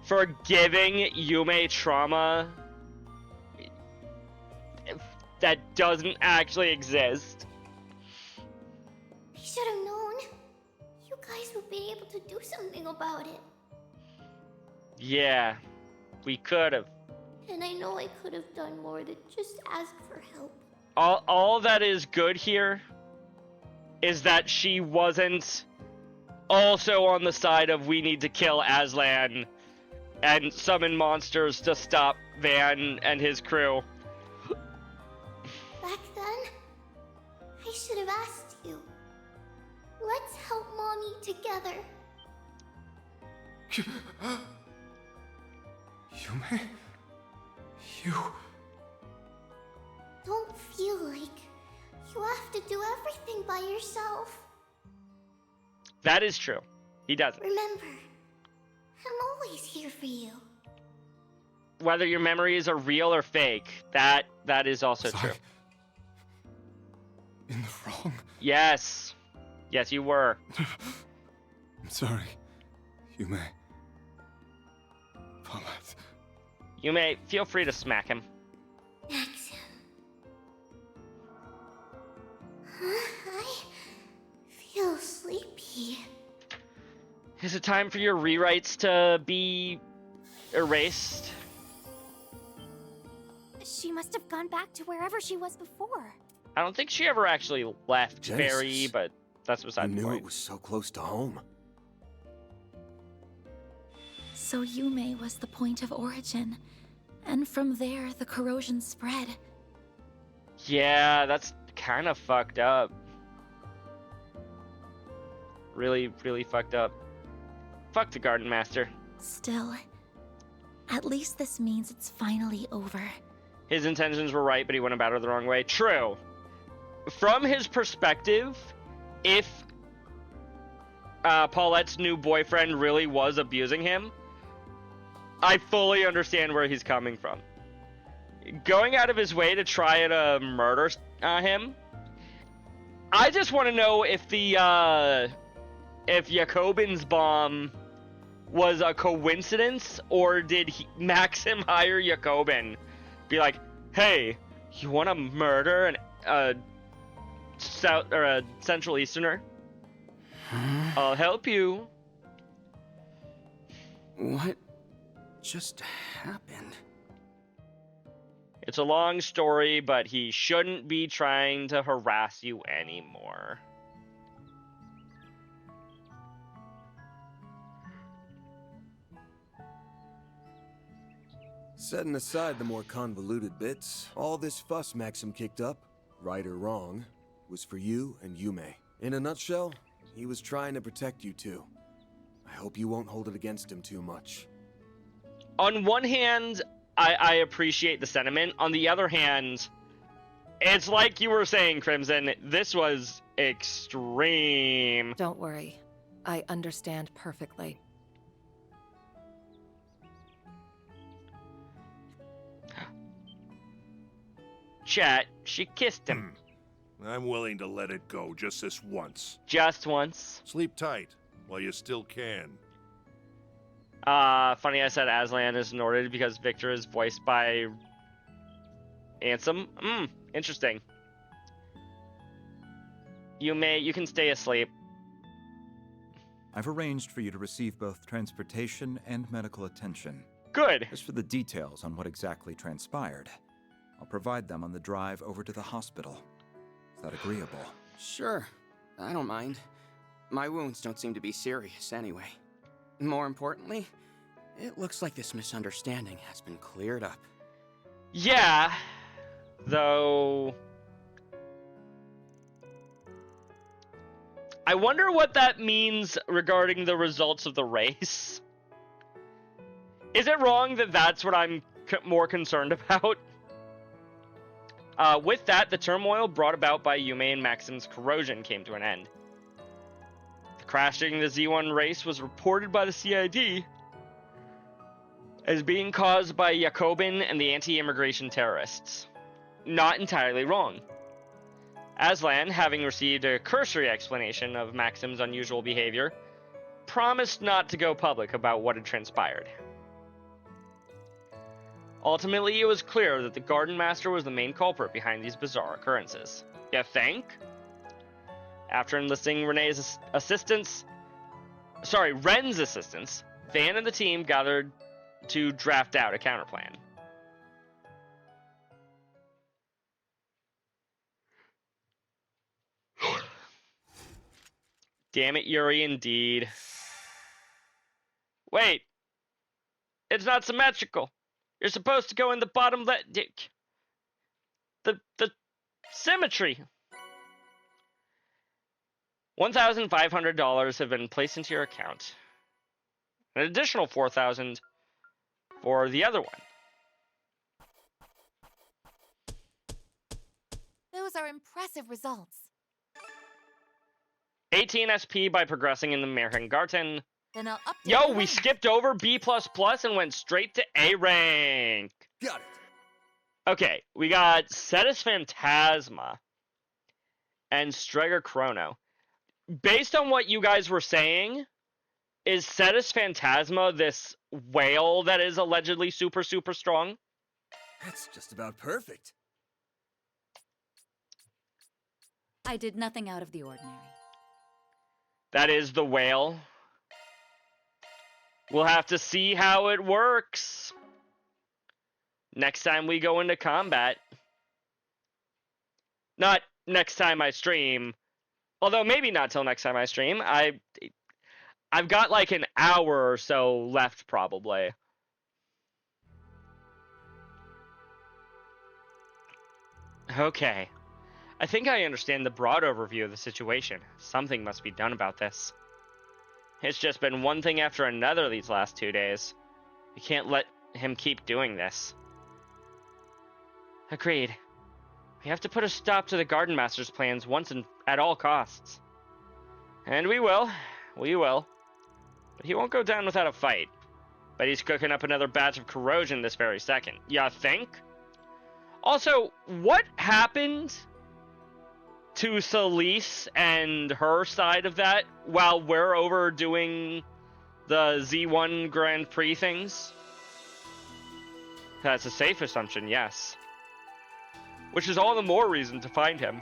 for giving Yume trauma that doesn't actually exist. I should have known. You guys would be able to do something about it. Yeah, we could have. And I know I could have done more than just ask for help. All that is good here is that she wasn't also on the side of we need to kill Aslan and summon monsters to stop Van and his crew. Back then, I should have asked you. Let's help Mommy together. Yume? You... Don't feel like you have to do everything by yourself. That is true. He doesn't. Remember, I'm always here for you. Whether your memories are real or fake, that is also true. In the wrong? Yes. Yes, you were. I'm sorry, Yume. Paulette. You may feel free to smack him. Maxim. I feel sleepy. Is it time for your rewrites to be erased? She must have gone back to wherever she was before. I don't think she ever actually left Genesis. Barry, but that's beside You the knew point. it was so close to home. So Yume was the point of origin. And from there, the corrosion spread. Yeah, that's kind of fucked up. Really, really fucked up. Fuck the Garden Master. Still, at least this means it's finally over. His intentions were right, but he went about it the wrong way. True. From his perspective, if Paulette's new boyfriend really was abusing him, I fully understand where he's coming from. Going out of his way to try to murder him, I just want to know if the if Jacobin's bomb was a coincidence, or did Maxim hire Jacobin? Be like, hey, you want to murder a Central Easterner? I'll help you. What just happened? It's a long story, but he shouldn't be trying to harass you anymore. Setting aside the more convoluted bits, all this fuss Maxim kicked up, right or wrong, was for you and Yume. In a nutshell, he was trying to protect you two. I hope you won't hold it against him too much. On one hand, I appreciate the sentiment. On the other hand, it's like you were saying, Crimson, this was extreme. Don't worry. I understand perfectly. Chat, she kissed him. I'm willing to let it go just this once. Just once. Sleep tight while you still can. Funny I said Aslan is Norded because Victor is voiced by Ansem. Interesting. You can stay asleep. I've arranged for you to receive both transportation and medical attention. Good. As for the details on what exactly transpired, I'll provide them on the drive over to the hospital. Is that agreeable? Sure. I don't mind. My wounds don't seem to be serious anyway. More importantly, it looks like this misunderstanding has been cleared up. Yeah, though... I wonder what that means regarding the results of the race. Is it wrong that that's what I'm more concerned about? With that, the turmoil brought about by Yume and Maxim's corrosion came to an end. The crashing the Z1 race was reported by the CID as being caused by Jacobin and the anti-immigration terrorists. Not entirely wrong. Aslan, having received a cursory explanation of Maxim's unusual behavior, promised not to go public about what had transpired. Ultimately, it was clear that the Garden Master was the main culprit behind these bizarre occurrences. You think? After enlisting Ren's assistance, Van and the team gathered to draft out a counterplan. Damn it, Yuri, indeed. Wait! It's not symmetrical! You're supposed to go in the bottom left. The symmetry! $1,500 have been placed into your account. An additional $4,000 for the other one. Those are impressive results. 18 SP by progressing in the Merhengarten. Then I'll update Yo, the we rank. skipped over B++ and went straight to A rank. Got it. Okay, we got Cetus Phantasma and Streger Chrono. Based on what you guys were saying, is Cetus Phantasma this whale that is allegedly super strong? That's just about perfect. I did nothing out of the ordinary. That is the whale. We'll have to see how it works next time we go into combat. Not next time I stream. Although maybe not till next time I stream. I've got like an hour or so left probably. Okay. I think I understand the broad overview of the situation. Something must be done about this. It's just been one thing after another these last 2 days. We can't let him keep doing this. Agreed. We have to put a stop to the Garden Master's plans once and at all costs. And we will. We will. But he won't go down without a fight. But he's cooking up another batch of corrosion this very second. Ya think? Also, what happened to Celise and her side of that while we're over doing the Z1 Grand Prix things? That's a safe assumption, yes. Which is all the more reason to find him.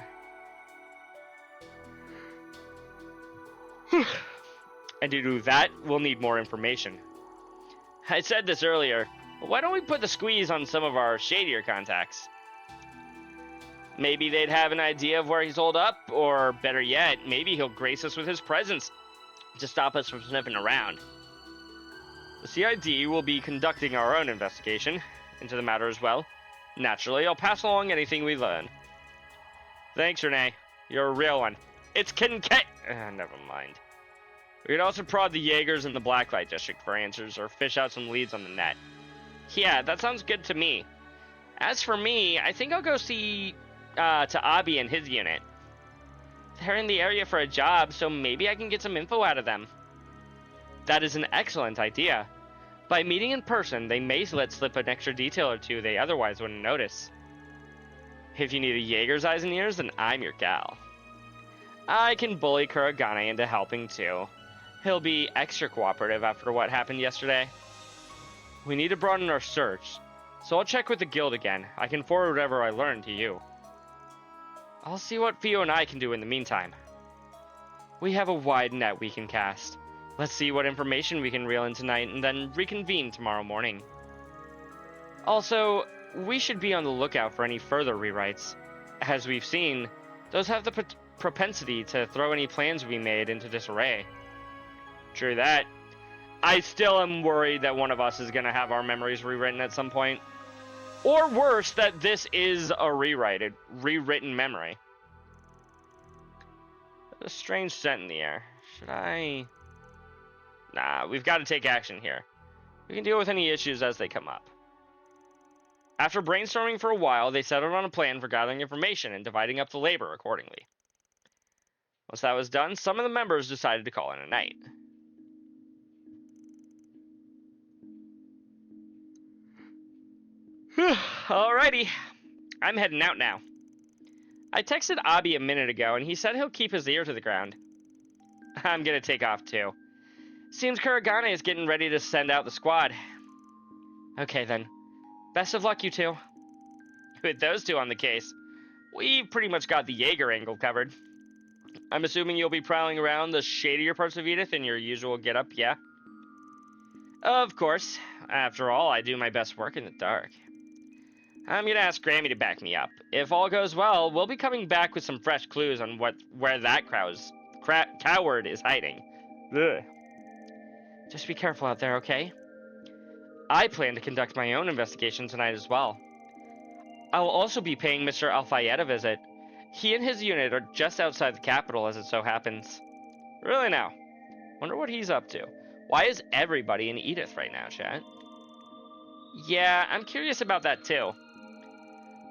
And to do that, we'll need more information. I said this earlier, but why don't we put the squeeze on some of our shadier contacts? Maybe they'd have an idea of where he's holed up, or better yet, maybe he'll grace us with his presence to stop us from sniffing around. The CID will be conducting our own investigation into the matter as well. Naturally, I'll pass along anything we learn. Thanks, Renee. You're a real one. It's Kincaid. Never mind. We could also prod the Jaegers in the Blacklight District for answers or fish out some leads on the net. Yeah, that sounds good to me. As for me, I think I'll go see to Abi and his unit. They're in the area for a job, so maybe I can get some info out of them. That is an excellent idea. By meeting in person, they may let slip an extra detail or two they otherwise wouldn't notice. If you need a Jaeger's eyes and ears, then I'm your gal. I can bully Kuragane into helping too. He'll be extra cooperative after what happened yesterday. We need to broaden our search, so I'll check with the guild again. I can forward whatever I learned to you. I'll see what Fio and I can do in the meantime. We have a wide net we can cast. Let's see what information we can reel in tonight and then reconvene tomorrow morning. Also, we should be on the lookout for any further rewrites. As we've seen, those have the propensity to throw any plans we made into disarray. True that. I still am worried that one of us is going to have our memories rewritten at some point. Or worse, that this is a rewritten memory. A strange scent in the air. Should I... Nah, we've got to take action here. We can deal with any issues as they come up. After brainstorming for a while, they settled on a plan for gathering information and dividing up the labor accordingly. Once that was done, some of the members decided to call in a night. Alrighty, I'm heading out now. I texted Abi a minute ago, and he said he'll keep his ear to the ground. I'm gonna take off too. Seems Kuragane is getting ready to send out the squad. Okay then, best of luck you two. With those two on the case, we've pretty much got the Jaeger angle covered. I'm assuming you'll be prowling around the shadier parts of Edith in your usual getup, yeah? Of course. After all, I do my best work in the dark. I'm gonna ask Grammy to back me up. If all goes well, we'll be coming back with some fresh clues on where that coward is hiding. Ugh. Just be careful out there, okay? I plan to conduct my own investigation tonight as well. I'll also be paying Mr. Alfayette a visit. He and his unit are just outside the capital as it so happens. Really now. Wonder what he's up to. Why is everybody in Edith right now, chat? Yeah, I'm curious about that too.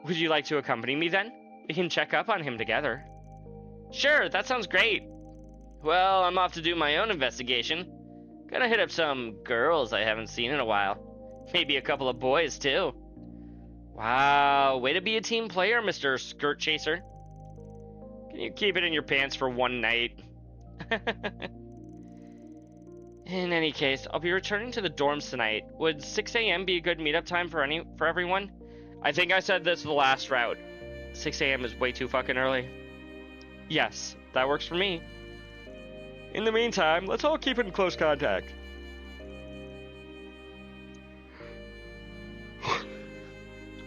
Would you like to accompany me then? We can check up on him together. Sure, that sounds great. Well, I'm off to do my own investigation. Gonna hit up some girls I haven't seen in a while. Maybe a couple of boys too. Wow, way to be a team player, Mr. Skirt Chaser. Can you keep it in your pants for one night? In any case, I'll be returning to the dorms tonight. Would 6 a.m. be a good meetup time for everyone? I think I said this the last route. 6 a.m. is way too fucking early. Yes, that works for me. In the meantime, let's all keep in close contact.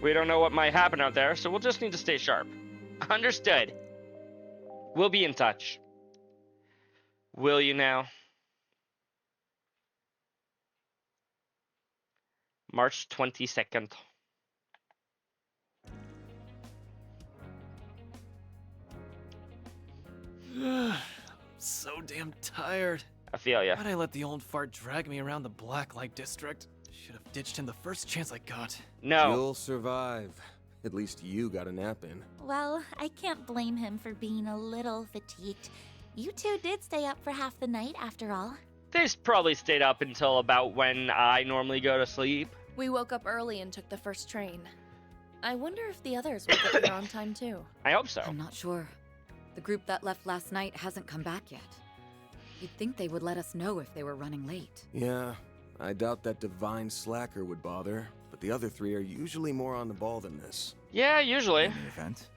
We don't know what might happen out there, so we'll just need to stay sharp. Understood. We'll be in touch. Will you now? March 22nd. So damn tired. I feel ya. Why'd I let the old fart drag me around the Blacklight District? Should have ditched him the first chance I got. No. You'll survive. At least you got a nap in. Well, I can't blame him for being a little fatigued. You two did stay up for half the night, after all. They probably stayed up until about when I normally go to sleep. We woke up early and took the first train. I wonder if the others will get here on time too. I hope so. I'm not sure. The group that left last night hasn't come back yet. You'd think they would let us know if they were running late. Yeah, I doubt that divine slacker would bother, but the other three are usually more on the ball than this. Yeah, usually. In the event,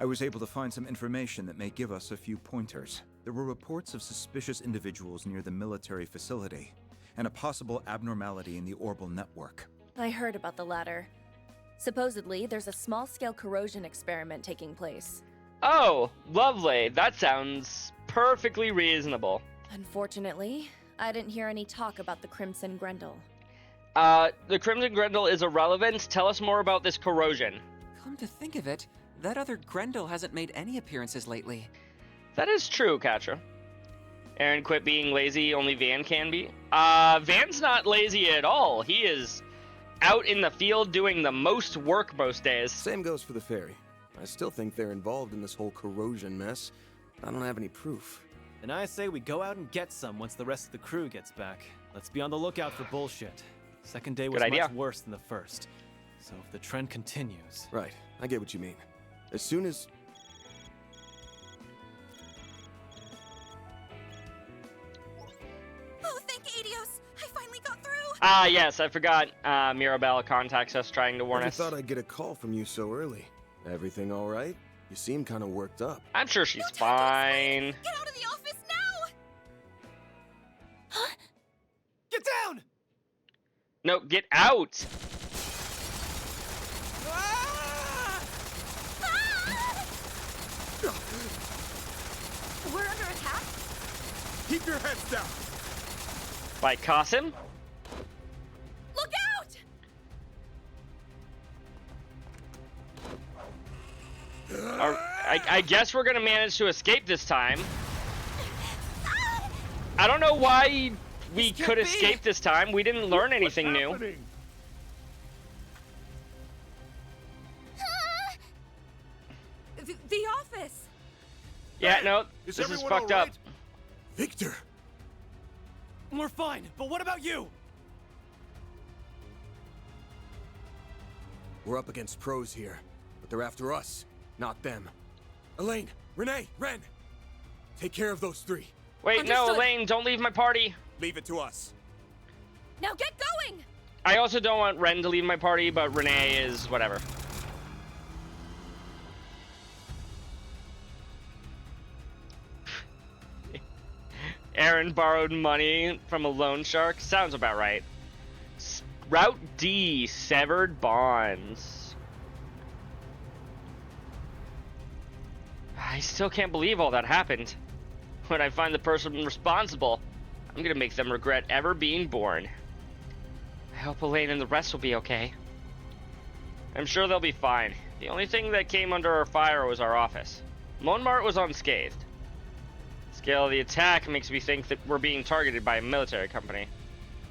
I was able to find some information that may give us a few pointers. There were reports of suspicious individuals near the military facility. and a possible abnormality in the orbal network. I heard about the latter. Supposedly, there's a small-scale corrosion experiment taking place. Oh, lovely. That sounds perfectly reasonable. Unfortunately, I didn't hear any talk about the Crimson Grendel. The Crimson Grendel is irrelevant. Tell us more about this corrosion. Come to think of it, that other Grendel hasn't made any appearances lately. That is true, Katra. Aaron, quit being lazy. Only Van can be. Van's not lazy at all. He is out in the field doing the most work most days. Same goes for the ferry. I still think they're involved in this whole corrosion mess. I don't have any proof. And I say we go out and get some once the rest of the crew gets back. Let's be on the lookout for bullshit. Second day was much worse than the first. So if the trend continues... Right, I get what you mean. As soon as... Oh, thank Adios! I finally got through! Yes, I forgot. Mirabelle contacts us trying to warn us. I thought I'd get a call from you so early. Everything all right? You seem kind of worked up. I'm sure she's fine. Get out of the office now! Get down! No, get out! We're under attack? Keep your heads down! By Qasim? Look out! I guess we're gonna manage to escape this time. I don't know why we could escape this time. We didn't learn anything new. The office! Yeah, no, this is fucked up. Victor! We're fine, but what about you? We're up against pros here, but they're after us, not them. Elaine, Renee, Ren! Take care of those three. Wait, Understood. no, Elaine, don't leave my party. Leave it to us. Now get going! I also don't want Ren to leave my party, but Renee is whatever. Aaron borrowed money from a loan shark. Sounds about right. Route D, severed bonds. I still can't believe all that happened. When I find the person responsible, I'm gonna make them regret ever being born. I hope Elaine and the rest will be okay. I'm sure they'll be fine. The only thing that came under our fire was our office. Monmart was unscathed. The scale of the attack makes me think that we're being targeted by a military company.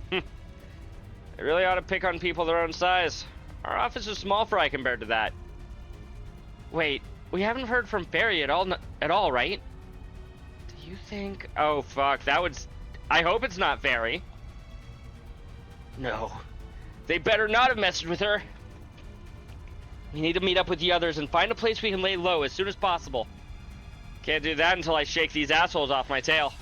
They really ought to pick on people their own size. Our office is small fry compared to that. Wait, we haven't heard from Barry at all, right? Do you think... Oh, fuck, that would... I hope it's not Barry. No. They better not have messed with her. We need to meet up with the others and find a place we can lay low as soon as possible. Can't do that until I shake these assholes off my tail.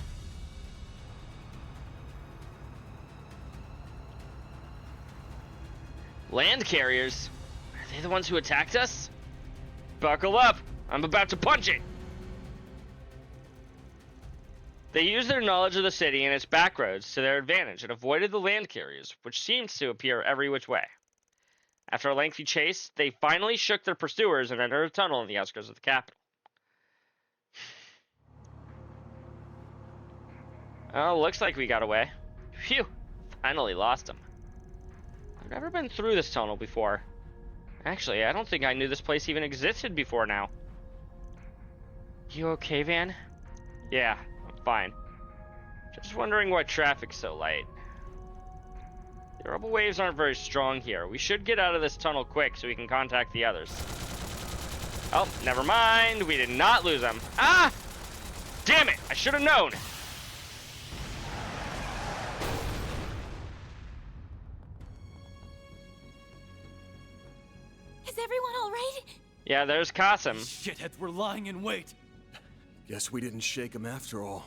Land carriers? Are they the ones who attacked us? Buckle up! I'm about to punch it! They used their knowledge of the city and its back roads to their advantage and avoided the land carriers, which seems to appear every which way. After a lengthy chase, they finally shook their pursuers and entered a tunnel in the outskirts of the capital. Oh, looks like we got away. Phew! Finally lost them. I've never been through this tunnel before. Actually, I don't think I knew this place even existed before now. You okay, Van? Yeah, I'm fine. Just wondering why traffic's so light. The orbital waves aren't very strong here. We should get out of this tunnel quick so we can contact the others. Oh, never mind. We did not lose them. Ah! Damn it! I should have known. Is everyone all right? Yeah, there's Qasim. Shitheads were lying in wait. Guess we didn't shake them after all.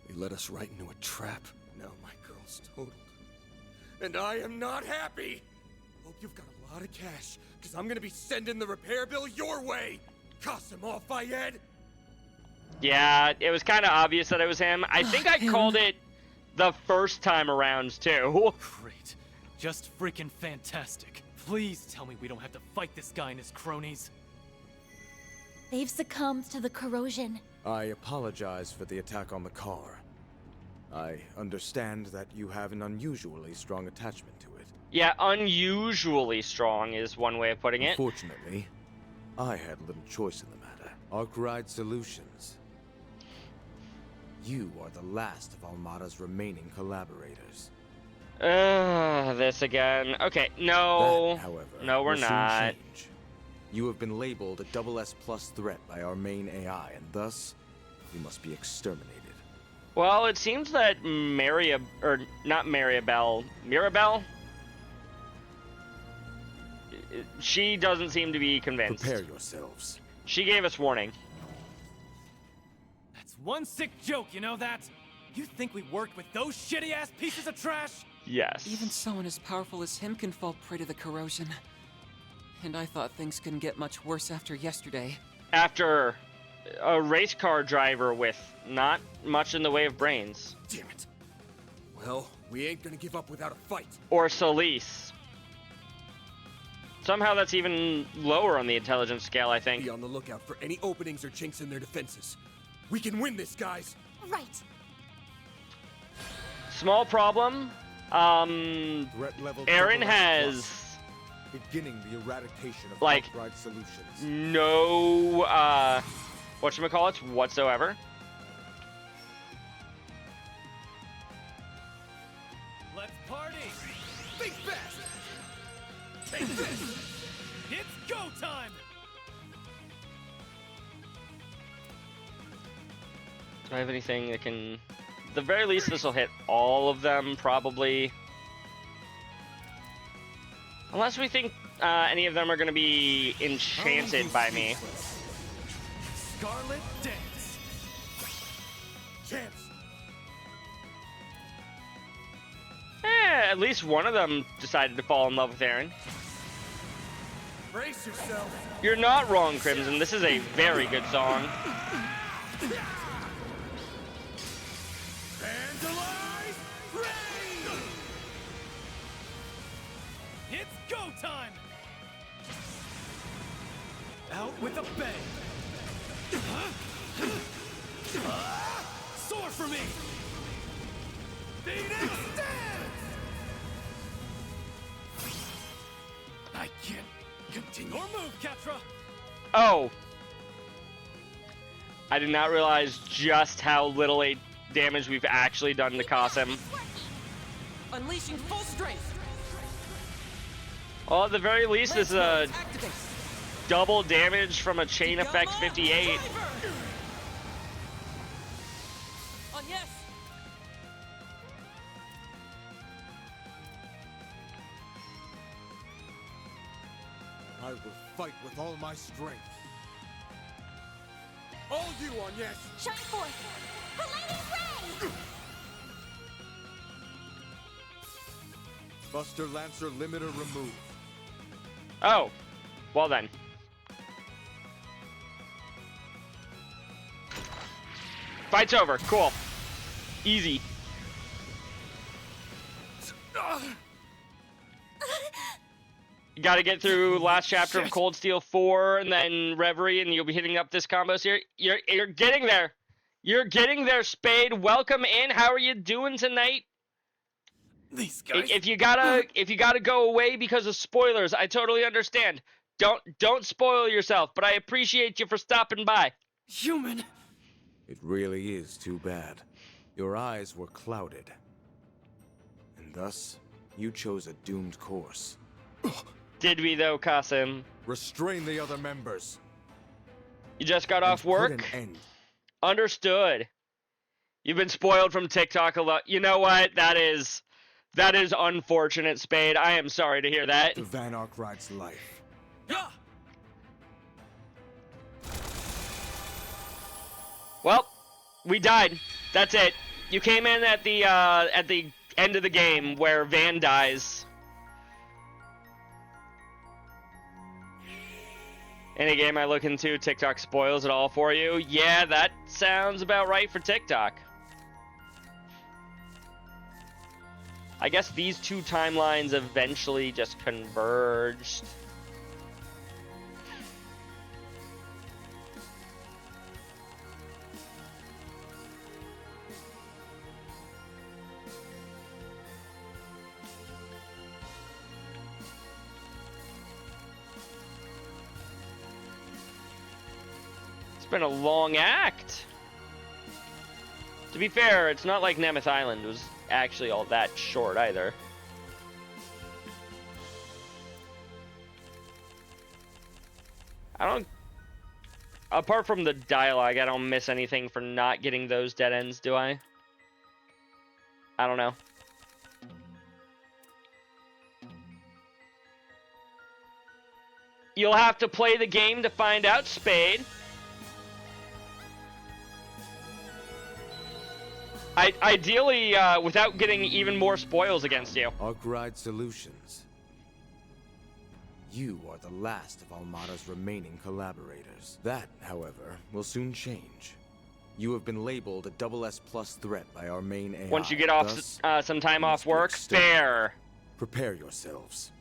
They led us right into a trap. Now my girl's totaled. And I am not happy! Hope you've got a lot of cash, because I'm gonna be sending the repair bill your way! Qasim al-Fayed! Yeah, it was kind of obvious that it was him. I think I called it The first time around, too. Great. Just freaking fantastic. Please tell me we don't have to fight this guy and his cronies. They've succumbed to the corrosion. I apologize for the attack on the car. I understand that you have an unusually strong attachment to it. Yeah, unusually strong is one way of putting it. Unfortunately, I had little choice in the matter. Arkwright Solutions. You are the last of Almada's remaining collaborators. This again. Okay, no. That, however, no, we're will soon not. change. You have been labeled a SS+ threat by our main AI, and thus, you must be exterminated. Well, it seems that Mirabelle? She doesn't seem to be convinced. Prepare yourselves. She gave us warning. That's one sick joke, you know that? You think we worked with those shitty-ass pieces of trash? Yes. Even someone as powerful as him can fall prey to the corrosion. And I thought things couldn't get much worse after yesterday. After a race car driver with not much in the way of brains. Damn it. Well, we ain't gonna give up without a fight. Or Solis. Somehow that's even lower on the intelligence scale, I think. Be on the lookout for any openings or chinks in their defenses. We can win this, guys. Right. Small problem. Threat level Aaron has beginning the eradication of like Arkwright Solutions. No whatchamacallits whatsoever. Let's party! Think fast! Take this! It's go time! Do I have anything that can... At the very least, this will hit all of them, probably. Unless we think any of them are going to be enchanted by me. Scarlet Dance. Chance. At least one of them decided to fall in love with Aaron. Brace yourself. You're not wrong, Crimson. This is a very good song. Vandalize Rain! It's go time! Out with a bang! Soar for me! Phoenix Dance! I can't continue. Your move, Ketra! Oh! I did not realize just how little damage we've actually done to Qasim. Unleashing full strength. Well, at the very least, this is a double damage from a chain effect 58. On yes. I will fight with all my strength. All you on yes. Shine forth. Palladium Ray! Buster Lancer limiter removed. Oh, well then. Fight's over. Cool. Easy. You gotta get through last chapter of Cold Steel 4 and then Reverie, and you'll be hitting up this combo here. You're getting there. You're getting there, Spade. Welcome in. How are you doing tonight? These guys. If you gotta go away because of spoilers, I totally understand. Don't spoil yourself, but I appreciate you for stopping by. Human. It really is too bad. Your eyes were clouded. And thus, you chose a doomed course. Did we though, Qasim? Restrain the other members. You just got off work? Put an end. Understood. You've been spoiled from TikTok a lot. You know what? That is unfortunate, Spade. I am sorry to hear that. To Van Arkwright's life. Yeah. Well, we died. That's it. You came in at the end of the game where Van dies. Any game I look into, TikTok spoils it all for you. Yeah, that sounds about right for TikTok. I guess these two timelines eventually just converged. It's been a long act. To be fair, it's not like Nemeth Island was actually all that short either. Apart from the dialogue, I don't miss anything for not getting those dead ends, do I? I don't know. You'll have to play the game to find out, Spade. Ideally, without getting even more spoils against you. Arkride Solutions. You are the last of Almada's remaining collaborators. That, however, will soon change. You have been labeled a SS+ threat by our main AI. Once you get off some time off work, fair. Prepare yourselves.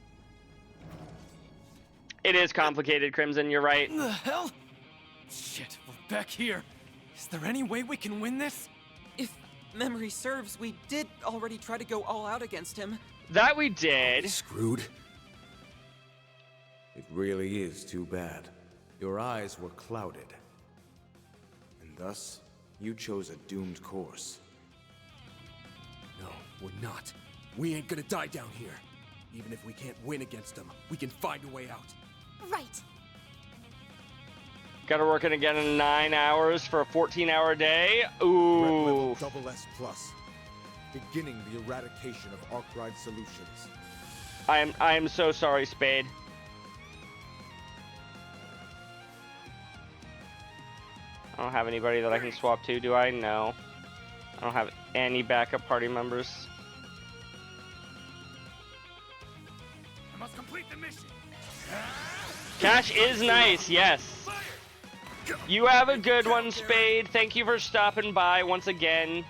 It is complicated, Crimson, you're right. What the hell? Shit, we're back here. Is there any way we can win this? If memory serves, we did already try to go all out against him. That we did. Screwed. It really is too bad. Your eyes were clouded. And thus, you chose a doomed course. No, we're not. We ain't gonna die down here. Even if we can't win against them, we can find a way out. Right. Gotta work it again in 9 hours for a 14-hour day? Ooh. SS+. Beginning the eradication of Arkride Solutions. I am so sorry, Spade. I don't have anybody that I can swap to, do I? No. I don't have any backup party members. I must complete the mission. Cash is nice, yes. You have a good one, Spade. Thank you for stopping by once again.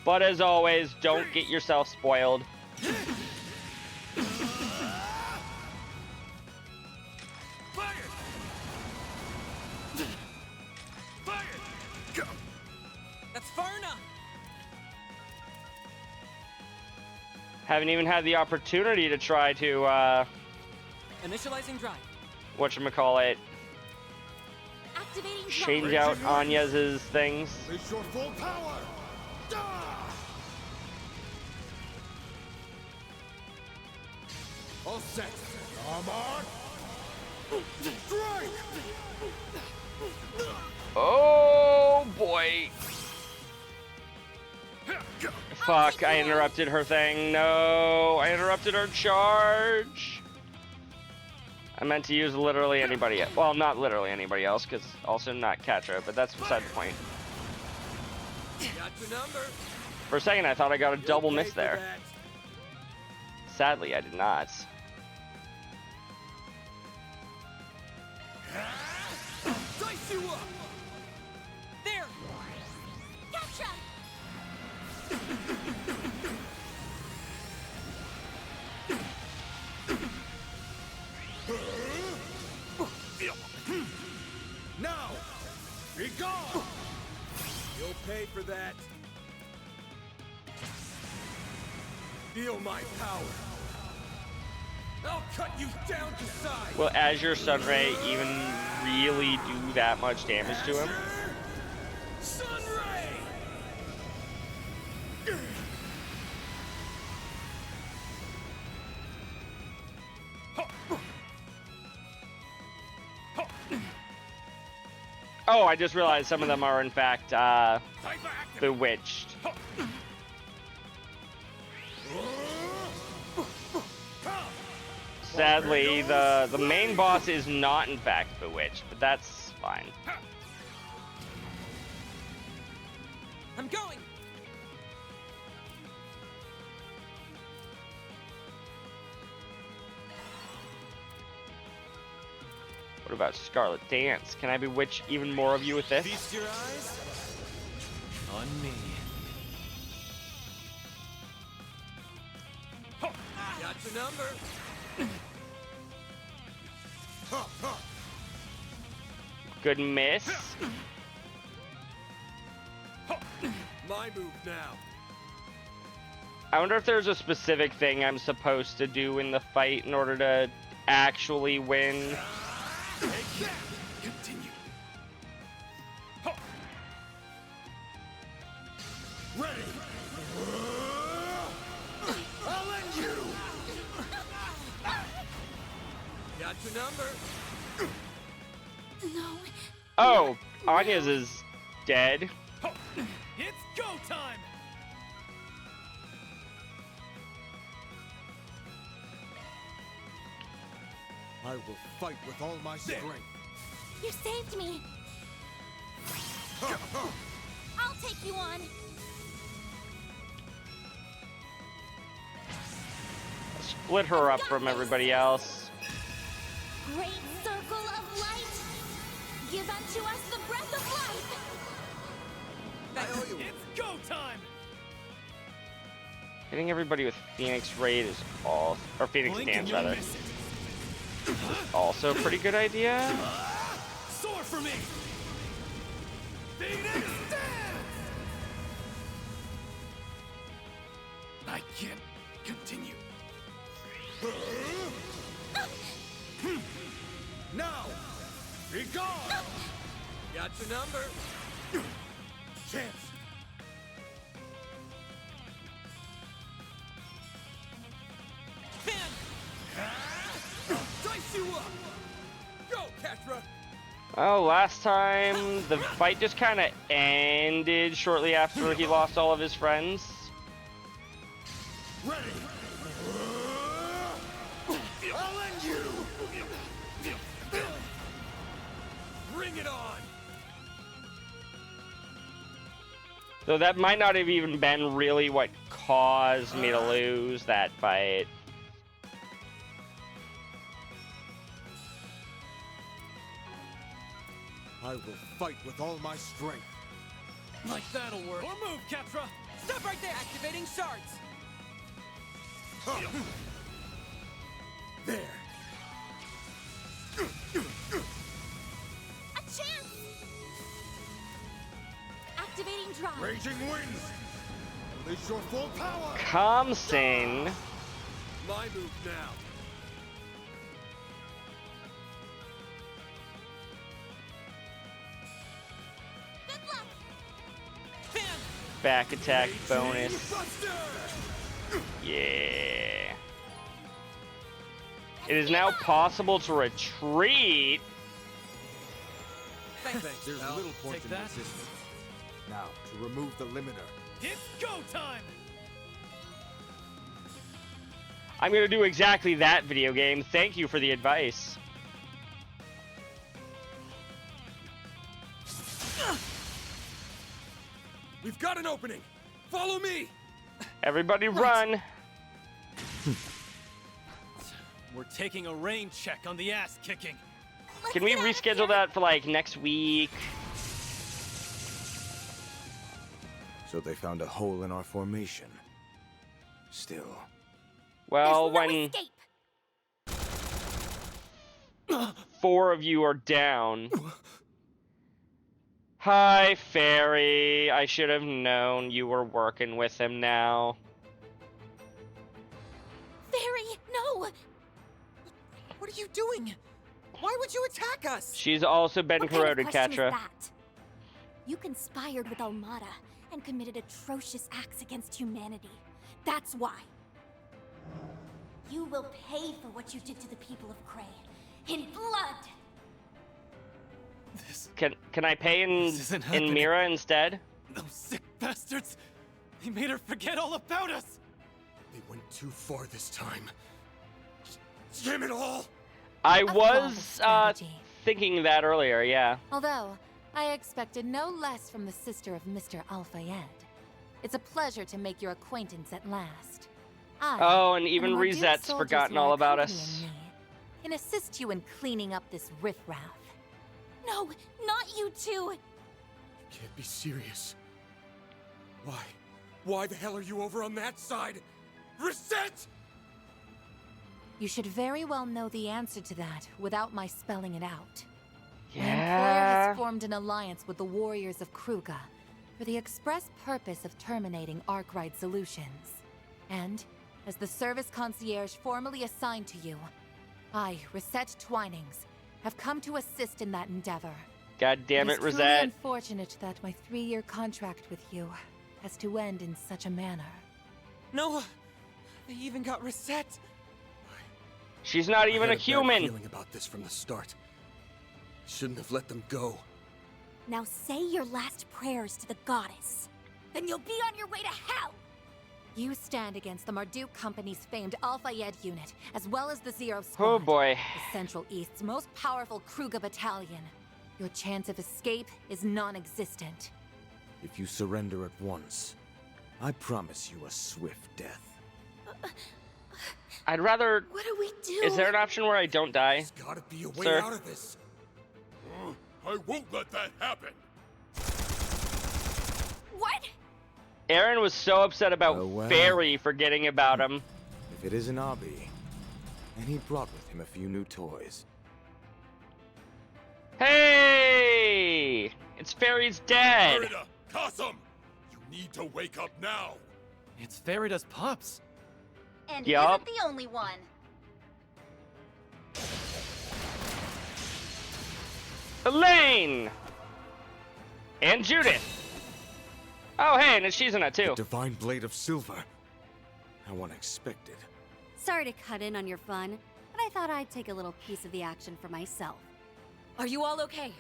But as always, don't get yourself spoiled. That's far enough. Haven't even had the opportunity to try to, Initializing drive. whatchamacallit, Activating change out Anya's things. It's your full power! All set. Come on! Strike! Oh boy. Fuck, I interrupted her thing. No, I interrupted her charge. I meant to use literally anybody else. Well, not literally anybody else, because also not Catra, but that's beside the point. Got your number. For a second, I thought I got a double miss there. Sadly, I did not. Dice you up. There. Gotcha. Now! Be gone! You'll pay for that. Feel my power. I'll cut you down to size. Will Azure Sunray even really do that much damage to him? Sunray! Oh, I just realized some of them are in fact bewitched. Sadly, the main boss is not in fact bewitched, but that's fine. I'm going. What about Scarlet Dance? Can I bewitch even more of you with this? Feast your eyes on me. Got your number. Good miss. My move now. I wonder if there's a specific thing I'm supposed to do in the fight in order to actually win. Continue. Ready. I'll end you. Got your number. No. Oh, Anya's is dead. It's go time! I will fight with all my strength. You saved me. I'll take you on. Split her up from everybody else. Great circle of light. Give unto us the breath of life. It's go time! Hitting everybody with Phoenix Raid is all, or Phoenix Dance rather. Also a pretty good idea. Sword for me! Phoenix Dance! I can't continue. Now! Be gone! Got your number. Chance. Dice you up! Go, Catra! Oh, last time the fight just kind of ended shortly after he lost all of his friends. Ready! I'll end you! Bring it on! Though that might not have even been really what caused me to lose that fight. I will fight with all my strength. Like that'll work. Or move, Catra! Stop right there! Activating shards! There. A chance. Activating drive. Raging winds. Unleash your full power. Kamsin. My move now. Back attack bonus. Yeah. It is now possible to retreat. Thanks. There's little point in resistance. Now, to remove the limiter. It's go time! I'm gonna do exactly that, video game. Thank you for the advice. We've got an opening. Follow me. Everybody run. We're taking a rain check on the ass kicking. Can we reschedule that for like next week? So they found a hole in our formation. Still. Well, when 4 of you are down. Hi, Fairy. I should have known you were working with him now. Fairy, no! What are you doing? Why would you attack us? She's also been What corroded, kind of question is Catra. that? You conspired with Almada and committed atrocious acts against humanity. That's why. You will pay for what you did to the people of Cray. In blood! Can I pay in Mira instead? Those sick bastards! They made her forget all about us! They went too far this time. Damn it all! I was thinking that earlier, yeah. Although, I expected no less from the sister of Mr. Al-Fayed. It's a pleasure to make your acquaintance at last. Oh, and even Reset's forgotten all about us. Can assist you in cleaning up this riffraff. No, not you two! You can't be serious. Why? Why the hell are you over on that side? Reset! You should very well know the answer to that without my spelling it out. Yeah. My employer has formed an alliance with the warriors of Kruga for the express purpose of terminating Arkwright Solutions. And, as the service concierge formally assigned to you, I, Reset Twinings, have come to assist in that endeavor. God damn it, It's truly Rosette. unfortunate that my 3-year contract with you has to end in such a manner. No, they even got Reset. She's not even I a had human. Bad feeling about this from the start. Shouldn't have let them go. Now say your last prayers to the goddess. Then you'll be on your way to hell! You stand against the Marduk Company's famed Al-Fayed unit, as well as the Zero Squad. Oh boy. The Central East's most powerful Kruga battalion. Your chance of escape is non-existent. If you surrender at once, I promise you a swift death. I'd rather... What do we do? Is there an option where I don't die? There's gotta be a way Sir? out of this. I won't let that happen. What? Aaron was so upset about Oh, well. Fairy forgetting about him. If it isn't Abi, and he brought with him a few new toys. Hey! It's Fairy's dad! Farida, Kasum! You need to wake up now! It's Farida's pups. And Yup. isn't the only one. Elaine! And Judith! Oh, hey, and she's in it too. The Divine Blade of Silver. How unexpected. Sorry to cut in on your fun, but I thought I'd take a little piece of the action for myself. Are you all okay?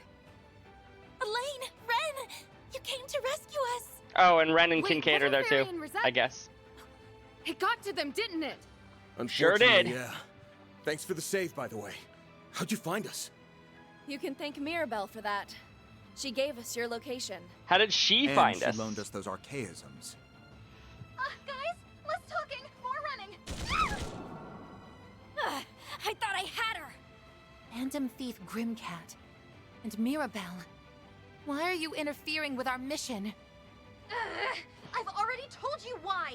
Elaine! Ren! You came to rescue us! Oh, and Ren and Wait, Kincaid are there wasn't Fairy too, and Rosette? I guess. It got to them, didn't it? Sure did. Unfortunately, yeah. Thanks for the save, by the way. How'd you find us? You can thank Mirabelle for that. She gave us your location. How did she And find she us? loaned us those archaisms. Guys, less talking, more running. I thought I had her! Phantom Thief Grimcat. And Mirabelle. Why are you interfering with our mission? I've already told you why.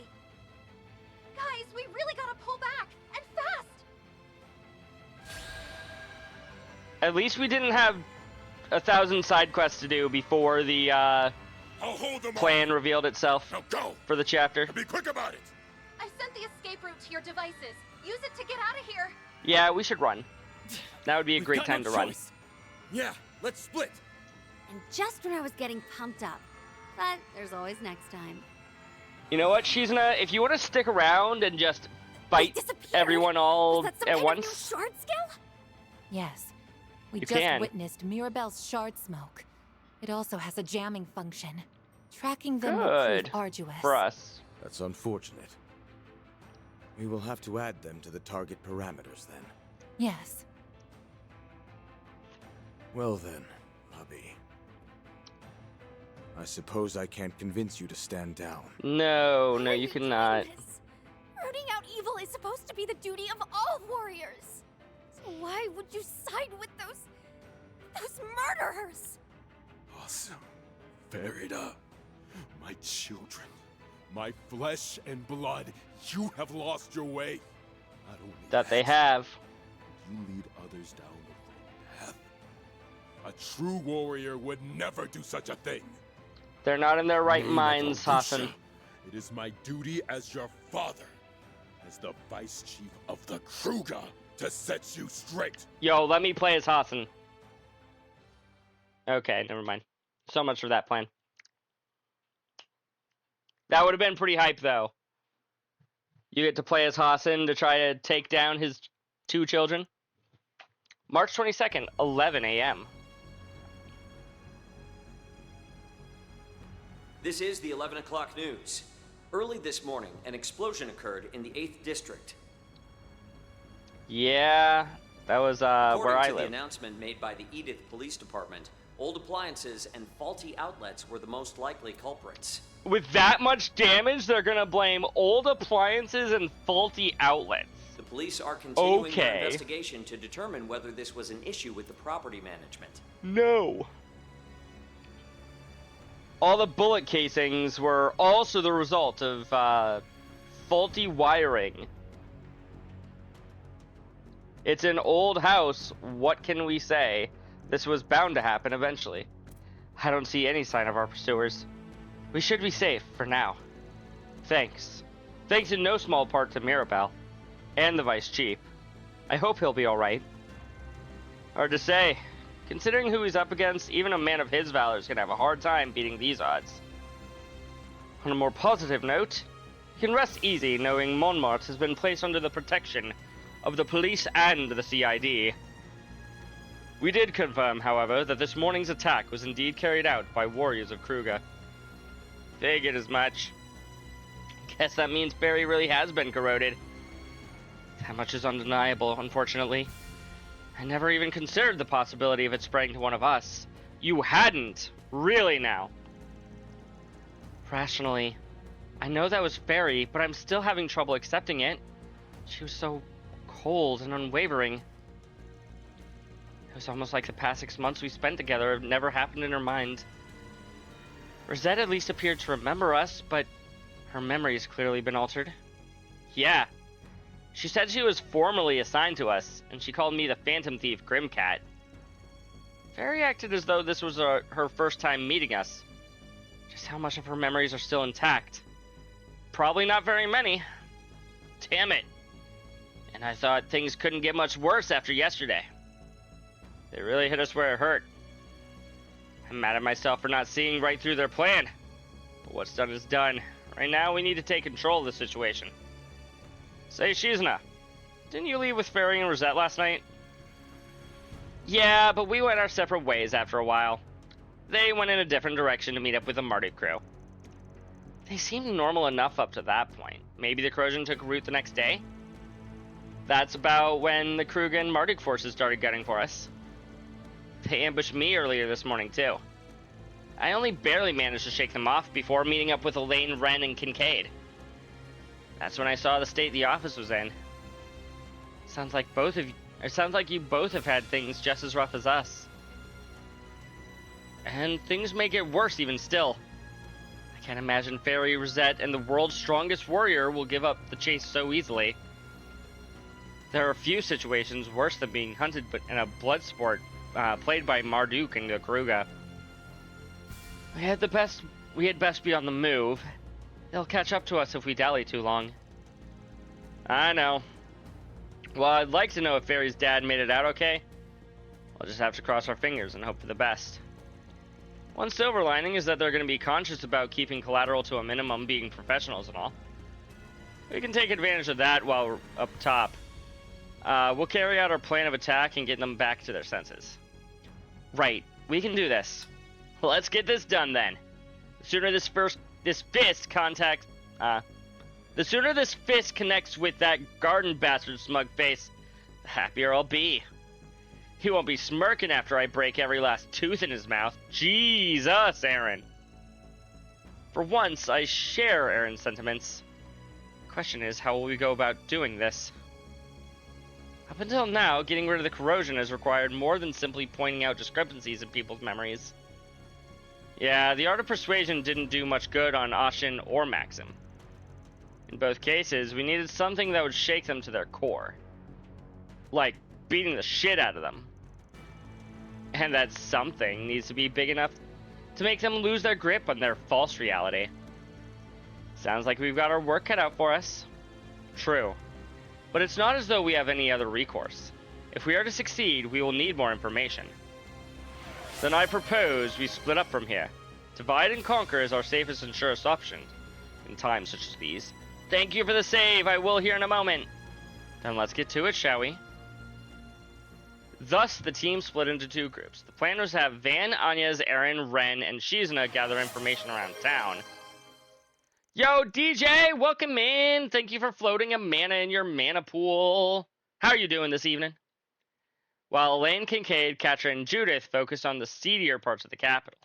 Guys, we really gotta pull back, and fast. At least we didn't have 1,000 side quests to do before the I'll hold them plan revealed itself Now go! for the chapter. Be quick about it! I sent the escape route to your devices. Use it to get out of here. Yeah, we should run. That would be a We've great got time no to run. choice. Yeah, let's split. And just when I was getting pumped up. But there's always next time. You know what, Shizuna? If you want to stick around and just fight disappeared. everyone all Was that some at kind once, of new shard skill? Yes. We You just can. witnessed Mirabelle's shard smoke. It also has a jamming function. Tracking them will good prove arduous. for us. That's unfortunate. We will have to add them to the target parameters then. Yes. Well then, Abi. I suppose I can't convince you to stand down. No, no, you cannot. Rooting out evil is supposed to be the duty of all warriors. So why would you side with those murderers? Awesome. Farida, my children, my flesh and blood, you have lost your way. Not only That they have. you lead others down the wrong path. A true warrior would never do such a thing. They're not in their right Name of minds, Arusha, Hassan. It is my duty as your father, as the vice chief of the Kruga, to set you straight. Yo, let me play as Hassan. Okay, never mind. So much for that plan. That would have been pretty hype, though. You get to play as Hassan to try to take down his 2 children. March 22nd, 11 a.m. This is the 11 o'clock news. Early this morning, an explosion occurred in the 8th District. Yeah, that was where According I to the live. announcement made by the Edith Police Department, old appliances and faulty outlets were the most likely culprits. With that much damage, they're gonna blame old appliances and faulty outlets. The police are continuing their Okay. investigation to determine whether this was an issue with the property management. No. All the bullet casings were also the result of faulty wiring. It's an old house. What can we say? This was bound to happen eventually. I don't see any sign of our pursuers. We should be safe for now. Thanks. Thanks in no small part to Mirabelle and the Vice Chief. I hope he'll be alright. Hard to say. Considering who he's up against, even a man of his valor is going to have a hard time beating these odds. On a more positive note, you can rest easy knowing Montmartre has been placed under the protection of the police and the CID. We did confirm, however, that this morning's attack was indeed carried out by warriors of Kruger. Figured as much. Guess that means Barry really has been corroded. That much is undeniable, unfortunately. I never even considered the possibility of it spreading to one of us. You hadn't? Really now? Rationally, I know that was Barry, but I'm still having trouble accepting it. She was so cold and unwavering. It was almost like the past 6 months we spent together have never happened in her mind. Rosette at least appeared to remember us, but her memory has clearly been altered. Yeah. She said she was formally assigned to us, and she called me the Phantom Thief Grimcat. Barry acted as though this was her first time meeting us. Just how much of her memories are still intact? Probably not very many. Damn it. And I thought things couldn't get much worse after yesterday. They really hit us where it hurt. I'm mad at myself for not seeing right through their plan. But what's done is done. Right now, we need to take control of the situation. Say, Shizuna, didn't you leave with Fairy and Rosette last night? Yeah, but we went our separate ways after a while. They went in a different direction to meet up with the Marduk crew. They seemed normal enough up to that point. Maybe the corrosion took root the next day? That's about when the Kruger and Marduk forces started gunning for us. They ambushed me earlier this morning, too. I only barely managed to shake them off before meeting up with Elaine, Wren, and Kincaid. That's when I saw the state the office was in. Sounds like you both have had things just as rough as us. And things may get worse even still. I can't imagine Fairy, Rosette, and the world's strongest warrior will give up the chase so easily. There are few situations worse than being hunted in a blood sport played by Marduk and the Kruger. We had best be on the move. They'll catch up to us if we dally too long. I know. Well, I'd like to know if Fairy's dad made it out okay. We'll just have to cross our fingers and hope for the best. One silver lining is that they're going to be conscious about keeping collateral to a minimum, being professionals and all. We can take advantage of that while we're up top. We'll carry out our plan of attack and get them back to their senses. Right, we can do this. Let's get this done then. The sooner this fist connects with that garden bastard's smug face, the happier I'll be. He won't be smirking after I break every last tooth in his mouth. Jesus, Aaron. For once, I share Aaron's sentiments. The question is, how will we go about doing this? Up until now, getting rid of the corrosion has required more than simply pointing out discrepancies in people's memories. Yeah, the art of persuasion didn't do much good on Ashin or Maxim. In both cases, we needed something that would shake them to their core. Like beating the shit out of them. And that something needs to be big enough to make them lose their grip on their false reality. Sounds like we've got our work cut out for us. True. But it's not as though we have any other recourse. If we are to succeed, we will need more information. Then I propose we split up from here. Divide and conquer is our safest and surest option in times such as these. Thank you for the save, I will here in a moment. Then let's get to it, shall we? Thus, the team split into two groups. The plan was to have Van, Anya's, Aaron, Ren, and Shizuna gather information around town. Yo, DJ, welcome in. Thank you for floating a mana in your mana pool. How are you doing this evening? While Elaine, Kincaid, Katra, and Judith focused on the seedier parts of the capital.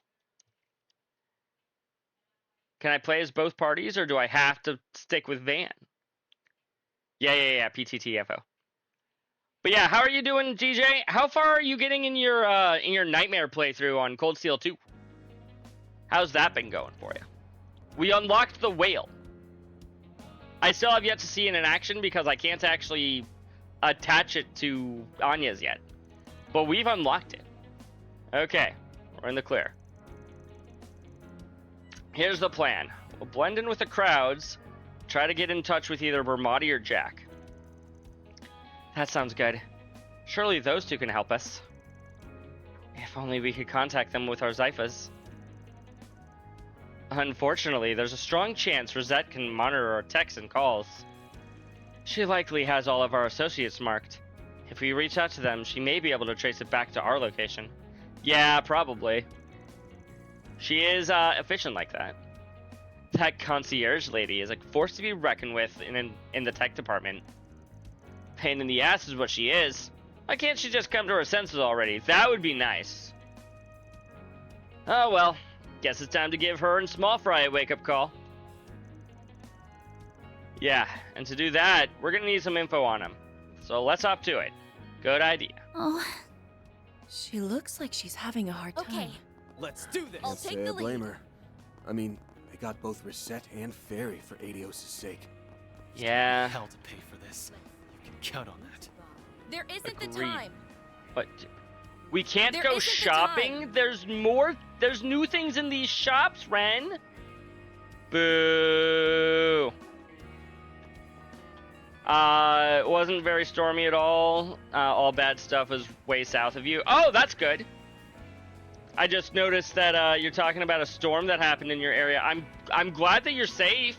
Can I play as both parties, or do I have to stick with Van? Yeah, PTTFO. But yeah, how are you doing, DJ? How far are you getting in your Nightmare playthrough on Cold Steel 2? How's that been going for you? We unlocked the whale. I still have yet to see it in action because I can't actually attach it to Anya's yet. But we've unlocked it. Okay, we're in the clear. Here's the plan. We'll blend in with the crowds, try to get in touch with either Bermati or Jack. That sounds good. Surely those two can help us. If only we could contact them with our Zyphas. Unfortunately, there's a strong chance Rosette can monitor our texts and calls. She likely has all of our associates marked. If we reach out to them, she may be able to trace it back to our location. Yeah, probably. She is efficient like that. That concierge lady is a force to be reckoned with in the tech department. Pain in the ass is what she is. Why can't she just come to her senses already? That would be nice. Oh well, guess it's time to give her and Small Fry a wake-up call. Yeah, and to do that, we're gonna need some info on him. So let's hop to it. Good idea. Oh. She looks like she's having a hard time. Okay. Let's do this. I'll take the lead. Blame her. I mean, they got both Rosette and Fairy for Adios' sake. Yeah. Hell to pay for this. You can count on that. There isn't the Agreed. time. But we can't There go isn't the shopping. time. There's new things in these shops, Ren. Boo. It wasn't very stormy at all. All bad stuff was way south of you. Oh, that's good. I just noticed that you're talking about a storm that happened in your area. I'm glad that you're safe.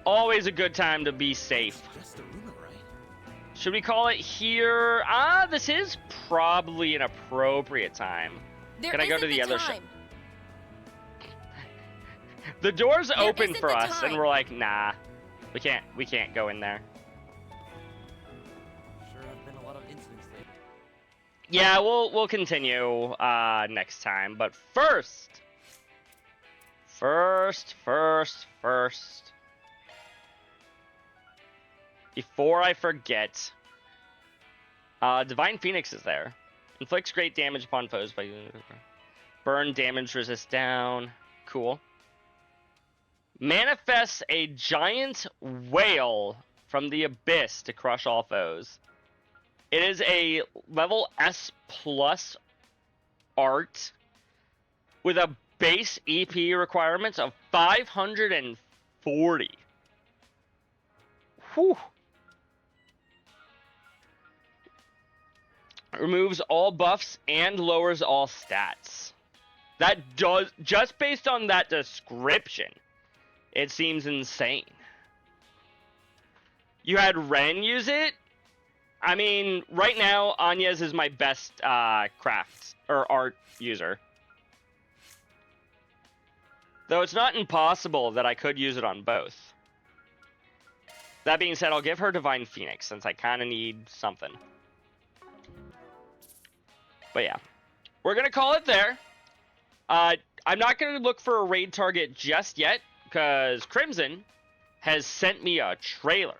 Always a good time to be safe. Just a rumor, right? Should we call it here? This is probably an appropriate time. Can I go to the other shop? The door's open for us, and we're like, nah, we can't go in there. Sure have been a lot of incidents lately. Yeah, we'll continue next time, but first. Before I forget, Divine Phoenix is there. Inflicts great damage upon foes by burn damage resist down. Cool. Manifests a giant whale from the abyss to crush all foes. It is a level S plus art with a base EP requirements of 540. Whew. Removes all buffs and lowers all stats. That does, just based on that description, it seems insane. You had Ren use it? I mean, right now, Anya's is my best craft or art user. Though it's not impossible that I could use it on both. That being said, I'll give her Divine Phoenix since I kind of need something. But yeah, we're going to call it there. I'm not going to look for a raid target just yet because Crimson has sent me a trailer.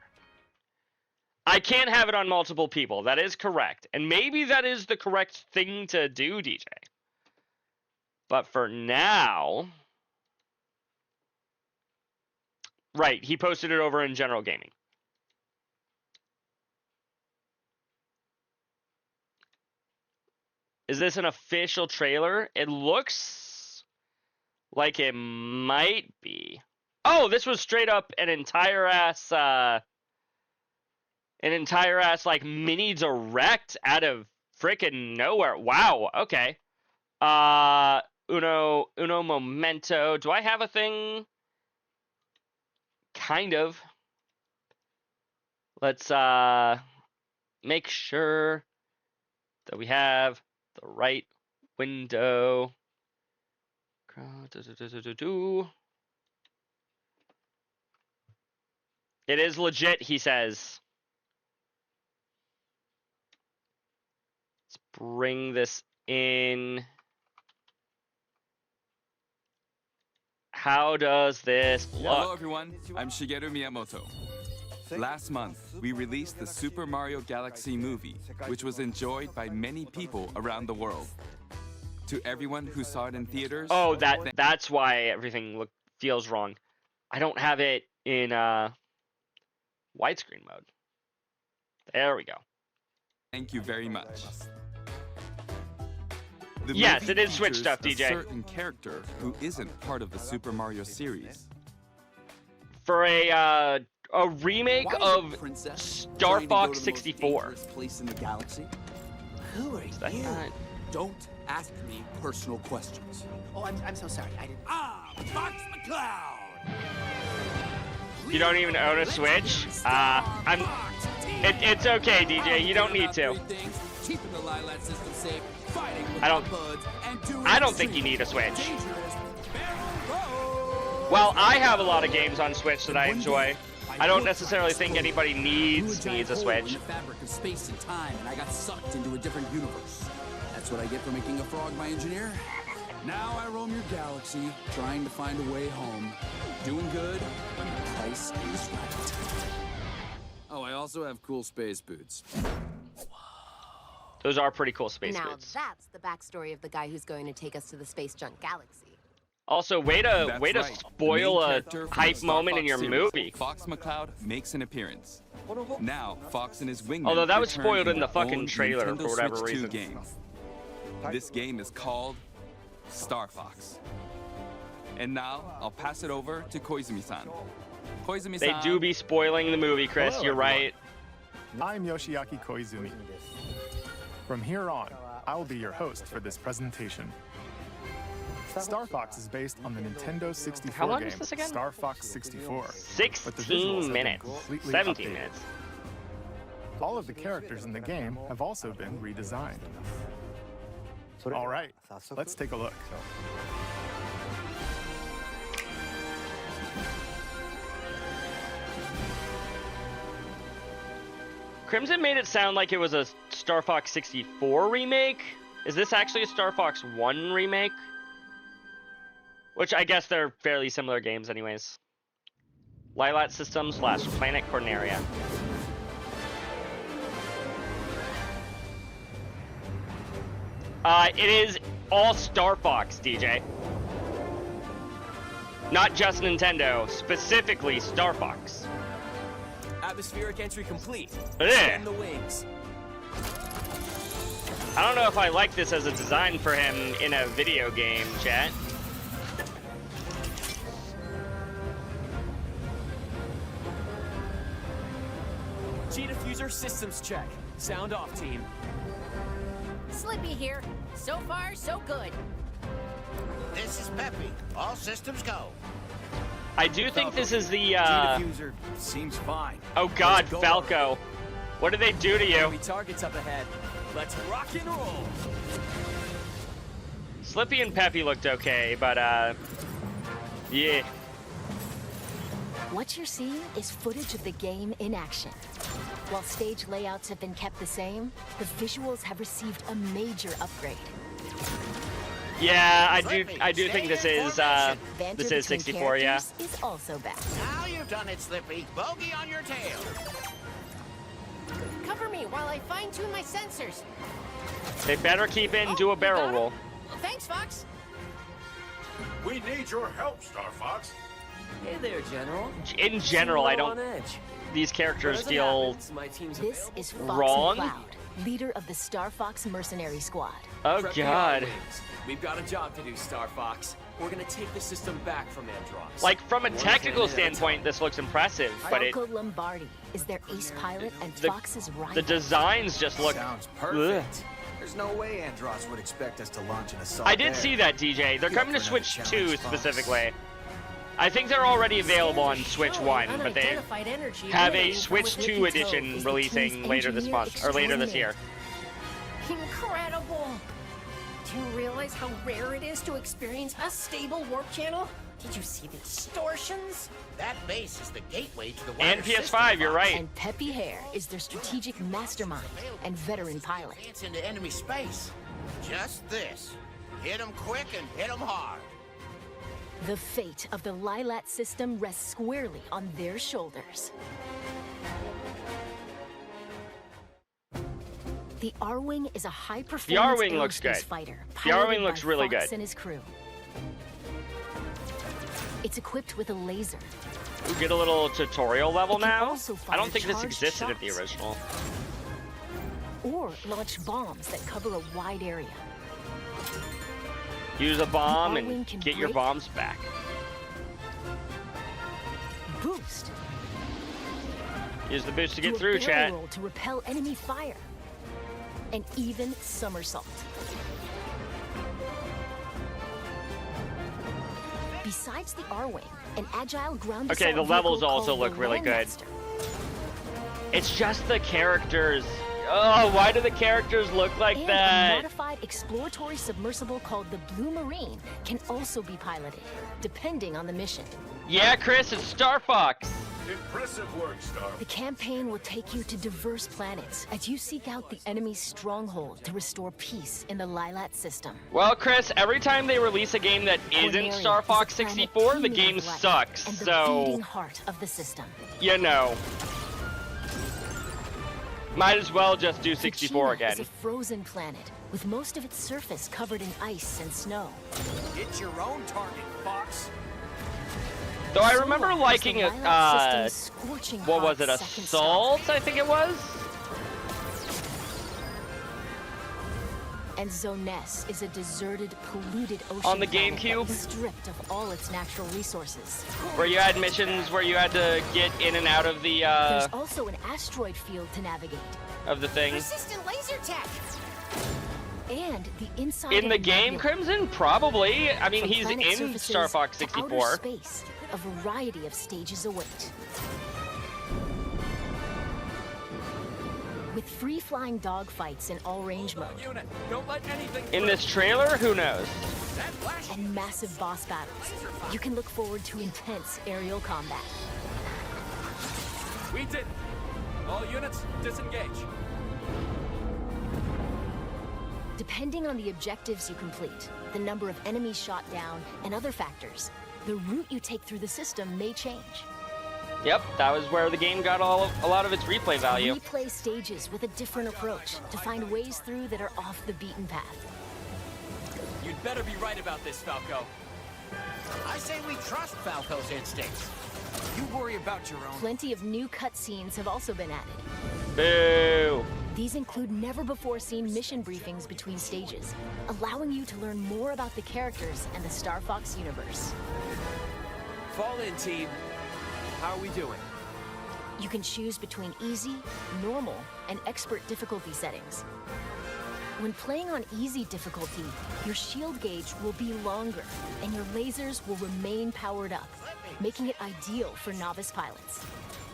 I can't have it on multiple people. That is correct. And maybe that is the correct thing to do, DJ. But for now... Right, he posted it over in General Gaming. Is this an official trailer? It looks like it might be. Oh, this was straight up an entire ass like mini direct out of freaking nowhere. Wow, okay. Uno momento. Do I have a thing? Kind of. Let's make sure that we have the right window. It is legit, he says. Let's bring this in. How does this look? Hello everyone, I'm Shigeru Miyamoto. Last month, we released the Super Mario Galaxy movie, which was enjoyed by many people around the world. To everyone who saw it in theaters... Oh, that's why everything feels wrong. I don't have it in widescreen mode. There we go. Thank you very much. The Yes, movie it is Switch features stuff, a DJ. certain character who isn't part of the Super Mario series. For a remake of Star Fox 64. Place in the galaxy? Who are you? Don't ask me personal questions. Oh, I'm so sorry. I didn't. Fox McCloud! You don't even own a Switch? It's okay, DJ. You don't need to. Keeping the Lilat system safe, fighting with I don't buds, and doing I don't think you need a Switch. Well, I have a lot of games on Switch that I enjoy. I don't necessarily think anybody needs a Switch. The fabric of space and time, and I got sucked into a different universe. That's what I get for making a frog my engineer. Now I roam your galaxy, trying to find a way home. Doing good when the price is right. Oh, I also have cool space boots. Those are pretty cool space now boots. that's the backstory of the guy who's going to take us to the space junk galaxy. Also, way to spoil a hype moment in your movie. Fox McCloud makes an appearance. Now, Fox and his wingmen Although that was return spoiled in the their fucking own trailer Nintendo for whatever Switch 2 reason. game. This game is called Star Fox. And now, I'll pass it over to Koizumi-san. Koizumi-san. They do be spoiling the movie, Chris. Hello, You're everyone. right. I'm Yoshiaki Koizumi. From here on, I will be your host for this presentation. Star Fox is based on the Nintendo 64 How long game is this again? Star Fox 64. 16 minutes. 17 minutes. All of the characters in the game have also been redesigned. All right, let's take a look. Crimson made it sound like it was a Star Fox 64 remake. Is this actually a Star Fox 1 remake? Which I guess they're fairly similar games anyways. Lilat System / Planet Corneria. It is all Star Fox, DJ. Not just Nintendo, specifically Star Fox. Atmospheric entry complete. Yeah. Send the wings. I don't know if I like this as a design for him in a video game, chat. G-diffuser systems check. Sound off, team. Slippy here. So far, so good. This is Peppy. All systems go. I do think this is the, G-diffuser seems fine. Oh god, Let's go. Falco. What did they do to you? Enemy targets up ahead. Let's rock and roll. Slippy and Peppy looked okay, but, yeah. What you're seeing is footage of the game in action. While stage layouts have been kept the same, the visuals have received a major upgrade. Yeah, I do think this is, Banter this is between 64, yeah. characters is also back. Now you've done it, Slippy. Bogey on your tail. Cover me while I fine-tune my sensors. They better keep it and do a barrel roll. Thanks, Fox. We need your help, Star Fox. Hey there, General. In general, I don't... These characters feel This is Fox wrong. McCloud, leader of the Star Fox Mercenary Squad. Oh Prep god. the wings. We've got a job to do, Star Fox. We're gonna take the system back from Andros. Like, from a One technical planet at a standpoint, this looks impressive, but it... Falco Lombardi is their ace pilot and The- Fox's rival. The designs just look... Sounds Ugh. perfect. There's no way Andros would expect us to launch an assault. I did there. see that, DJ. They're Feel coming to for another Switch 2 challenge, Fox. specifically. I think they're already available on Switch 1, but they Unidentified energy have a emanating from Switch within 2 the edition toes. releasing later this month, or later this year. Incredible! Do you realize how rare it is to experience a stable warp channel? Did you see the distortions? That base is the gateway to the And wider PS5, system, you're Fox. right. And Peppy Hare is their strategic mastermind and veteran pilot. It's into enemy space. Just this. Hit 'em quick and hit 'em hard. The fate of the Lilat system rests squarely on their shoulders. The R-Wing is a high-performance The R-Wing looks aerospace good. fighter The R-Wing piloted looks by really Fox good. and his crew. It's equipped with a laser. We get a little tutorial level It can now. also I don't fire think this charged existed in the shots. original. or launch bombs that cover a wide area. Use a bomb The R-Wing and can get your break, bombs back. boost, Use the boost to do get a through, barrel chat. roll to repel enemy fire, and even somersault. Besides the R-Wing, an agile ground Okay, the assault levels vehicle also called look the really good. Landmaster. It's just the characters. Oh, why do the characters look like And a that? modified exploratory submersible called the Blue Marine can also be piloted, depending on the mission. Yeah, Chris, it's Star Fox. Impressive work, Star. The campaign will take you to diverse planets as you seek out the enemy's stronghold to restore peace in the Lilat system. Well, Chris, every time they release a game that isn't Corneria Star is a Fox planet 64, the teeming game with life sucks. and the So, beating heart of the system. you know. Might as well just do 64 Fuchina again. is a frozen planet with most of its surface covered in ice and snow. Get your own target, Fox. Though I remember Solar is liking the it, Lilat system's scorching what was hot it, second Assault, I think it was? And Zoness is a deserted, polluted ocean On the planet GameCube? that was stripped of all its natural resources. Where you had missions where you had to get in and out of the, There's also an asteroid field to navigate. of the thing. Persistent laser tech. And the inside In of the a game, nebula. Crimson? Probably. I mean, From he's planet in surfaces Star Fox to outer 64. space, a variety of stages await. With free-flying dogfights in all-range mode. Unit, don't let anything In this trailer, who knows? And massive boss battles. You can look forward to intense aerial combat. We did it. All units, disengage. Depending on the objectives you complete, the number of enemies shot down, and other factors, the route you take through the system may change. Yep, that was where the game got a lot of its replay value. Replay stages with a different approach to find ways through that are off the beaten path. You'd better be right about this, Falco. I say we trust Falco's instincts. You worry about your own. Plenty of new cutscenes have also been added. Boo! These include never-before-seen mission briefings between stages, allowing you to learn more about the characters and the Star Fox universe. Fall in, team. How are we doing? You can choose between easy, normal, and expert difficulty settings. When playing on easy difficulty, your shield gauge will be longer, and your lasers will remain powered up, making it ideal for novice pilots.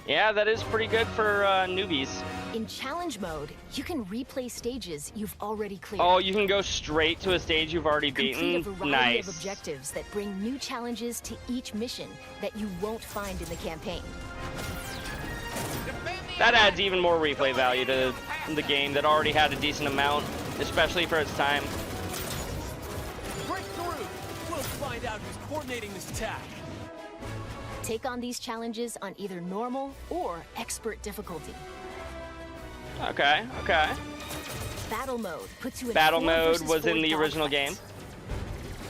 Yeah, that is pretty good for newbies. In challenge mode, you can replay stages you've already cleared. Oh, you can go straight to a stage you've already Complete beaten? a variety Nice. of objectives that bring new challenges to each mission that you won't find in the campaign. That adds even more replay value to the game that already had a decent amount, especially for its time. Break through! We'll find out who's coordinating this attack. Take on these challenges on either normal or expert difficulty. Okay, okay. Battle mode puts you in Battle 4 mode versus was 4 in the original dogfights. game.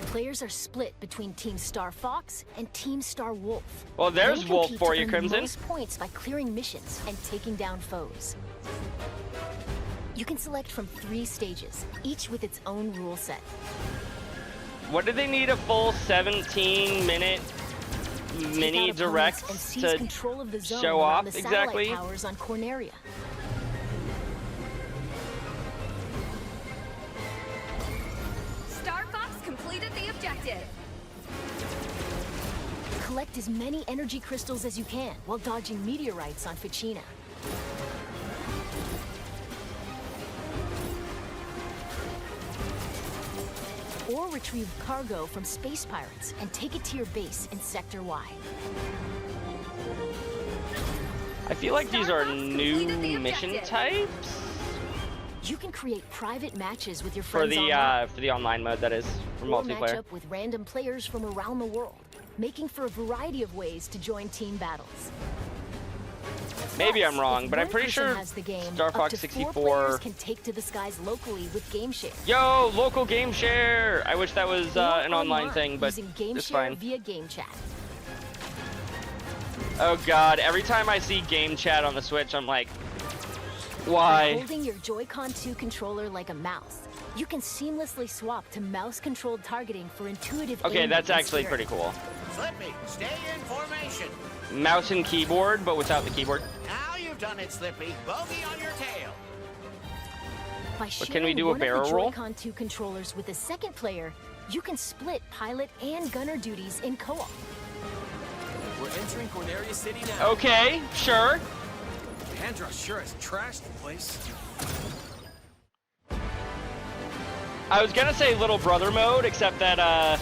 Players are split between Team Star Fox and Team Star Wolf. Well, there's They Wolf compete for to you, earn Crimson. most points by clearing missions and taking down foes. You can select from 3 stages, each with its own rule set. What do they need a full 17-minute Take mini out direct opponents and seize to control of the zone show around off the satellite exactly? towers on Corneria. Star Fox completed the objective. Collect as many energy crystals as you can while dodging meteorites on Fuchina. Or retrieve cargo from space pirates and take it to your base in Sector Y. I feel like these are new mission types You can create private matches with your for friends online, the online mode, that is, for or match multiplayer. up with random players from around the world, making for a variety of ways to join team battles. Maybe I'm Plus, wrong, if but I'm one pretty person sure has the game, Star up Fox to 4 64. players can take to the skies locally with Game Share. Yo, local game share! I wish that was Or an online thing, but using Game it's Share fine. via Game Chat. Oh god, every time I see game chat on the Switch, I'm like, Why? By holding your Joy-Con 2 controller like a mouse, you can seamlessly swap to mouse-controlled targeting for intuitive Okay, aiming that's and actually steering. pretty cool. Slippy, stay in formation. Mouse and keyboard, but without the keyboard. Now you've done it, Slippy. Bogey on your tail. By But can we sharing do a one of barrel the roll? Joy-Con 2 controllers with a second player, you can split pilot and gunner duties in co-op. We're entering Corneria City now. Okay, sure. Andros sure has trashed the place. I was gonna say little brother mode, except that,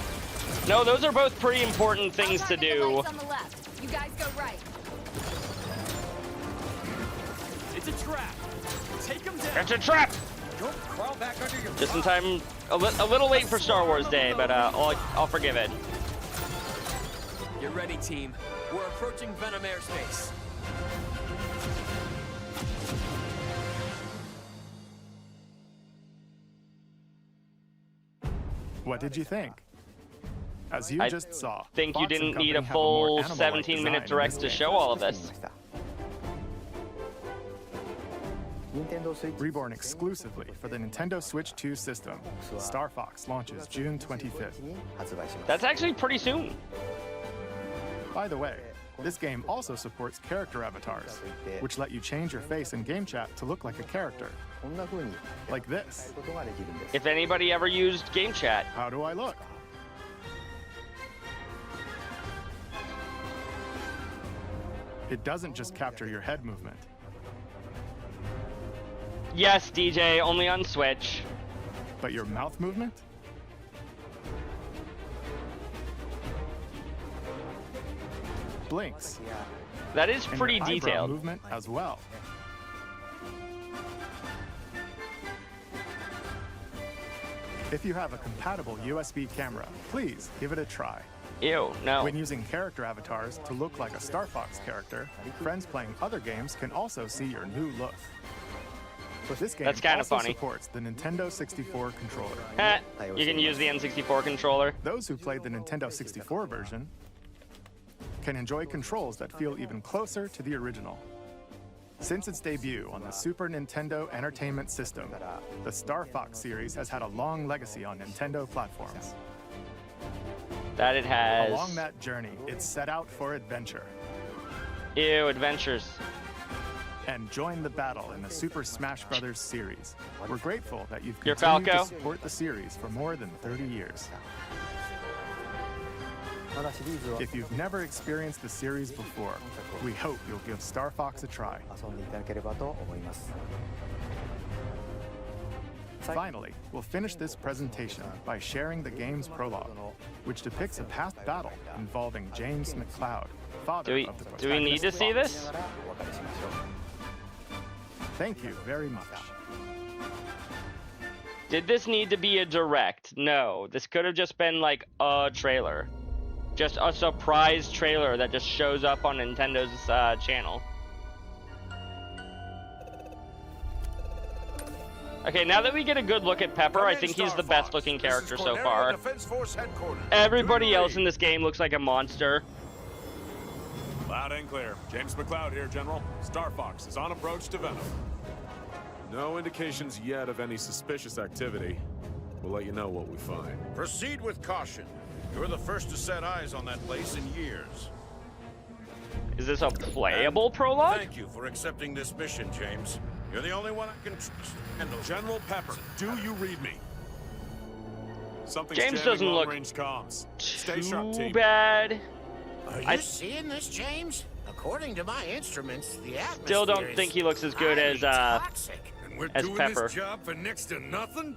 no, those are both pretty important things to do. On the left. You guys go right. It's a trap. Take him down. It's a trap! Don't crawl back under your Just in time, a little late for Star Wars Day, but I'll forgive it. Get ready, team. We're approaching Venom airspace. What did you think? As you I just saw, think you Fox and didn't need a Company have more full animal-like 17-minute design in direct this to game. show all of this. Reborn exclusively for the Nintendo Switch 2 system, Star Fox launches June 25th. That's actually pretty soon. By the way, this game also supports character avatars, which let you change your face in game chat to look like a character. Like this. If anybody ever used game chat. How do I look? It doesn't just capture your head movement. Yes, DJ, only on Switch. But your mouth movement? Blinks. That is And pretty your eyebrow detailed. movement as well. If you have a compatible USB camera, please give it a try. Ew, no. When using character avatars to look like a Star Fox character, friends playing other games can also see your new look. This game That's kinda also funny. supports the Nintendo 64 controller. You can use the N64 controller. Those who played the Nintendo 64 version can enjoy controls that feel even closer to the original. Since its debut on the Super Nintendo Entertainment System, the Star Fox series has had a long legacy on Nintendo platforms. That it has. Along that journey, it set out for adventure. Ew, adventures. And join the battle in the Super Smash Bros. Series. We're grateful that you've Your continued Falco? to support the series for more than 30 years. If you've never experienced the series before, we hope you'll give Star Fox a try. Finally, we'll finish this presentation by sharing the game's prologue, which depicts a past battle involving James McCloud, father of the Do we need to see this? Thank you very much. Did this need to be a direct? No. This could have just been like a trailer. Just a surprise trailer that just shows up on Nintendo's channel. Okay, now that we get a good look at Pepper, I think he's the best looking character so far. Everybody else in this game looks like a monster. Loud and clear. James McCloud here, General. Star Fox is on approach to Venom. No indications yet of any suspicious activity. We'll let you know what we find. Proceed with caution. You're the first to set eyes on that place in years. Is this a playable prologue? Thank you for accepting this mission, James. You're the only one I can trust. General Pepper, do you read me? Something's James jamming doesn't look long-range comms. Stay sharp, too team. bad. Are you seeing this, James? According to my instruments, the atmosphere Still don't is think he looks as good as toxic. And we're as doing Pepper. this job for next to nothing?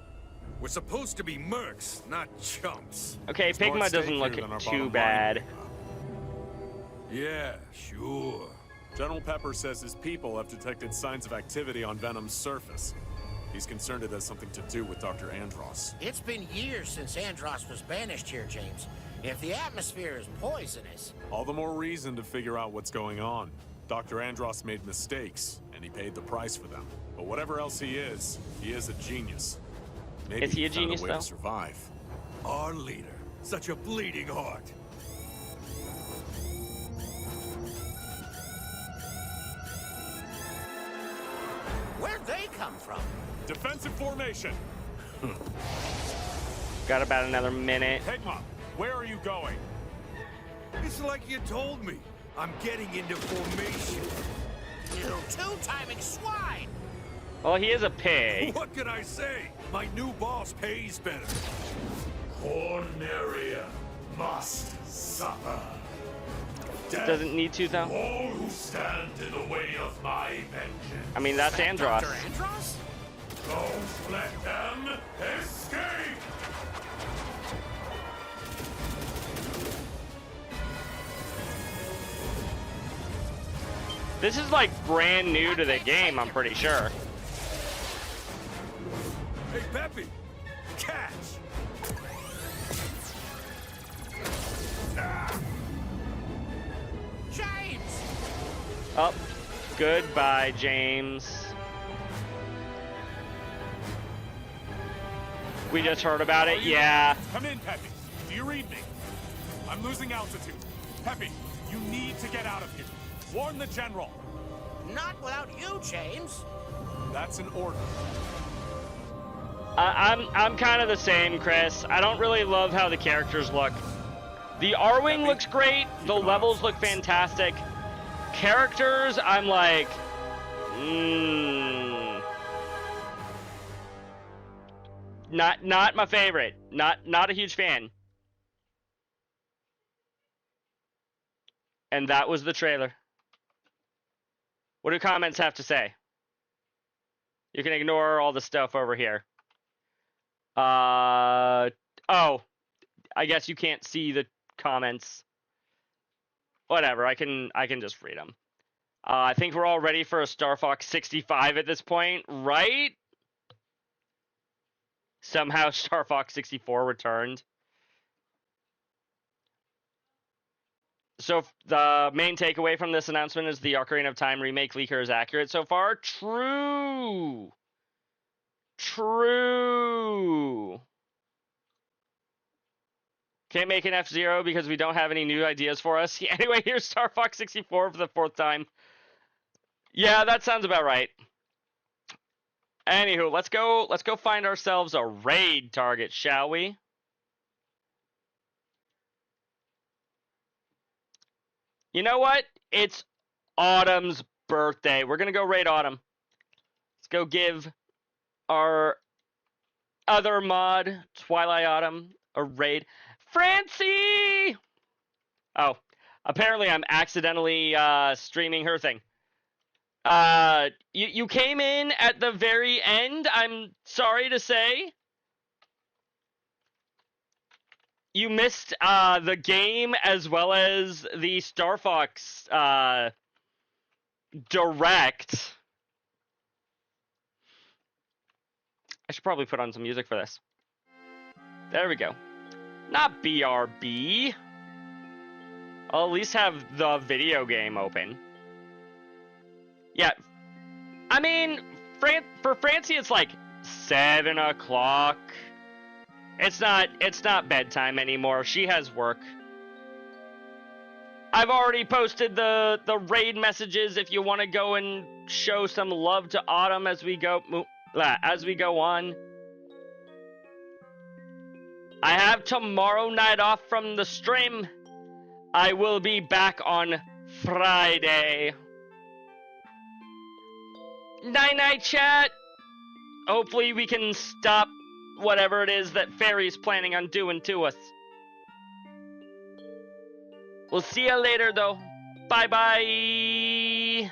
We're supposed to be mercs, not chumps. Okay, Pigma doesn't look too bad. Yeah, sure. General Pepper says his people have detected signs of activity on Venom's surface. He's concerned it has something to do with Dr. Andros. It's been years since Andros was banished here, James. If the atmosphere is poisonous... All the more reason to figure out what's going on. Dr. Andros made mistakes, and he paid the price for them. But whatever else he is a genius. Maybe Is he a found genius, way though? to survive. Our leader. Such a bleeding heart. Where'd they come from? Defensive formation. Got about another minute. Pigma, where are you going? It's like you told me. I'm getting into formation. You two-timing swine! Well, he is a pig. What can I say? My new boss pays better. Corneria must suffer. Death Doesn't need to, though. All who stand in the way of my vengeance. I mean, that's Andros. Dr. Andros? Don't let them escape! This is like brand new to the game, I'm pretty sure. Hey, Peppy! Catch! James! Oh, goodbye, James. We just heard about it, yeah. Come in, Peppy. Do you read me? I'm losing altitude. Peppy, you need to get out of here. Warn the general. Not without you, James. That's an order. I'm kind of the same, Chris. I don't really love how the characters look. The R-Wing looks great. The levels look fantastic. Characters, I'm like, not my favorite. Not a huge fan. And that was the trailer. What do comments have to say? You can ignore all the stuff over here. Oh, I guess you can't see the comments. Whatever, I can just read them. I think we're all ready for a Star Fox 65 at this point, right? Somehow Star Fox 64 returned. So the main takeaway from this announcement is the Ocarina of Time remake leaker is accurate so far. True. Can't make an F-Zero because we don't have any new ideas for us. Anyway, here's Star Fox 64 for the 4th time. Yeah, that sounds about right. Anywho, let's go find ourselves a raid target, shall we? You know what? It's Autumn's birthday. We're gonna go raid Autumn. Let's go give our other mod, Twilight Autumn, a raid. Francie! Oh, apparently I'm accidentally streaming her thing. You came in at the very end, I'm sorry to say. You missed the game as well as the Star Fox Direct. I should probably put on some music for this. There we go. Not BRB. I'll at least have the video game open. Yeah. I mean, for Francie, it's like 7 o'clock. It's not bedtime anymore. She has work. I've already posted the raid messages if you want to go and show some love to Autumn as we go on. I have tomorrow night off from the stream. I will be back on Friday. Night, chat. Hopefully we can stop whatever it is that Fairy's planning on doing to us. We'll see you later, though. Bye-bye.